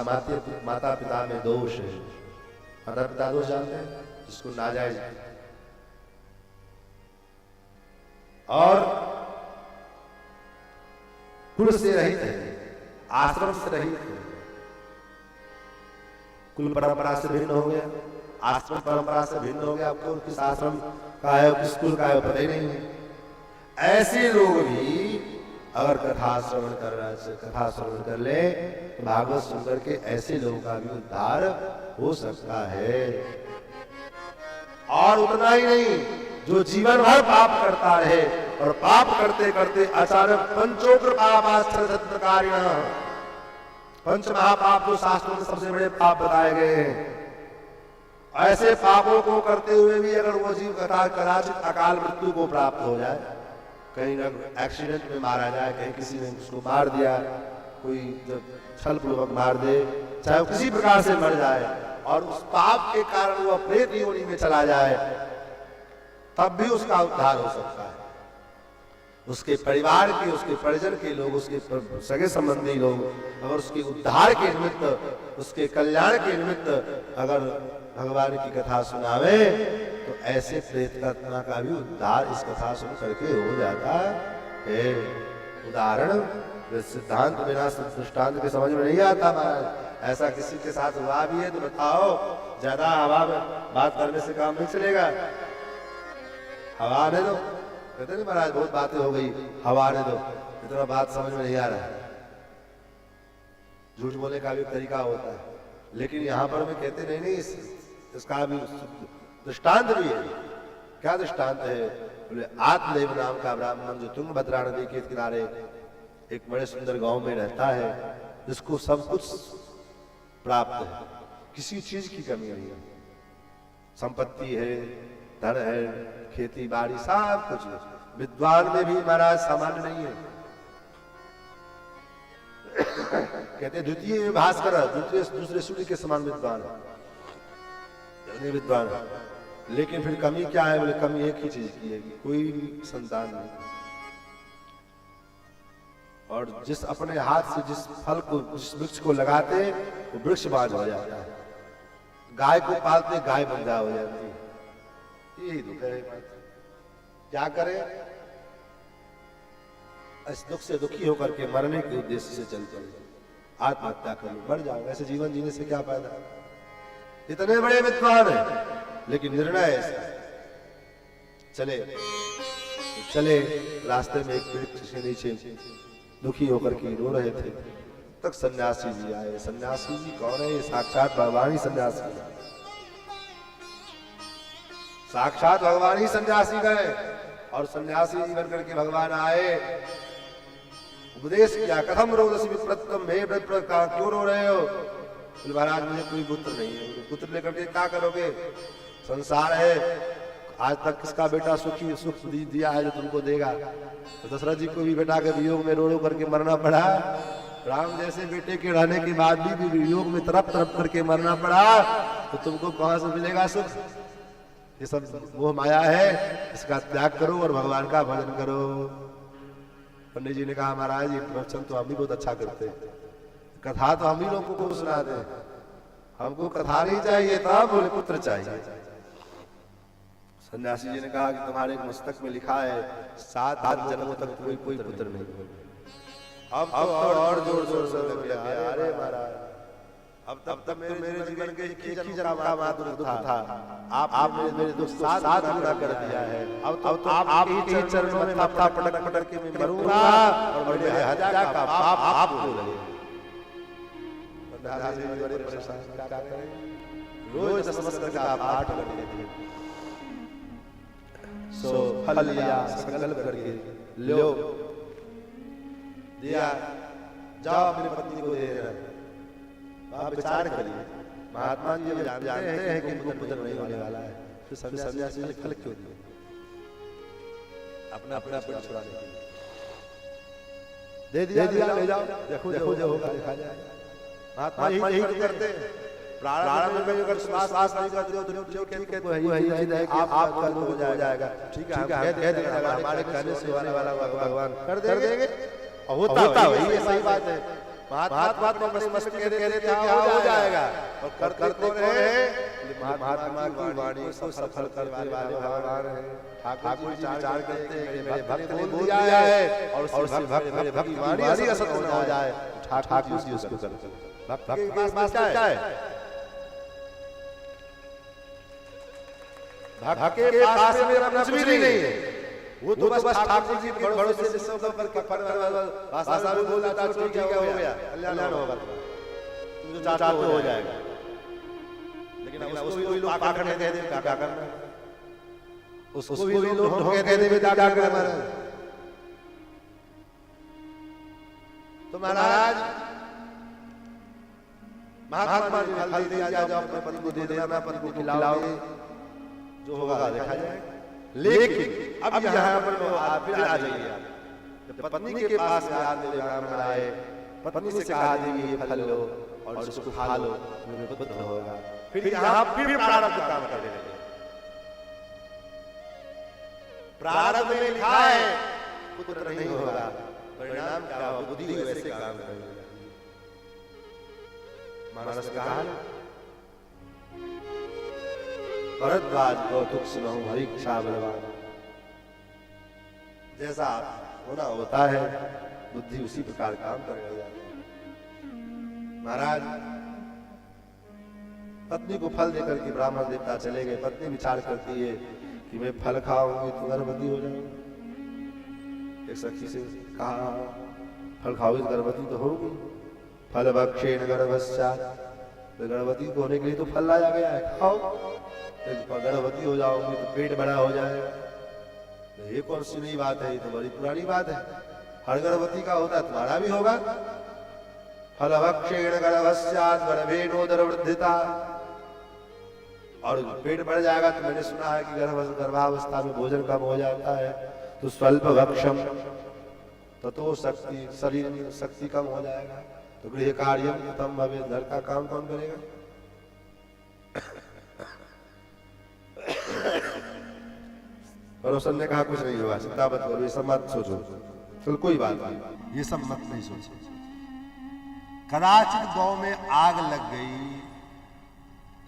माता पिता में दोष है। माता पिता दोष जानते हैं, जिसको नाजायज, और कुल से रहित है, आश्रम से रहित है। कुल परंपरा से भिन्न हो गया, आश्रम परंपरा से भिन्न हो गया। आपको किस आश्रम का है, किस कुल का है, पता ही नहीं है। ऐसे लोग भी अगर कथा श्रवण कर ले तो भागवत सुनकर के ऐसे लोगों का भी उद्धार हो सकता है। और उतना ही नहीं, जो जीवन भर पाप करता रहे और पाप करते करते अचानक पंचोग्र पापाश्चर्यकारिण, पंच महापाप जो शास्त्रों में सबसे बड़े पाप बताए गए हैं, ऐसे पापों को करते हुए भी अगर वो जीव कदाचित अकाल मृत्यु को प्राप्त हो जाए, कहीं एक्सीडेंट में मारा जाए, कहीं किसी ने उसको मार दिया, कोई छल पूर्वक मार दे, चाहे वो किसी प्रकार से मर जाए और उस पाप के कारण वो प्रेत योनि में चला जाए, तब भी उसका उद्धार हो सकता है। उसके परिवार के, उसके परिजन के लोग, उसके सगे संबंधी लोग अगर उसके उद्धार के निमित्त, उसके कल्याण के निमित्त अगर भगवान की कथा सुनावे तो ऐसे प्रेत आत्मा का भी उद्धार इस कथा सुन करके हो जाता है। उदाहरण सिद्धांत बिना दृष्टांत के समझ में नहीं आता महाराज। ऐसा किसी के साथ हुआ भी है तो बताओ, ज्यादा हवा में बात करने से काम नहीं चलेगा। हवा ने दो, कहते नहीं महाराज बहुत बातें हो गई, हवा ने दो, इतना बात समझ में नहीं आ रहा है। झूठ बोलने का भी तरीका होता है, लेकिन यहाँ पर मैं कहते नहीं, इसका भी दृष्टांत भी है। क्या दृष्टांत है? बोले आत्मदेव नाम का ब्राह्मण जो तुंगभद्रा नदी के किनारे एक बड़े सुंदर गांव में रहता है, जिसको सब कुछ प्राप्त है, किसी चीज की कमी नहीं है, संपत्ति है, धन है, खेती बाड़ी सब कुछ है। विद्वान में भी महाराज सामान्य नहीं है। कहते द्वितीय भास्कर, दूसरे सूर्य के समान विद्वान है, विद्वान है। लेकिन फिर कमी क्या है? बोले कमी एक ही चीज की है, कोई संतान नहीं। और जिस अपने हाथ से जिस फल को, जिस वृक्ष को लगाते वो वृक्ष बाज हो जाता है, गाय को पालते गाय बंधा हो जाती है। यही दुख है। क्या करें? इस दुख से दुखी होकर के मरने के उद्देश्य से चलते हैं, आत्महत्या कर लो, मर जाओ। ऐसे जीवन जीने से क्या फायदा? इतने बड़े विद्वान है, लेकिन निर्णय ऐसा। चले रास्ते में एक वृक्ष के नीचे दुखी होकर के रो रहे थे, तक सन्यासी जी आए। सन्यासी जी कौन है? ये साक्षात भगवान ही सन्यासी है। साक्षात भगवान ही सन्यासी गए और सन्यासी जी बनकर के भगवान आए, उपदेश किया। कथम रोदसी विप्रतम, हे व्रत क्यों रो रहे हो? महाराज मुझे कोई पुत्र नहीं है। पुत्र लेकर के क्या करोगे? संसार है, आज तक किसका बेटा सुख दिया है जो तुमको देगा? तो दशरथ जी को भी बेटा के वियोग में रो रो करके मरना पड़ा। राम जैसे बेटे के रहने के बाद भी वियोग में तरफ तरफ करके मरना पड़ा, तो तुमको कहां से मिलेगा सुख? ये सब मोह माया है, इसका त्याग करो और भगवान का भजन करो। पंडित जी ने कहा महाराज ये प्रवचन तो हम भी बहुत अच्छा करते हैं, कथा तो हम ही लोगों को सुनाते हैं, हमको कथा नहीं चाहिए था, बोले पुत्र चाहिए। सन्यासी जी ने कहा कि तुम्हारे मस्तक में लिखा है 7 जन्मों तक कोई पुत्र नहीं। अब तो और जोर जोर से लग गया, अरे महाराज अब तक मेरे जीवन के एक ही जन्म का मात्र दुख था, आपने मेरे दुख 7 गुना कर दिया है। अब तो आपके ही चरणों में माथा पटक पटक के मैं मरूंगा और मेरे 1000 का पाप आपको लगेगा। बड़े परेशान, क्या करें? रोज 10 का पाठ करते थे। सो फल लिया, संकल्प करके लो दिया, जाओ अपनी पत्नी को दे देना। आप विचार करिए, महात्मा जी अब जानते हैं कि उनको पुत्र नहीं होने वाला है, फिर सन्यासी ने फल क्यों दिए? अपना अपना पेट छुड़ा दे दिया, ले जाओ, देखो देखो जो होगा देखा जाएगा। महात्मा यही करते हैं। प्रारंभ में अगर विश्वास नहीं करते हो तो जो कहते हो यही है कि आपका हो जाएगा। ठीक है, कह देंगे हमारे कहने से होने वाला भगवान कर देंगे, और होता वही है। सही बात है। महात्मा तो बस मस्त कह देते हैं हो जाएगा, और करते कौन है? महात्मा की वाणी को सफल करने वाले भगवान हैं। ठाकुर जी विचार करते हैं कि मेरे भक्त ने बोल दिया है और उसी भक्त मेरे भक्त की वाणी असत न हो जाए, ठाकुर जी उसको करते हैं। भक्त के पास क्या है? भक्त के पास में अपना कुछ भी नहीं है। वो तो बस ठाकुर जी के बड़ों से शब्द पर भाषा में बोल देता है, ठीक है हो गया, कल्याण होगा, तुम जो चाहते हो जाएगा। लेकिन उसको भी लोग पाखंड कह देते, क्या करना? उसको भी लोग ढोंग कह देते, क्या करना? तो महाराज महात्मा जी फल दिया, जाओ अपने पति को दे देना, पति को खिलाओ, जो होगा देखा जाएगा। लेकिन अब यहाँ पर फिर आ जाइए। जब पत्नी के पास में आदमी ब्राह्मण आए, पत्नी से कहा देगी ये फल लो और उसको खा लो, तुम्हें पुत्र होगा। फिर यहाँ फिर प्रारब्ध काम करने लगे। प्रारब्ध में लिखा है पुत्र नहीं होगा, परिणाम क्या होगा? बुद्धि वैसे काम करेगा। मानस का हाल भरद्वाज कौतुक सुनाऊं हरि इच्छा बलवान। जैसा होना होता है, बुद्धि उसी प्रकार काम करने जाती है। महाराज पत्नी को फल देकर के ब्राह्मण देवता चले गए। पत्नी विचार करती है कि मैं फल खाऊंगी तो गर्भवती हो जाऊंगी। एक सखी से कहा फल खाओगी तो गर्भवती तो होगी। फल भक्षेण गर्भस्यात्, गर्भवती को होने के लिए तो फल लाया गया है, खाओ। गर्भवती हो जाओगी तो पेट बड़ा हो जाएगा। ये कौन सी नई बात है? ये तो बड़ी पुरानी बात है। हर गर्भवती का होता है, तुम्हारा भी होगा। फल भक्षेण गर्भस्यात् गर्भेणोदर वृद्धिता, और पेट बढ़ जाएगा तो मैंने सुना है कि गर्भावस्था में भोजन कम हो जाता है, तो स्वल्प भक्षम ततो शक्ति, शरीर में शक्ति कम हो जाएगा, तो गृह कार्यम कृतम भवेत्, घर का काम कौन करेगा? पड़ोसन ने कहा कुछ नहीं हुआ, चिंता मत करो, ये सब मत सोचो। चल कोई बात नहीं, ये सब मत नहीं सोचो। कदाचित गांव में आग लग गई।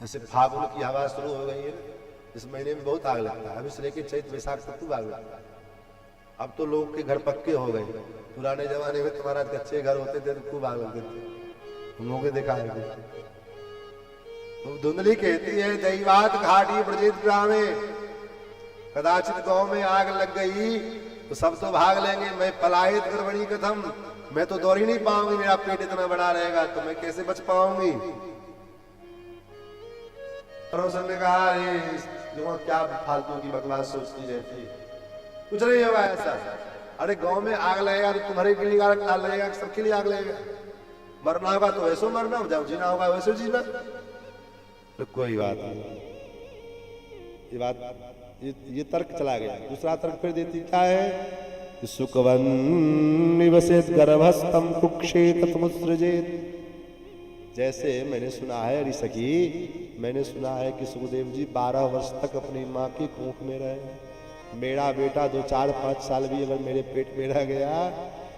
जैसे फागुन की हवा शुरू हो गई है, इस महीने में बहुत आग लगता है। अभी से लेके चैत वैशाख तक खूब आग लगता है। अब तो लोग के घर पक्के हो गए। पुराने जमाने में तुम्हारा कच्चे घर होते थे तो खूब आग लगते थे, हम लोगों ने देखा है। तो धुंधली कहती है दैवात घाटी ब्रजेत ग्रामे, कदाचित गांव में आग लग गई तो सब तो भाग लेंगे, मैं पलायित गर्भणी कथम, मैं तो दौड़ ही नहीं पाऊंगी, मेरा पेट इतना बड़ा रहेगा तो मैं कैसे बच पाऊंगी। पड़ोसन ने कहा अरे जो क्या फालतू की बकवास सोचती रहती, कुछ नहीं होगा ऐसा। अरे गांव में आग लगेगा तो तुम्हारे के लिए आग लगेगा, सबके लिए आग लगेगा। मरना होगा तो वैसे मरना, जब जीना होगा वैसे जीना, तो कोई बात नहीं। ये बात ये तर्क चला गया। दूसरा तर्क फिर देती क्या है? सुकवन निवसेत गर्भस्थम कुक्षेत तमुत्सृजेत। जैसे मैंने सुना है ऋषि, मैंने सुना है कि सुखदेव जी 12 वर्ष तक अपनी माँ की कोख में रहे। मेरा बेटा 2, 4, 5 साल भी अगर मेरे पेट में रह गया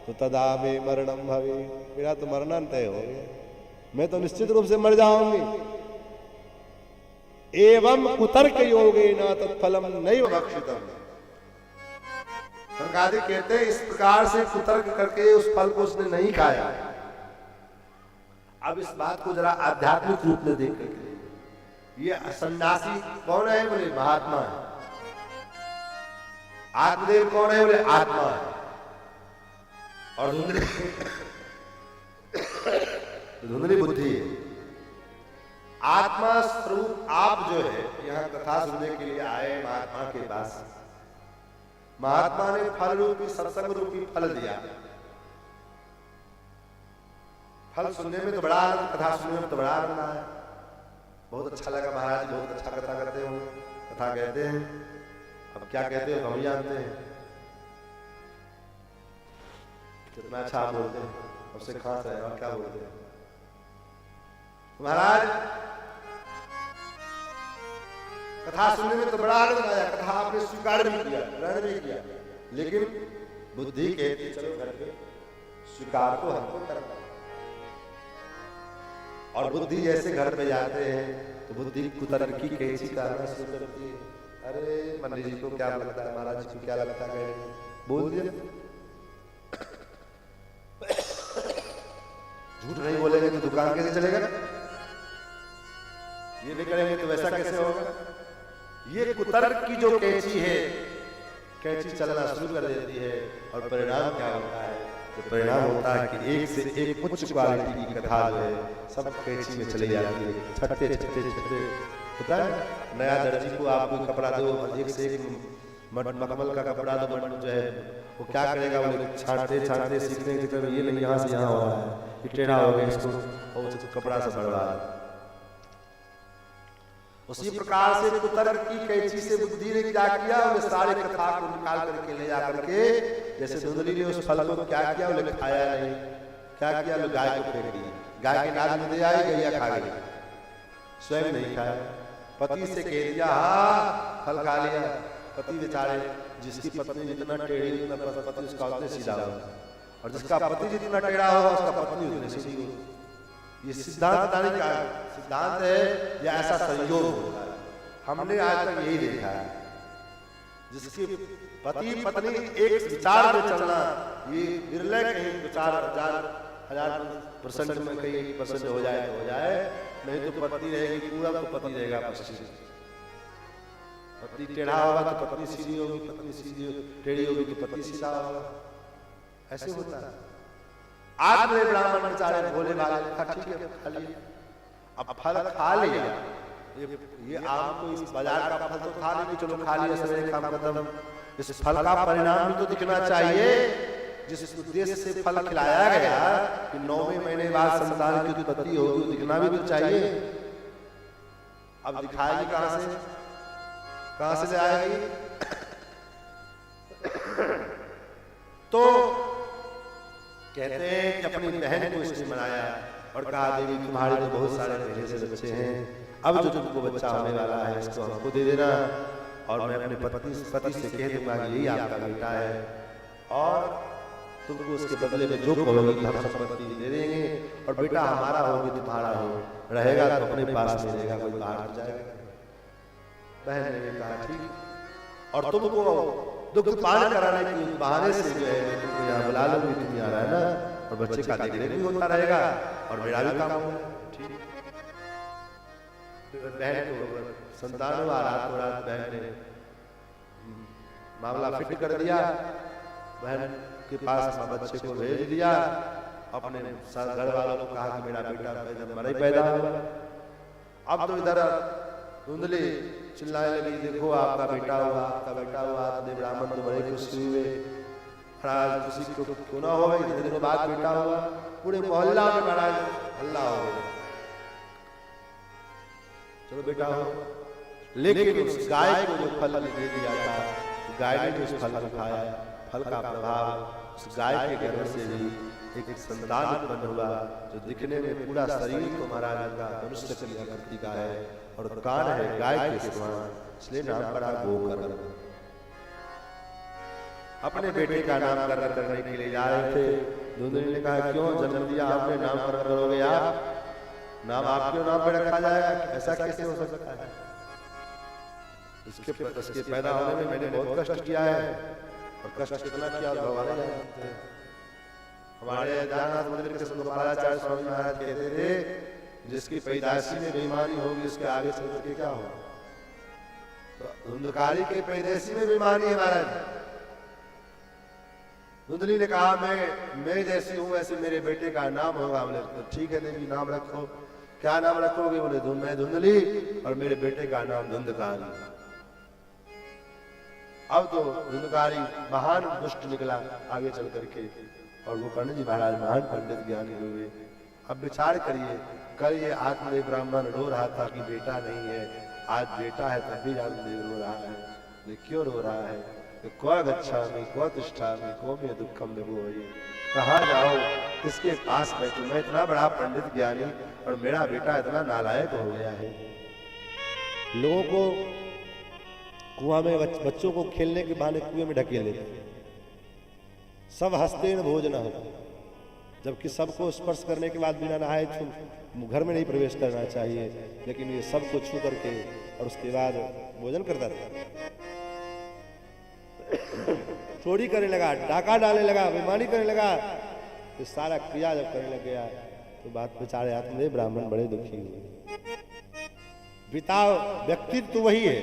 तो तदा में मरणम भवे, मेरा तो मरना तय हो गया, मैं तो निश्चित रूप से मर जाऊंगी। एवं कुतर्क योगेन तत्फलम नैव भक्षितम। संगादि कहते इस प्रकार से कुतर्क करके उस फल को उसने नहीं खाया। अब इस बात को जरा आध्यात्मिक रूप में देख करके, ये सन्यासी कौन है? बोले महात्मा है। आत्मदेव कौन है? बोले आत्मा है। और धुंधली बुद्धि है। आत्मा स्वरूप आप जो है यहाँ कथा सुनने के लिए आए महात्मा के पास। महात्मा ने फल रूपी सत्संग रूपी फल दिया। फल सुनने में तो बड़ा आनंद, कथा सुनने में तो बड़ा आनंद आया। बहुत अच्छा लगा महाराज, बहुत अच्छा कथा करते हो, कथा कहते हैं। अब क्या कहते हो हम ही जानते हैं, कितना अच्छा बोलते हैं, उससे खास है और क्या बोलते हैं। महाराज कथा सुनने में तो बड़ा आनंद आया, कथा आपने स्वीकार भी किया, ग्रहण भी किया, लेकिन बुद्धि कहती चलो घर पे स्वीकार तो हमको करना। और बुद्धि जैसे घर पे जाते हैं तो बुद्धि कुतर्की कैसी करना शुरू करती है। अरे पंडित जी को क्या लगता है, महाराज जी को क्या लगता है, बोल दिया। झूठ नहीं बोलेंगे तो दुकान कैसे चलेगा, ये नहीं करेंगे तो वैसा कैसे होगा। ये कुतर्क की जो कैंची है, कैंची चलना शुरू कर देती है और परिणाम क्या होता है। तो परिणाम होता है कि एक से एक उच्च क्वालिटी की कथा जो है सब कैंची में चली जाती है। छठे छठे छठे होता है। नया दर्जी को आप कोई कपड़ा दो, एक से एक मखमल का कपड़ा दो, जो है वो क्या करेगा, वो छांटते छांटते सीखने की तरफ, ये नहीं यहाँ से यहाँ हो रहा है, ये टेढ़ा हो गया, इसको कपड़ा से बढ़वा। उसी प्रकार से कुतर्क की कैंची से बुद्धि ने क्या किया, उन्हें सारे कथा को निकाल करके ले जा करके, जैसे धुंधली ने उस फल को क्या किया, उन्हें खाया नहीं, क्या किया, लोग गाय को फेंक दिया। गाय के नाक में दे आई, गैया खा गई, स्वयं नहीं खाया। पति से कह दिया हाँ फल खा लिया। पति बेचारे, जिसकी पत्नी जितना टेढ़ी उतना पति उसका उतने सीधा होगा, और जिसका पति जितना टेढ़ा होगा उसका पत्नी उतनी सीधी होगी। ये सिद्धांत का सिद्धांत है या ऐसा संयोग होता है। हमने आज तक यही देखा है, जिसकी पति पत्नी एक विचार में चलना, ये विरले कहीं 4,000% में कहीं 1% हो जाए तो हो जाए, नहीं तो पत्नी रहेगी पूरा तो पति रहेगा 25। पति टेढ़ा होगा तो पत्नी सीधी होगी, पत्नी सीधी टेढ़ी होगी तो पति सीधा होगा। ऐसे होता है। आज मेरे ब्राह्मण बेचारे भोले भाले, ठीक है खा लिया। अब फल खा लिया, ये आम को इस बाजार का फल तो खा नहीं, चलो खा लिया, सवेरे काम खत्म। इस फल का परिणाम भी तो दिखना चाहिए। जिस उद्देश्य से फल खिलाया गया कि 9वें महीने बाद संतान की उत्पत्ति होगी, दिखना भी तो चाहिए। अब दिखाएगी कहां से, कहां से आएगी। तो कहते हैं कि अपनी बहन को इसने मनाया और कहा देवी तुम्हारे तो बहुत सारे पहले से बच्चे हैं, अब जो तुमको बच्चा होने वाला है इसको हमको दे देना, और मैं अपने पति से कह दूंगा कि यही आपका बेटा है, और तुमको उसके बदले में जो कहोगे धन संपत्ति दे देंगे, और बेटा हमारा होगी तुम्हारा हो रहेगा तो अपने पास में रहेगा, कोई बाहर जाएगा। बहन ने कहा ठीक, और तुमको दुग्ध पान कराने के बहाने से जो है तुमको यहाँ बुला लूंगी, तुम यहाँ रहना और बच्चे का देखने भी होता रहेगा और मेरा भी काम होगा। ठीक। बहन को संतान हुआ, रात रात बहन ने मामला फिट कर दिया। बहन के पास बच्चे को भेज दिया, अपने घर वालों को कहा कि मेरा बेटा मरे पैदा हुआ। अब तो इधर धुंधली चिल्लाने लगी, देखो आपका बेटा हुआ, आपका बेटा हुआ। तो ब्राह्मण तो बड़े खुशी हुए, महाराज किसी को क्यों ना हो, इतने दिनों बाद बेटा हुआ। पूरे मोहल्ला में महाराज हल्ला हो गया, चलो बेटा हो। लेकिन उस गाय को जो फल दे दिया था, गाय ने जो उस फल को खाया, फल का प्रभाव उस गाय के गर्भ से भी एक संतान उत्पन्न हुआ, जो दिखने में पूरा शरीर को महाराज का मनुष्य की आकृति का है और कान है गाय के समान, इसलिए नाम पड़ा गोकर्ण। अपने बेटे का नामकरण करने के लिए जा रहे थे। धुंधली ने कहा क्यों जन्म दिया आपने, नामकरण करोगे आप, नाम आपके नाम पर रखा जाएगा, ऐसा कैसे हो सकता है। इसके पैदा होने में मैंने बहुत कष्ट किया है, और कष्ट कितना किया भगवान जानते हैं। हमारे जगन्नाथ मंदिर के संतोषाचार्य स्वामी महाराज कहते थे, जिसकी पैदाइशी में बीमारी होगी उसके आगे चल के क्या होगा। तो धुंधकारी के पैदाइशी में बीमारी है महाराज, धुंधली ने कहा मैं जैसी हूं वैसे मेरे बेटे का नाम होगा। बोले तो ठीक है देवी, नाम रखो। क्या नाम रखोगे? बोले मैं धुंधली और मेरे बेटे का नाम धुंधकारी। अब तो धुंधकारी महान दुष्ट निकला आगे चल करके, और गोकर्ण जी महाराज महान पंडित ज्ञानी हुए। अब विचार करिए, कल ये आत्मदेव ब्राह्मण रो रहा था कि बेटा नहीं है, आज बेटा है तब भी आत्मदेव रो रहा है। ये क्यों रो रहा है? क्व गच्छामि क्व तिष्ठामि क्व मे दुःखम विभूय। कहाँ जाओ, किसके पास बैठूं? मैं इतना बड़ा पंडित ज्ञानी और मेरा बेटा इतना नालायक हो गया है। लोगों को कुआं में बच्चों को खेलने के बहाने कुएं में ढकेल देते, सब हंसते न भोजन हो, जबकि सबको स्पर्श करने के बाद बिना नहाए तो घर में नहीं प्रवेश करना चाहिए, लेकिन ये सबको छू करके और उसके बाद भोजन करता था। चोरी करने लगा, डाका डालने लगा, बेईमानी करने लगा, तो सारा क्रिया जब करने लग गया तो बात बेचारे आत्मदेव ब्राह्मण बड़े दुखी हुए। पिता व्यक्तित्व वही है,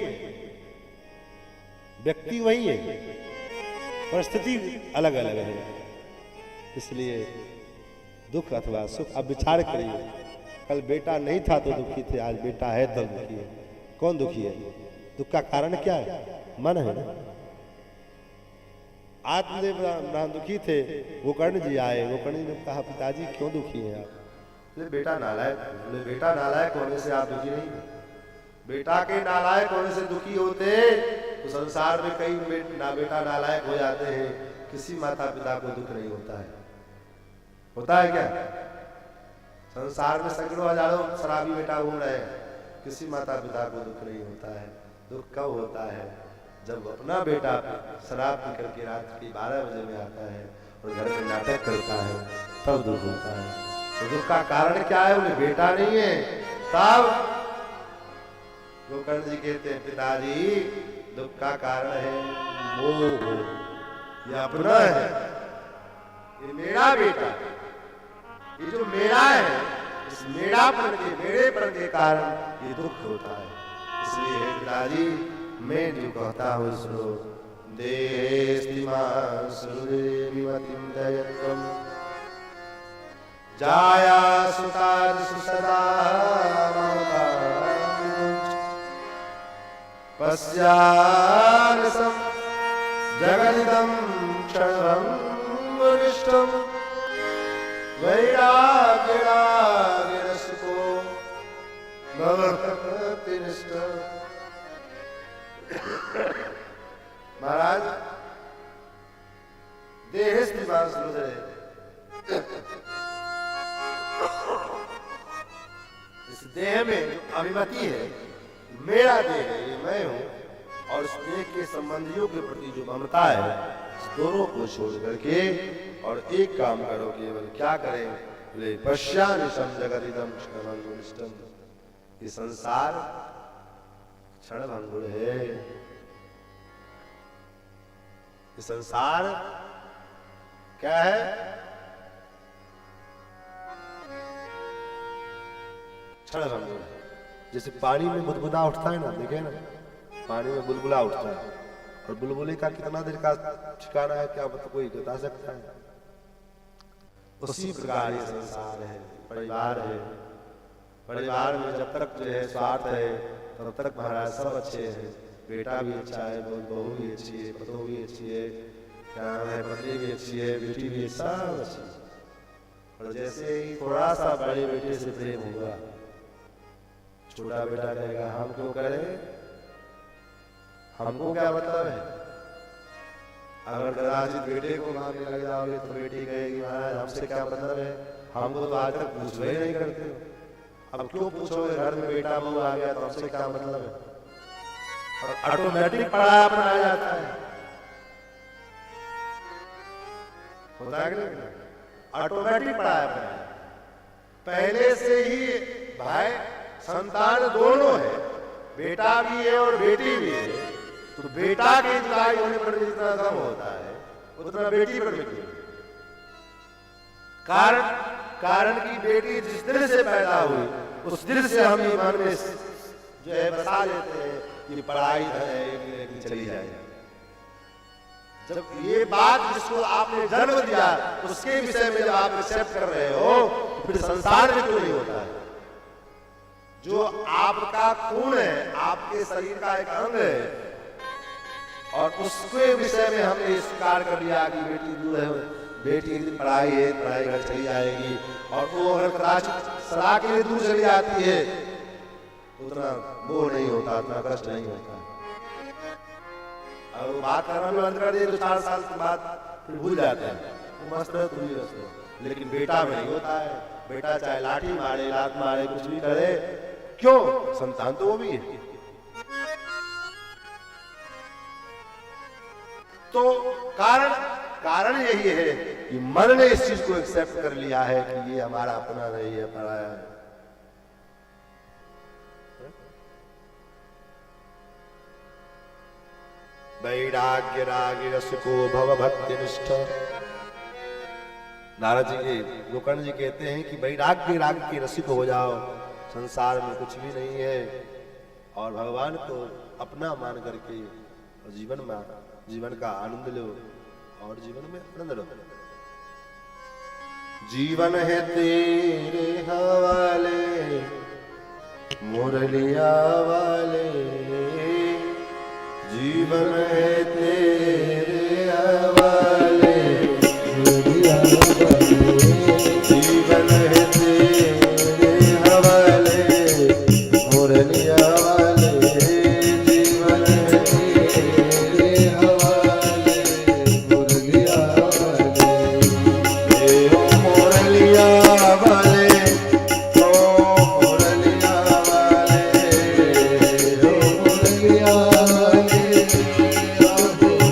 व्यक्ति वही है, परिस्थिति अलग अलग है, इसलिए दुख अथवा सुख। अब विचार करिए, कल बेटा नहीं था तो दुखी थे, आज बेटा है तो दुखी है। कौन दुखी है? दुख का कारण क्या है? मन है ना। आत्मदेव ब्राह्मण दुखी थे, गोकर्ण जी आए। गोकर्ण जी ने कहा पिताजी क्यों दुखी हैं आप? बेटा नालायक। बेटा नालायक होने से आप दुखी नहीं। बेटा के नालायक होने से दुखी होते तो संसार में कई बेटा नालायक हो जाते हैं, किसी माता पिता को दुख नहीं होता है। होता है क्या? संसार में सैकड़ों हजारों शराबी बेटा घूम रहे हैं, किसी माता पिता को दुख नहीं होता है। दुख कब होता है? जब अपना बेटा शराब पी करके रात के 12 बजे में आता है और घर में नाटक करता है, तब दुख होता है। तो दुख का कारण क्या है? उन्हें बेटा नहीं है। तब गोकर्ण जी कहते हैं पिताजी दुख का कारण है मोह। ये अपना है, ये मेरा बेटा, ये जो मेरा है, इस मेरापन के मेरेपन के कारण ये दुख होता है। इसलिए पिताजी मैं जो कहता हूँ सुनो। देहेस्तिमां सुरेमिमतिं दयत्वं जाया सुतादिषु सदा पश्यानसं जगदिदं क्षणभङ्गुनिष्ठं वैराग्यरागिरसुको भवभक्तिनिष्ठः। महाराज देहेस्तिमां सुरे, इस देह में जो अभिमति है, मेरा देह है, ये मैं हूं, और इस देह के संबंधियों के प्रति जो ममता है, इस दोनों को छोड़ करके और एक काम करो। केवल क्या करें? बोले पश्यानिशं जगदिदं क्षणभङ्गुनिष्ठं। ये संसार क्षणभंगुर है। ये संसार क्या है? क्षणभंगुर। जैसे पानी में बुलबुला उठता है ना, देखे ना, पानी में बुलबुला उठता है, और बुलबुले का कितना देर का ठिकाना है क्या मतलब कोई बता सकता है? उसी प्रकार ये संसार है, परिवार है। परिवार में जब तक जो है स्वार्थ है तब तक महाराज सब अच्छे हैं। बेटा भी अच्छा है, बहू भी अच्छी है, पतोह भी अच्छी है, क्या नाम है, पत्नी भी अच्छी है, बेटी भी सब अच्छी है। और जैसे ही थोड़ा सा बड़े बेटे से प्रेम होगा, छोटा बेटा कहेगा हम क्यों करें, हमको क्या मतलब है। अगर कदाचित बेटे को मारने लग जाओगे तो बेटी कहेगी महाराज हमसे क्या मतलब है, हमको तो आज तक पूछ ही नहीं करते हो, अब क्यों पूछोगे, घर में बेटा बहू आ गया तो हमसे क्या मतलब है। और ऑटोमेटिक पढ़ाया पढ़ाया जाता है, होता है कि नहीं? ऑटोमेटिक पढ़ाया पढ़ाया पहले से ही। भाई संतान दोनों है, बेटा भी है और बेटी भी है, तो बेटा की जुदाई होने पर जितना गम होता है उतना बेटी पर भी। कारण की बेटी जिस दिल से पैदा हुई उस दिल से हम ईमान में जो है बसा लेते हैं कि पढ़ाई है चली जाए। जब ये बात जिसको आपने जन्म दिया उसके विषय में जब आप एक्सेप्ट कर रहे हो फिर संसार में क्यों नहीं होता है? जो आपका खून है, आपके शरीर का एक अंग है, और उसके विषय में हमने स्वीकार कर लिया कि बेटी जो है, बेटी एक दिन पढ़ाई है, पढ़ाई घर चली जाएगी, और वो अगर कदाचित सदा के लिए दूर चली जाती है तो उतना वो नहीं होता, उतना कष्ट नहीं होता। और वो बात करना भी बंद कर दिए तो 4 साल के बाद फिर भूल जाते हैं, वो मस्त है तुम भी मस्त हो। लेकिन बेटा में नहीं होता है। बेटा चाहे लाठी मारे, लात मारे, कुछ भी करे, क्यों? संतान तो वो भी है। तो कारण यही है कि मन ने इस चीज को एक्सेप्ट कर लिया है कि ये हमारा अपना नहीं है, पराया है। वैराग्य राग रसिको भव भक्ति निष्ठ। नारद जी के गोकर्ण जी कहते हैं कि वैराग्य राग के रसिक हो जाओ, संसार में कुछ भी नहीं है, और भगवान को अपना मान करके जीवन का आनंद लो और जीवन में आनंद लो। जीवन है तेरे हवाले मुरलिया वाले, जीवन है तेरे हवाले मुरलिया वाले, जीवन है तेरे हवाले मुरलिया वाले, जीवन है तेरे हवाले मुरलिया वाले। ओ मुरलिया वाले, ओ मुरलिया वाले, ओ मुरलिया वाले, ओ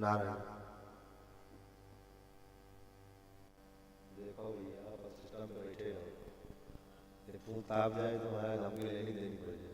नारायण। देखो भैया बस सिस्टम पे बैठे रहो, ये फूल ताप जाए तो महाराज हमके लेनी देनी पड़ जाए।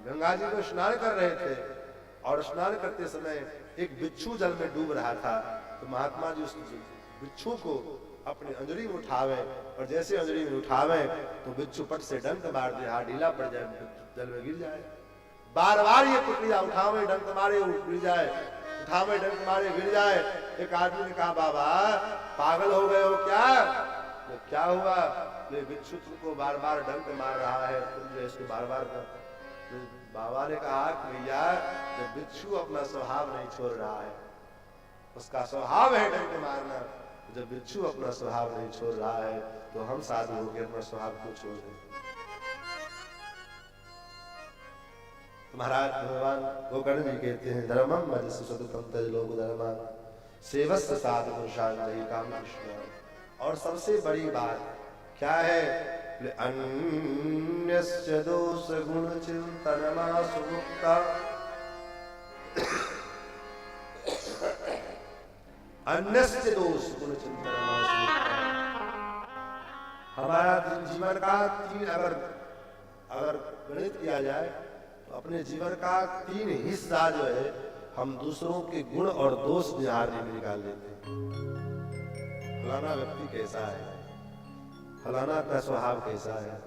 गंगा जी को स्नान कर रहे थे और स्नान करते समय एक बिच्छू जल में डूब रहा था। तो महात्मा जी उस बिच्छू को अपनी अंजलि में उठावे और जैसे अंजलि में उठावे तो बिच्छू पट से डंक मार दे, हाथ ढीला पड़ जाए, जल में गिर जाए। बार बार ये प्रक्रिया, उठावे डंक मारे गिर जाए, उठावे डंक मारे गिर जाए। एक आदमी ने कहा बाबा पागल हो गए हो क्या? तो क्या हुआ? ये बिच्छू तुमको बार बार डंक मार रहा है, तुम जो इसको बार बार तो बाबा ने कहा कि भैया जब बिच्छू अपना स्वभाव नहीं छोड़ रहा है, उसका स्वभाव है डंक मारना, जब बिच्छू अपना स्वभाव नहीं छोड़ रहा है तो हम साधु होकर अपना स्वभाव क्यों छोड़ दें? महाराज भगवान गोकर्ण जी कहते हैं धर्मम मजसु सततम तज लोक धर्मा सेवस्य साधु शांति काम कृष्ण। और सबसे बड़ी बात क्या है अन्यस्य दोष गुण चिंतनमासु मुक्ता अन्यस्य दोष गुण चिंतनमासु मुक्ता। हमारा जीवन का तीन अगर गणित किया जाए तो अपने जीवन का 3 हिस्सा जो है हम दूसरों के गुण और दोष निहारने में निकाल लेते हैं। फलाना व्यक्ति कैसा है, फलाना का स्वभाव कैसा है,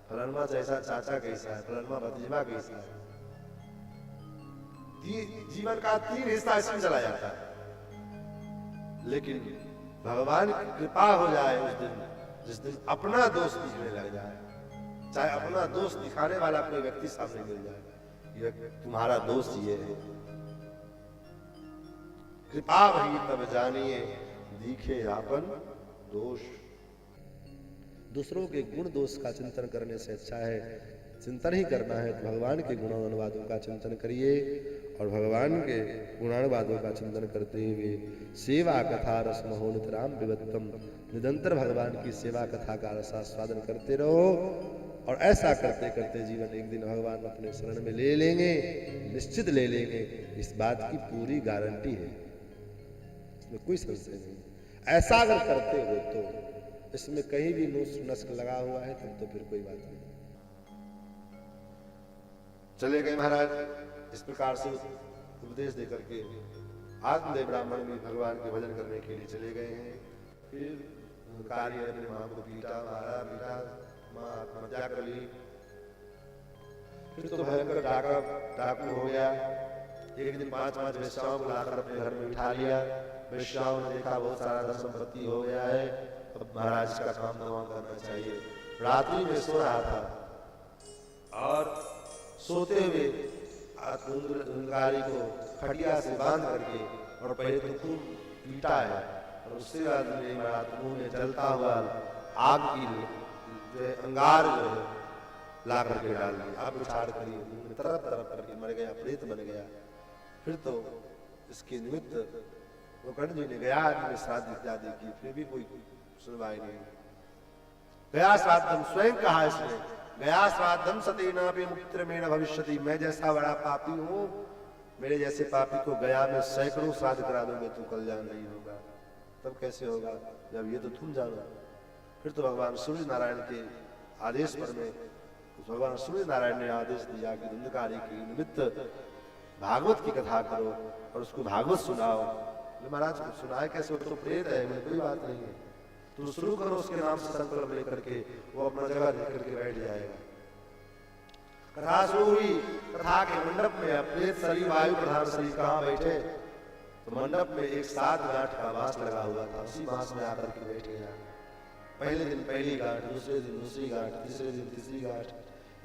फलाना जैसा चाचा कैसा है, फलाना भतीजा कैसा है। जीवन का 3 हिस्सा इसमें चला जाता है। लेकिन भगवान की कृपा हो जाए उस दिन, जिस दिन अपना दोष दिखने लग जाए, चाहे अपना दोष दिखाने वाला कोई व्यक्ति सामने मिल जाए, ये तुम्हारा दोष ये है, कृपा भई तब जानिए दिखे आपन दोष। दूसरों के गुण दोष का चिंतन करने से अच्छा है, चिंतन ही करना है तो भगवान के गुणानुवादों का चिंतन करिए और भगवान के गुणानुवादों का चिंतन करते हुए सेवा कथा रस महोनितराम विवत्तम, निरंतर भगवान की सेवा कथा का रसास्वादन करते रहो। और ऐसा करते करते जीवन एक दिन भगवान अपने शरण में ले लेंगे, निश्चित ले लेंगे, इस बात की पूरी गारंटी है, इसमें कोई संशय नहीं। ऐसा अगर करते हो तो इसमें कहीं भी नूस नस्क लगा हुआ है तब तो फिर कोई बात नहीं। चले गए महाराज इस प्रकार से उपदेश देकर के आत्मदेव ब्राह्मण भी भगवान के भजन करने के लिए चले गए हैं। फिर कार्य अपने मां को पीटा, मारा, पीटा, मां आत्महत्या कर ली। फिर तो भयंकर डाकू हो गया। एक दिन 5 वेश्याओं को लाकर अपने घर में बिठा लिया। वेश्याओं ने देखा बहुत सारा धन संपत्ति हो गया है, अब महाराज का काम तमाम करना चाहिए। रात्रि में सो रहा था और सोते हुए अंगारी को खटिया से बांध करके और पहले तो खूब पीटा है और उसके बाद मुंह में जलता हुआ आग की अंगार जो है ला करके डाल दी। अब उछाड़ कर तरफ तरफ करके मर गया, प्रेत बन गया। फिर तो इसके निमित्त गोकर्ण जी ने गया श्राद्ध इत्यादि की, फिर भी कोई सुनवाई नहीं। गया श्राद्धम, स्वयं कहा इसने, गया श्राद्धम सतेना पे मुक्त्रमेण भविष्यति। मैं जैसा बड़ा पापी हूँ, मेरे जैसे पापी को गया में सैकड़ों श्राद्ध करा दोगे तो कल्याण नहीं होगा। तब कैसे होगा जब ये तो तुम जानो। फिर तो भगवान सूर्य नारायण के आदेश पर में भगवान सूर्य नारायण ने आदेश दिया कि धुंधकारी के निमित्त भागवत की कथा करो और उसको भागवत सुनाओ। महाराज को सुनाए कैसे, तो प्रेत है, कोई बात नहीं है, तो शुरू करो उसके नाम से संकल्प लेकर के, वो अपना जगह लेकर के बैठ जाएगा। कथा शुरू हुई। कथा के मंडप में अपने शरीर वायु प्रधान शरीर कहाँ बैठे, तो मंडप में एक 7 गांठ का बांस लगा हुआ था, उसी बांस में आकर के बैठ गया। पहले दिन पहली गांठ, दूसरे दिन दूसरी गांठ, तीसरे दिन तीसरी गांठ,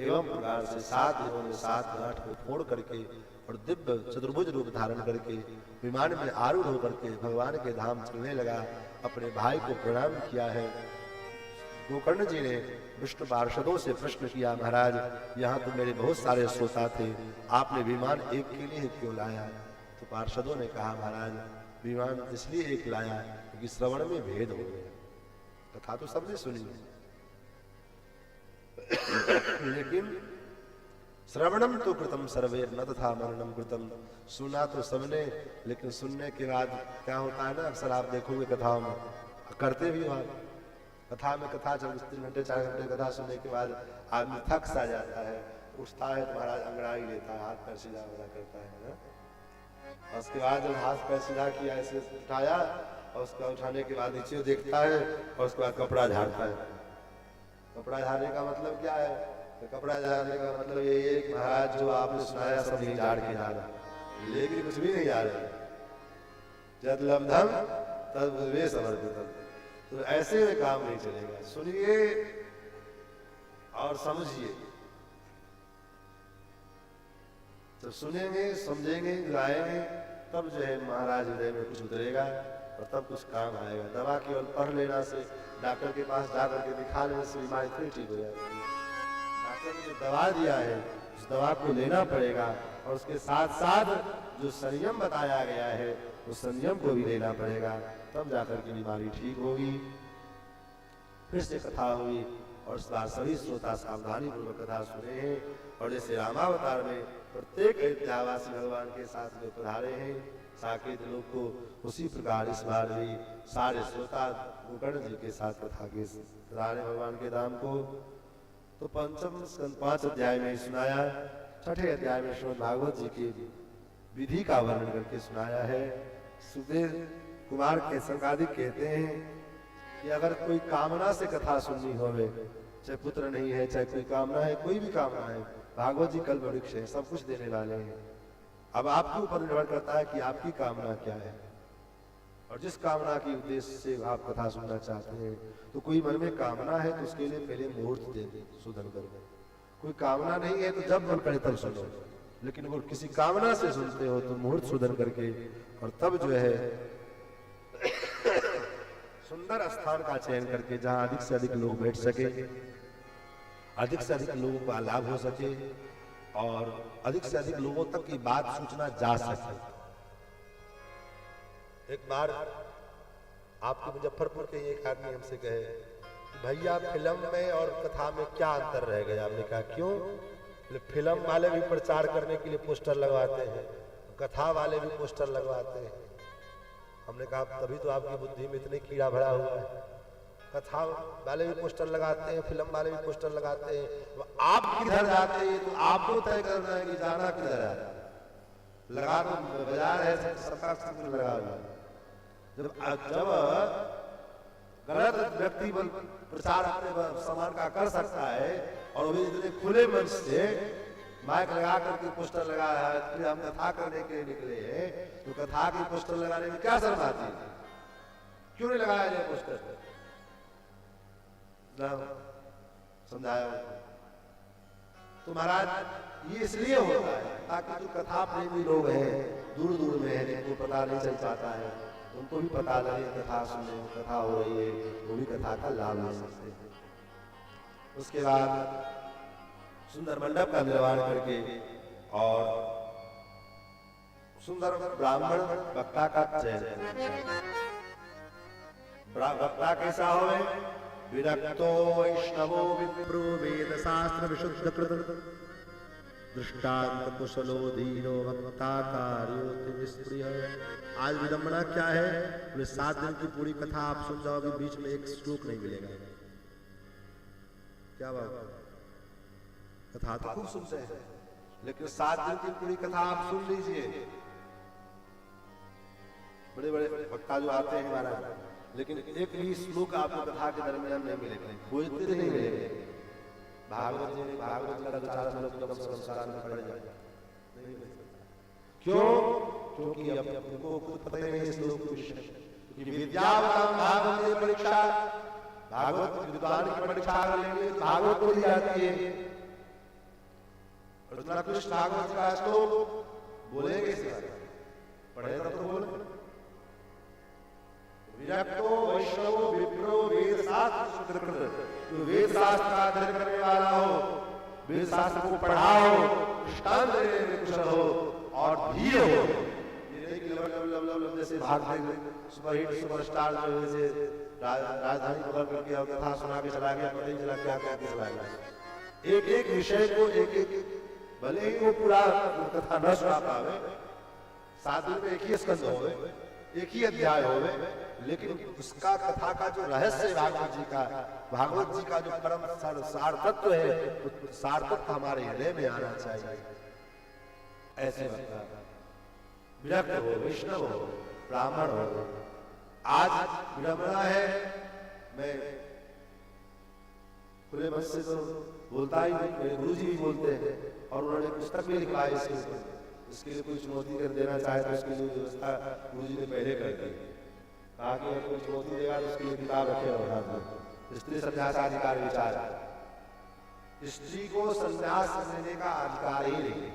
एवं प्रकार से 7 दिनों में 7 गांठ को फोड़ करके और दिव्य चतुर्भुज रूप धारण करके विमान में आरूढ़ होकर के भगवान के धाम चलने लगा। अपने भाई को प्रणाम किया है। गोकर्ण जी ने विष्णु पार्षदों से प्रश्न किया, महाराज यहाँ तो मेरे बहुत सारे श्रोता थे, आपने विमान एक के लिए क्यों लाया? तो पार्षदों ने कहा, महाराज विमान इसलिए एक लाया क्योंकि श्रवण में भेद हो गया। कथा तो सबने सुनी लेकिन श्रवणम तो कृतम सर्वेर न तथा मननम कृतम। सुना तो सबने, लेकिन सुनने के बाद क्या होता है ना, अक्सर आप देखोगे कथाओं में करते भी हो। कथा में कथा जब 3 घंटे 4 घंटे कथा सुनने के बाद आदमी थक सा जाता है, उठता है तो महाराज अंगड़ाई लेता है, हाथ पैर सीधा वाला करता है ना। और उसके बाद जब हाथ पैर सीधा किया, ऐसे उठाया और उसका उठाने के बाद नीचे देखता है और उसके बाद कपड़ा झाड़ता है। कपड़ा झाड़ने का मतलब क्या है? तो कपड़ा झाड़ने का मतलब ये है कि महाराज जो आपने सुनाया सब नहीं झाड़ के जा रहा, लेकिन कुछ भी नहीं जा रहे। जद लब्धम तद वे समर्पितम। तो ऐसे में काम नहीं चलेगा। सुनिए और समझिए। जब सुनेंगे, समझेंगे, गाएंगे, तब जो है महाराज हृदय में कुछ उतरेगा और तब कुछ काम आएगा। दवा केवल पढ़ लेना से, डॉक्टर के पास जाकर के दिखा लेने से बीमारी थोड़ी ठीक हो जाती है। डॉक्टर ने जो दवा दिया है उस दवा को लेना पड़ेगा और उसके साथ साथ जो संयम बताया गया है उस संयम को भी लेना पड़ेगा, तब जाकर के बीमारी ठीक होगी। फिर से कथा हुई। और इस बार सभी श्रोता सावधानी पूर्वक कथा सुने हैं। और जैसे रामावतार में प्रत्येक अयोध्यावासी भगवान के साथ में पधारे हैं, साकेत लोग को उसी प्रकार इस बार भी सारे श्रोता गोकर्ण जी के साथ कथा के पधारे भगवान के धाम को। तो पंचम स्कंद 5 अध्याय में सुनाया, छठे अध्याय में श्रीमद् भागवत जी की विधि का वर्णन करके सुनाया है। सुखदेव कुमार के संगादिक कहते हैं कि अगर कोई कामना से कथा सुननी होवे, चाहे पुत्र नहीं है, चाहे कोई कामना है, कोई भी कामना है, भागवत जी कल्प वृक्ष है, सब कुछ देने वाले हैं। अब आपके ऊपर निर्भर करता है कि आपकी कामना क्या है, और जिस कामना की उद्देश्य से आप कथा सुनना चाहते हैं। तो कोई मन में कामना है तो उसके लिए पहले मुहूर्त दे दे सुधन कर। कोई कामना नहीं है तो जब मन करे तब सुनो, लेकिन अगर किसी कामना से सुनते हो तो मुहूर्त सुधन करके, और तब जो है सुंदर स्थान का चयन करके जहां अधिक से अधिक लोग बैठ सके, अधिक से अधिक लोगों का लाभ हो सके, और अधिक से अधिक लोगों तक की बात सूचना जा सके। एक बार आपके मुजफ्फरपुर के एक आदमी हमसे कहे कि भैया फिल्म में और कथा में क्या अंतर रह गया? हमने कहा क्यों? फिल्म वाले भी प्रचार करने के लिए पोस्टर लगवाते हैं, कथा वाले भी पोस्टर लगवाते हैं। हमने कहा तभी तो आपकी बुद्धि में इतने कीड़ा भरा हुआ है। कथा वाले भी पोस्टर लगाते हैं, फिल्म वाले भी पोस्टर लगाते हैं, आप किधर जाते हैं तो आपको तय करना है कि जाना किधर है। लगा तो बाजार है, सरकार लगा हुआ है। जब गलत व्यक्ति प्रचार अपने सामान का कर सकता है, और वो इतने खुले मंच से माइक लगा करके पोस्टर लगाया है, फिर हम कथा करने के लिए निकले हैं, तो कथा की पोस्टर लगाने में क्या शर्म आती है? क्यों नहीं लगाया जाए पोस्टर? समझाया तो महाराज ये इसलिए होता है ताकि जो कथा प्रेमी लोग हैं दूर दूर में है, जिनको पता नहीं चल पाता है, उनको भी पता लगे कथा सुनने कथा हो रही है, वो भी कथा का लाभ ले सकते हैं। उसके बाद सुंदर मंडप का निर्माण करके और सुंदर ब्राह्मण वक्ता का चयन। वक्ता कैसा होवे? विरक्तो वैष्णवो विप्रो वेद शास्त्र विशुद्ध कृत दृष्टांत कुशलो दीनो वक्ता कार्योति निष्प्रिय। आज विडंबना क्या है? 7 दिन की पूरी कथा आप सुन जाओगे, बीच में एक श्लोक नहीं मिलेगा। क्या बात? कथा तो खूब सुनते हैं, लेकिन 7 दिन की पूरी कथा आप सुन लीजिए। बड़े बड़े वक्ता जो आते हैं महाराज, लेकिन एक भी श्लोक आपको कथा के दरमियान नहीं मिलेगा, बोलते नहीं मिलेंगे। भागवत जी का 4 श्लोक कम संस्कार में पड़ जाए। क्यों? क्योंकि अब उनको खुद पता ही नहीं श्लोक के विषय। क्योंकि विद्यावताम भागवत परीक्षा, भागवत विद्वान की परीक्षा कर लेंगे तो भागवत बोली जाती है। और इतना कृष्ण भागवत का श्लोक बोलेंगे, पढ़े तो बोले। विरक्तो वैष्णवो विप्रो वेद शास्त्र कृत, जो वेद शास्त्र का अध्ययन करने वाला हो, वेद शास्त्र को पढ़ा हो, दृष्टांत देने में कुशल हो और धीर हो। ये जैसे भाग सुपरहिट सुपरस्टार जो है राजधानी पकड़ करके और कथा सुना के चला गया, पता ही चला क्या क्या चला गया। एक एक विषय को एक एक, भले ही वो पूरा कथा न सुना पावे, 7 दिन में एक ही स्कंद होवे, एक ही अध्याय होवे, लेकिन उसका कथा का जो रहस्य भागवत जी का जो परम सार तत्व है, तो सार तत्व हमारे हृदय में आना चाहिए। ऐसे विरक्त हो, वैष्णव हो, ब्राह्मण हो। आज विडंबना है, मैं खुले मन से तो बोलता ही नहीं, मेरे गुरु जी भी बोलते हैं, और उन्होंने पुस्तक भी लिखवाई इसके लिए कोई चुनौती कर देना चाहे तो उसके लिए व्यवस्था गुरु जी ने पहले कर दी। कहा कि अगर कोई चुनौती देगा तो उसके लिए किताब रखे होगा, स्त्री संन्यास अधिकार विचार। स्त्री को संन्यास लेने का अधिकार ही नहीं,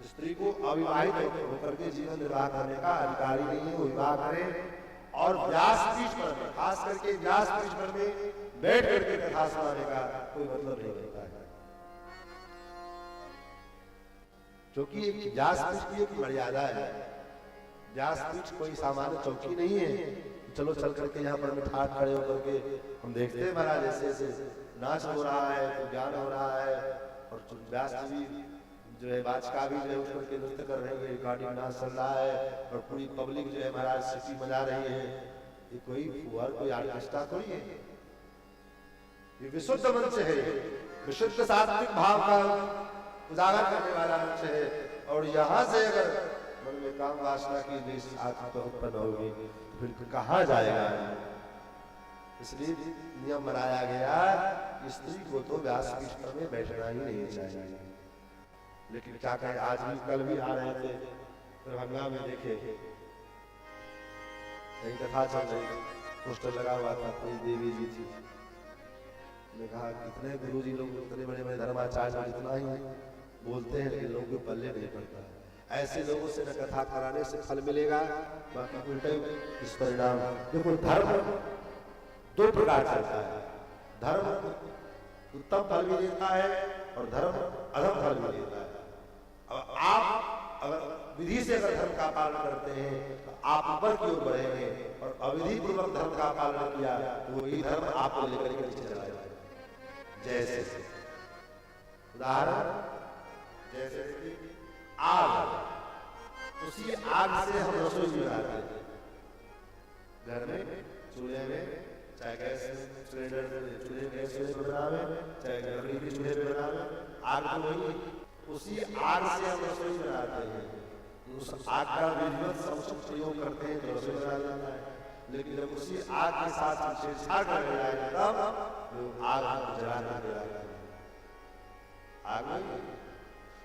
स्त्री को अविवाहित होकर के जीवन निर्वाह करने का अधिकार ही नहीं है। वो विवाह करे और व्यासपीठ पर, खास करके व्यासपीठ पर में बैठ करके कथा सुनाने का कोई मतलब नहीं होता है, क्योंकि एक व्यासपीठ की एक मर्यादा है। व्यासपीठ कोई सामान्य चौकी नहीं है, चलो चल करके यहाँ पर ठाठ खड़े होकर के हम देखते हैं महाराज ऐसे ऐसे नाच हो रहा है, तो ज्ञान हो रहा है, और व्यास जी जो है बाचका भी जो है उठ करके नृत्य कर रही है, रिकॉर्डिंग डांस चल रहा है, और पूरी पब्लिक जो है महाराज सीटी बजा रही है। ये कोई फुहार कोई आर्केस्ट्रा थोड़ी है, ये विशुद्ध मंच है, विशुद्ध सात्विक भाव का उजागर करने वाला मंच है। और यहाँ से अगर मन में काम वासना की देश आत्मा उत्पन्न होगी तो फिर कहाँ जाएगा। इसलिए नियम बनाया गया कि स्त्री को तो व्यासपीठ में बैठना ही नहीं चाहिए। लेकिन क्या कहें, आज भी कल भी आ रहे थे दरभंगा में, देखे यही कथा चल रही, पोस्टर लगा हुआ था, कोई देवी जी थी, ने कहा कितने गुरु जी लोग इतने बड़े बड़े धर्माचार्य इतना ही बोलते हैं लेकिन लोगों के पल्ले नहीं पड़ता। ऐसे लोगों से न कथा कराने से फल मिलेगा, बाकी उल्टे इस परिणाम। देखो धर्म दो प्रकार चलता है, धर्म उत्तम फल भी देता है और धर्म अधम फल भी देता है। अब आप अगर विधि से अगर धर्म का पालन करते हैं तो आप ऊपर की ओर बढ़ेंगे, और अविधि पूर्वक धर्म का पालन किया तो वही धर्म आपको लेकर के नीचे चला जाएगा। जैसे उदाहरण, जैसे आग, उसी आग से हम रसोई बनाते हैं घर में, चूल्हे में, चाहे गैस सिलेंडर चूल्हे गैस पे बनावे, चाहे लकड़ी के चूल्हे पे बनावे, आग तो वही, उसी आग से हम रसोई बनाते हैं। उस आग का विधिवत समुचित प्रयोग करते हैं तो रसोई बना जाता है। लेकिन जब उसी आग के साथ छेड़छाड़ कर जाए तब लोग आग को जलाना लगता है। आग नहीं,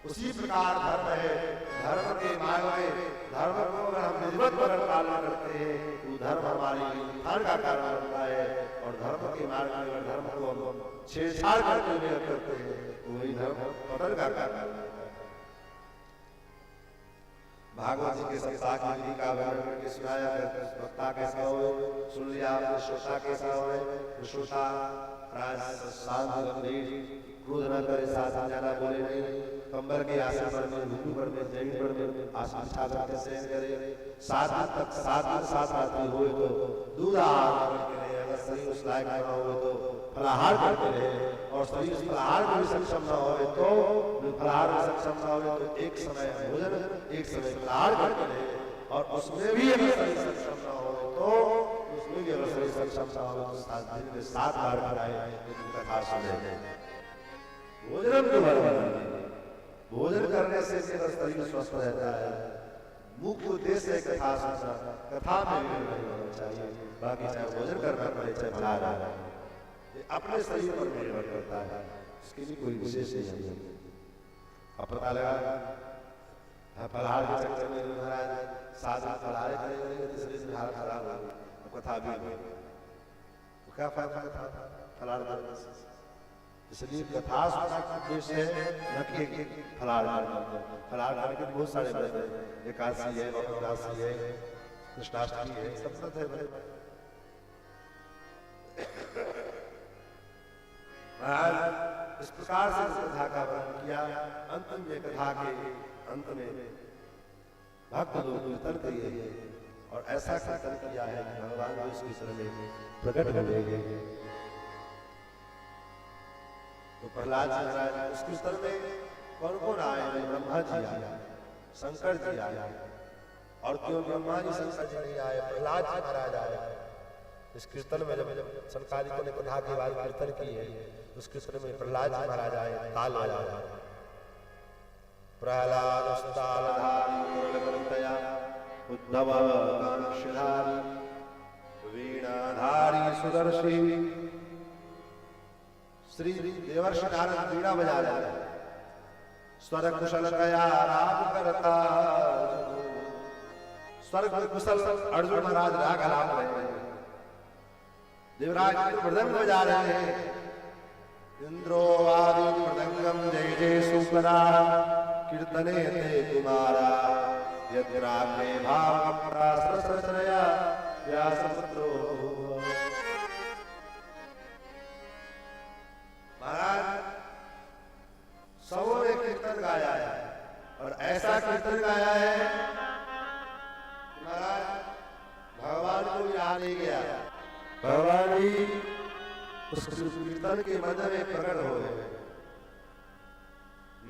उसी प्रकार धर्म है, धर्म के मार्ग में धर्म को अगर हम विधिवत पालन करते हैं तो धर्म हमारे उत्थान का कारण बनता है, और धर्म के मार्ग में अगर धर्म को हम छेड़छाड़ करते हैं तो वही धर्म पतन का कारण बनता है। भागवत जी के सप्ताह की विधि का वर्णन करके सुनाया, वक्ता कैसा हो, सुन लिया आपने, श्रोता कैसा हो, श्रोता शांत गंभीर, क्रोध न करे, साथ ज्यादा बोले नहीं, कंबल के आसन पर में, घुटू पर में, जमीन पर में आसन बिछा करके शयन करे, 7 दिन तक 7 रात्रि होए तो दूध आहार करके रहे, अगर शरीर उस लायक न हो तो फलाहार करते रहे, और शरीर उस फलाहार में भी सक्षम न हो तो फलाहार में सक्षम न हो तो एक समय भोजन, एक समय फलाहार करते रहे, और उसमें भी अगर शरीर सक्षम न हो तो उसमें भी अगर शरीर सक्षम न हो तो 7 दिन में 7 बार कराए कथा सुने। भोजन के बारे में, भोजन करने से शरीर स्वस्थ रहता है। मुख्य उद्देश्य है कथा सुनना, कथा में भी नहीं होना चाहिए, बाकी चाहे भोजन करना पड़े चाहे फलाहार, ये अपने शरीर पर निर्भर करता है, इसके लिए कोई विशेष नहीं है। अब पता लगा फलाहार के चक्कर में महाराज 7 दिन फलाहार करेंगे तो शरीर में हालत खराब होगी, कथा भी होगी तो क्या फायदा कथा फलाहार करने से। इसलिए कथा सुनना का उद्देश्य है न कि फलाहार करना। फलाहार करने के बहुत सारे व्रत हैं, एकादशी है, वक्रदासी है, कृष्णाष्टमी है, सब व्रत है बड़े। महाराज इस प्रकार से कथा का वर्णन किया। अंत में कथा के अंत में भक्त लोग कीर्तन किए, और ऐसा कीर्तन किया है कि भगवान उस कीर्तन में प्रकट हो गए। तो प्रहलाद जी महाराज उस कीर्तन में कौन कौन आए? ब्रह्मा जी आए, शंकर जी आए, और क्यों ब्रह्मा जी शंकर जी नहीं आए, प्रहलाद जी महाराज आए। इस कीर्तन में जब संकालिकों ने कथा के बाद कीर्तन की है, उस कीर्तन में प्रहलाद जी महाराज आए, ताल बजाया। प्रहलाद उद्धव कांक्षधारी वीणाधारी सुदर्शी। श्री देवर्षि नारद वीणा बजा रहे हैं, स्वर्ग कुशल गया राग करता, स्वर्ग कुशल अर्जुन महाराज राग आलाप रहे हैं, देवराज मृदंग बजा रहे हैं। इंद्रो आदि मृदंगम जय जय सुपरा, कीर्तने ते तुम्हारा यद्राग्ने भाव प्रसरया व्यासपुत्रो। महाराज सबों ने कीर्तन गाया है, और ऐसा कीर्तन गाया है नहीं गया, भगवान ही उस कीर्तन के मध्य में प्रकट हो गए।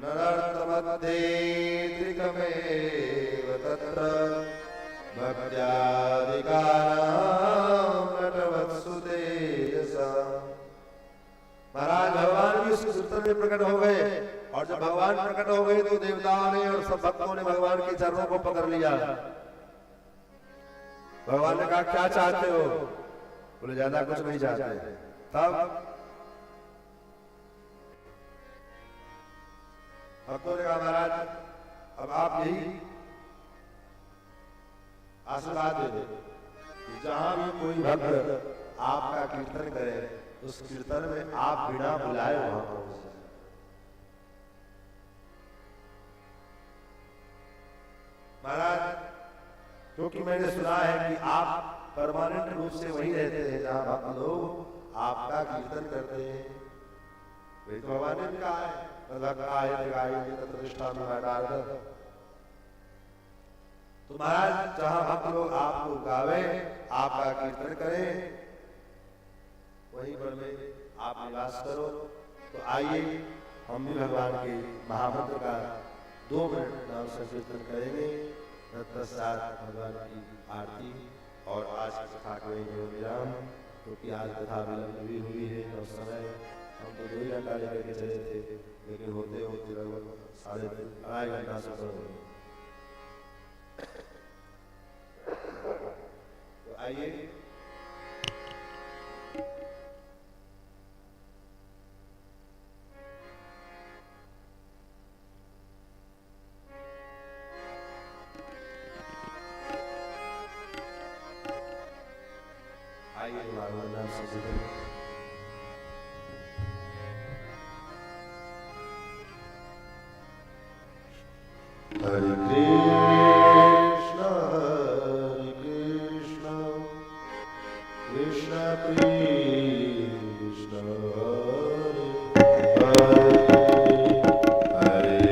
नरार्तमध्ये त्रिकमेव तत्र भक्त्यादिकानां नटवत्सुतेजसा। महाराज भगवान भी उस कीर्तन में प्रकट हो गए, और जब भगवान प्रकट हो गए तो देवताओं ने और सब भक्तों ने भगवान के चरणों को पकड़ लिया। भगवान ने कहा क्या चाहते हो? बोले ज्यादा कुछ नहीं चाहते। तब भक्तों ने कहा महाराज अब आप यही आशीर्वाद दे दे कि जहां भी कोई भक्त आपका कीर्तन करे उस कीर्तन में आप बिना बुलाए वहां पहुंच जाए। महाराज क्योंकि मैंने सुना है कि आप परमानेंट रूप से वहीं रहते हैं जहां भक्त लोग आपका कीर्तन करते हैं। वे तो भगवान ने कहा है तो महाराज जहां भक्त लोग आपको गावे आपका कीर्तन करें वहीं पर में आप निवास करो। तो आइए हम भी भगवान के महामंत्र का 2 मिनट नाम संकीर्तन करेंगे। तत्पश्चात भगवान की आरती और आज की कथा करेंगे विराम, क्योंकि आज कथा विलंब भी हुई है और समय हम तो 2 घंटा लेकर के चले थे, लेकिन होते होते लगभग 2.5 घंटा से ऊपर हो गए। तो आइए भगवान नाम से हरे कृष्ण कृष्ण कृष्ण हरे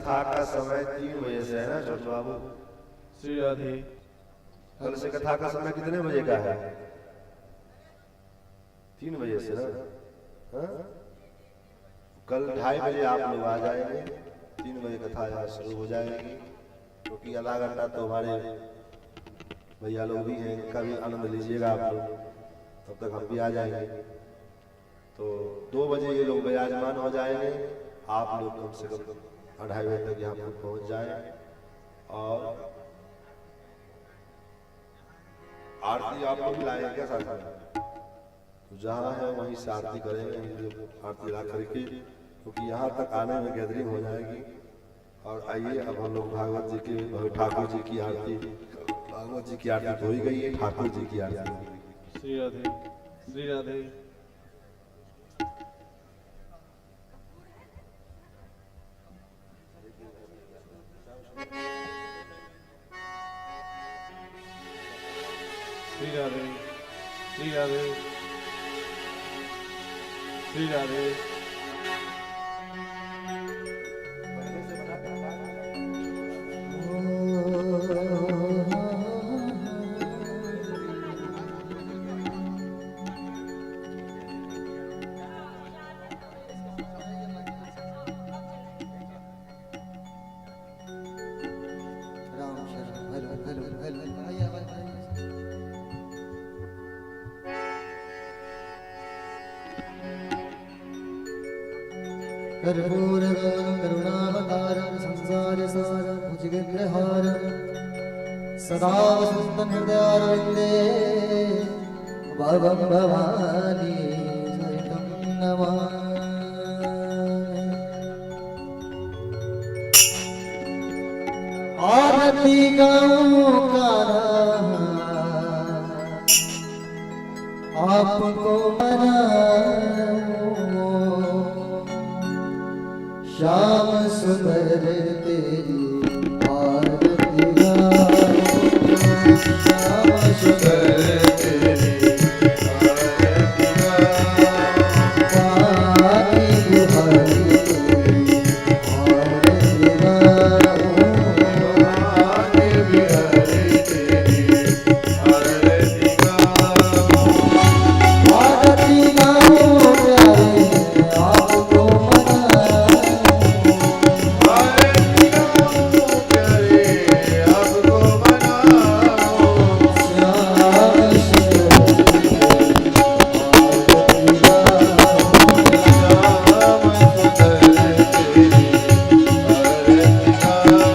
कथा का समय 3 बजे से है ना छोटे बाबू? श्री राधे। कल से कथा का समय कितने बजे का है? 3 बजे से ना? हाँ? कल 2:30 बजे आप लोग आ जाएंगे, 3 बजे कथा यहाँ शुरू हो जाएगी, क्योंकि आधा घंटा तो हमारे भैया लोग भी हैं, इनका भी आनंद लीजिएगा आप लोग, तब तक हम भी आ जाएंगे। तो 2 बजे ये लोग विराजमान हो जाएंगे, आप लोग कम से कम 2:30 बजे तक यहाँ पर पहुँच जाए। और आरती आप लोग लाएंगे क्या साथ में? तो जहाँ है वहीं से आरती करेंगे, आरती ला करके, क्योंकि यहाँ तक आने में गैदरिंग हो जाएगी। और आइए अब हम लोग भागवत जी के, ठाकुर जी की आरती, भागवत जी की आरती तो हो ही गई है, ठाकुर जी की आरती होगी। श्री राधे। श्री राधे। श्री राधे। श्री राधे। श्री राधे। कर्पूरगौरं करुणावतारं संसारसारं भुजगेन्द्रहारं सदा वसन्तं हृदयारविन्दे भवं भवानी सहितं नमामि। आरती गाऊं आपको मनाऊं, श्याम सुंदर तेरी आरती गाऊं, श्याम सुंदर तेरी आरती गाऊं, पानी बिहारी तेरी आरती गाऊं, पानी बिहारी तेरी आरती गाऊं, आरती गाऊं प्यारे आपको Hare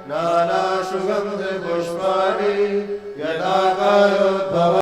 नाना सुगंध पुष्पाणि यदाकारो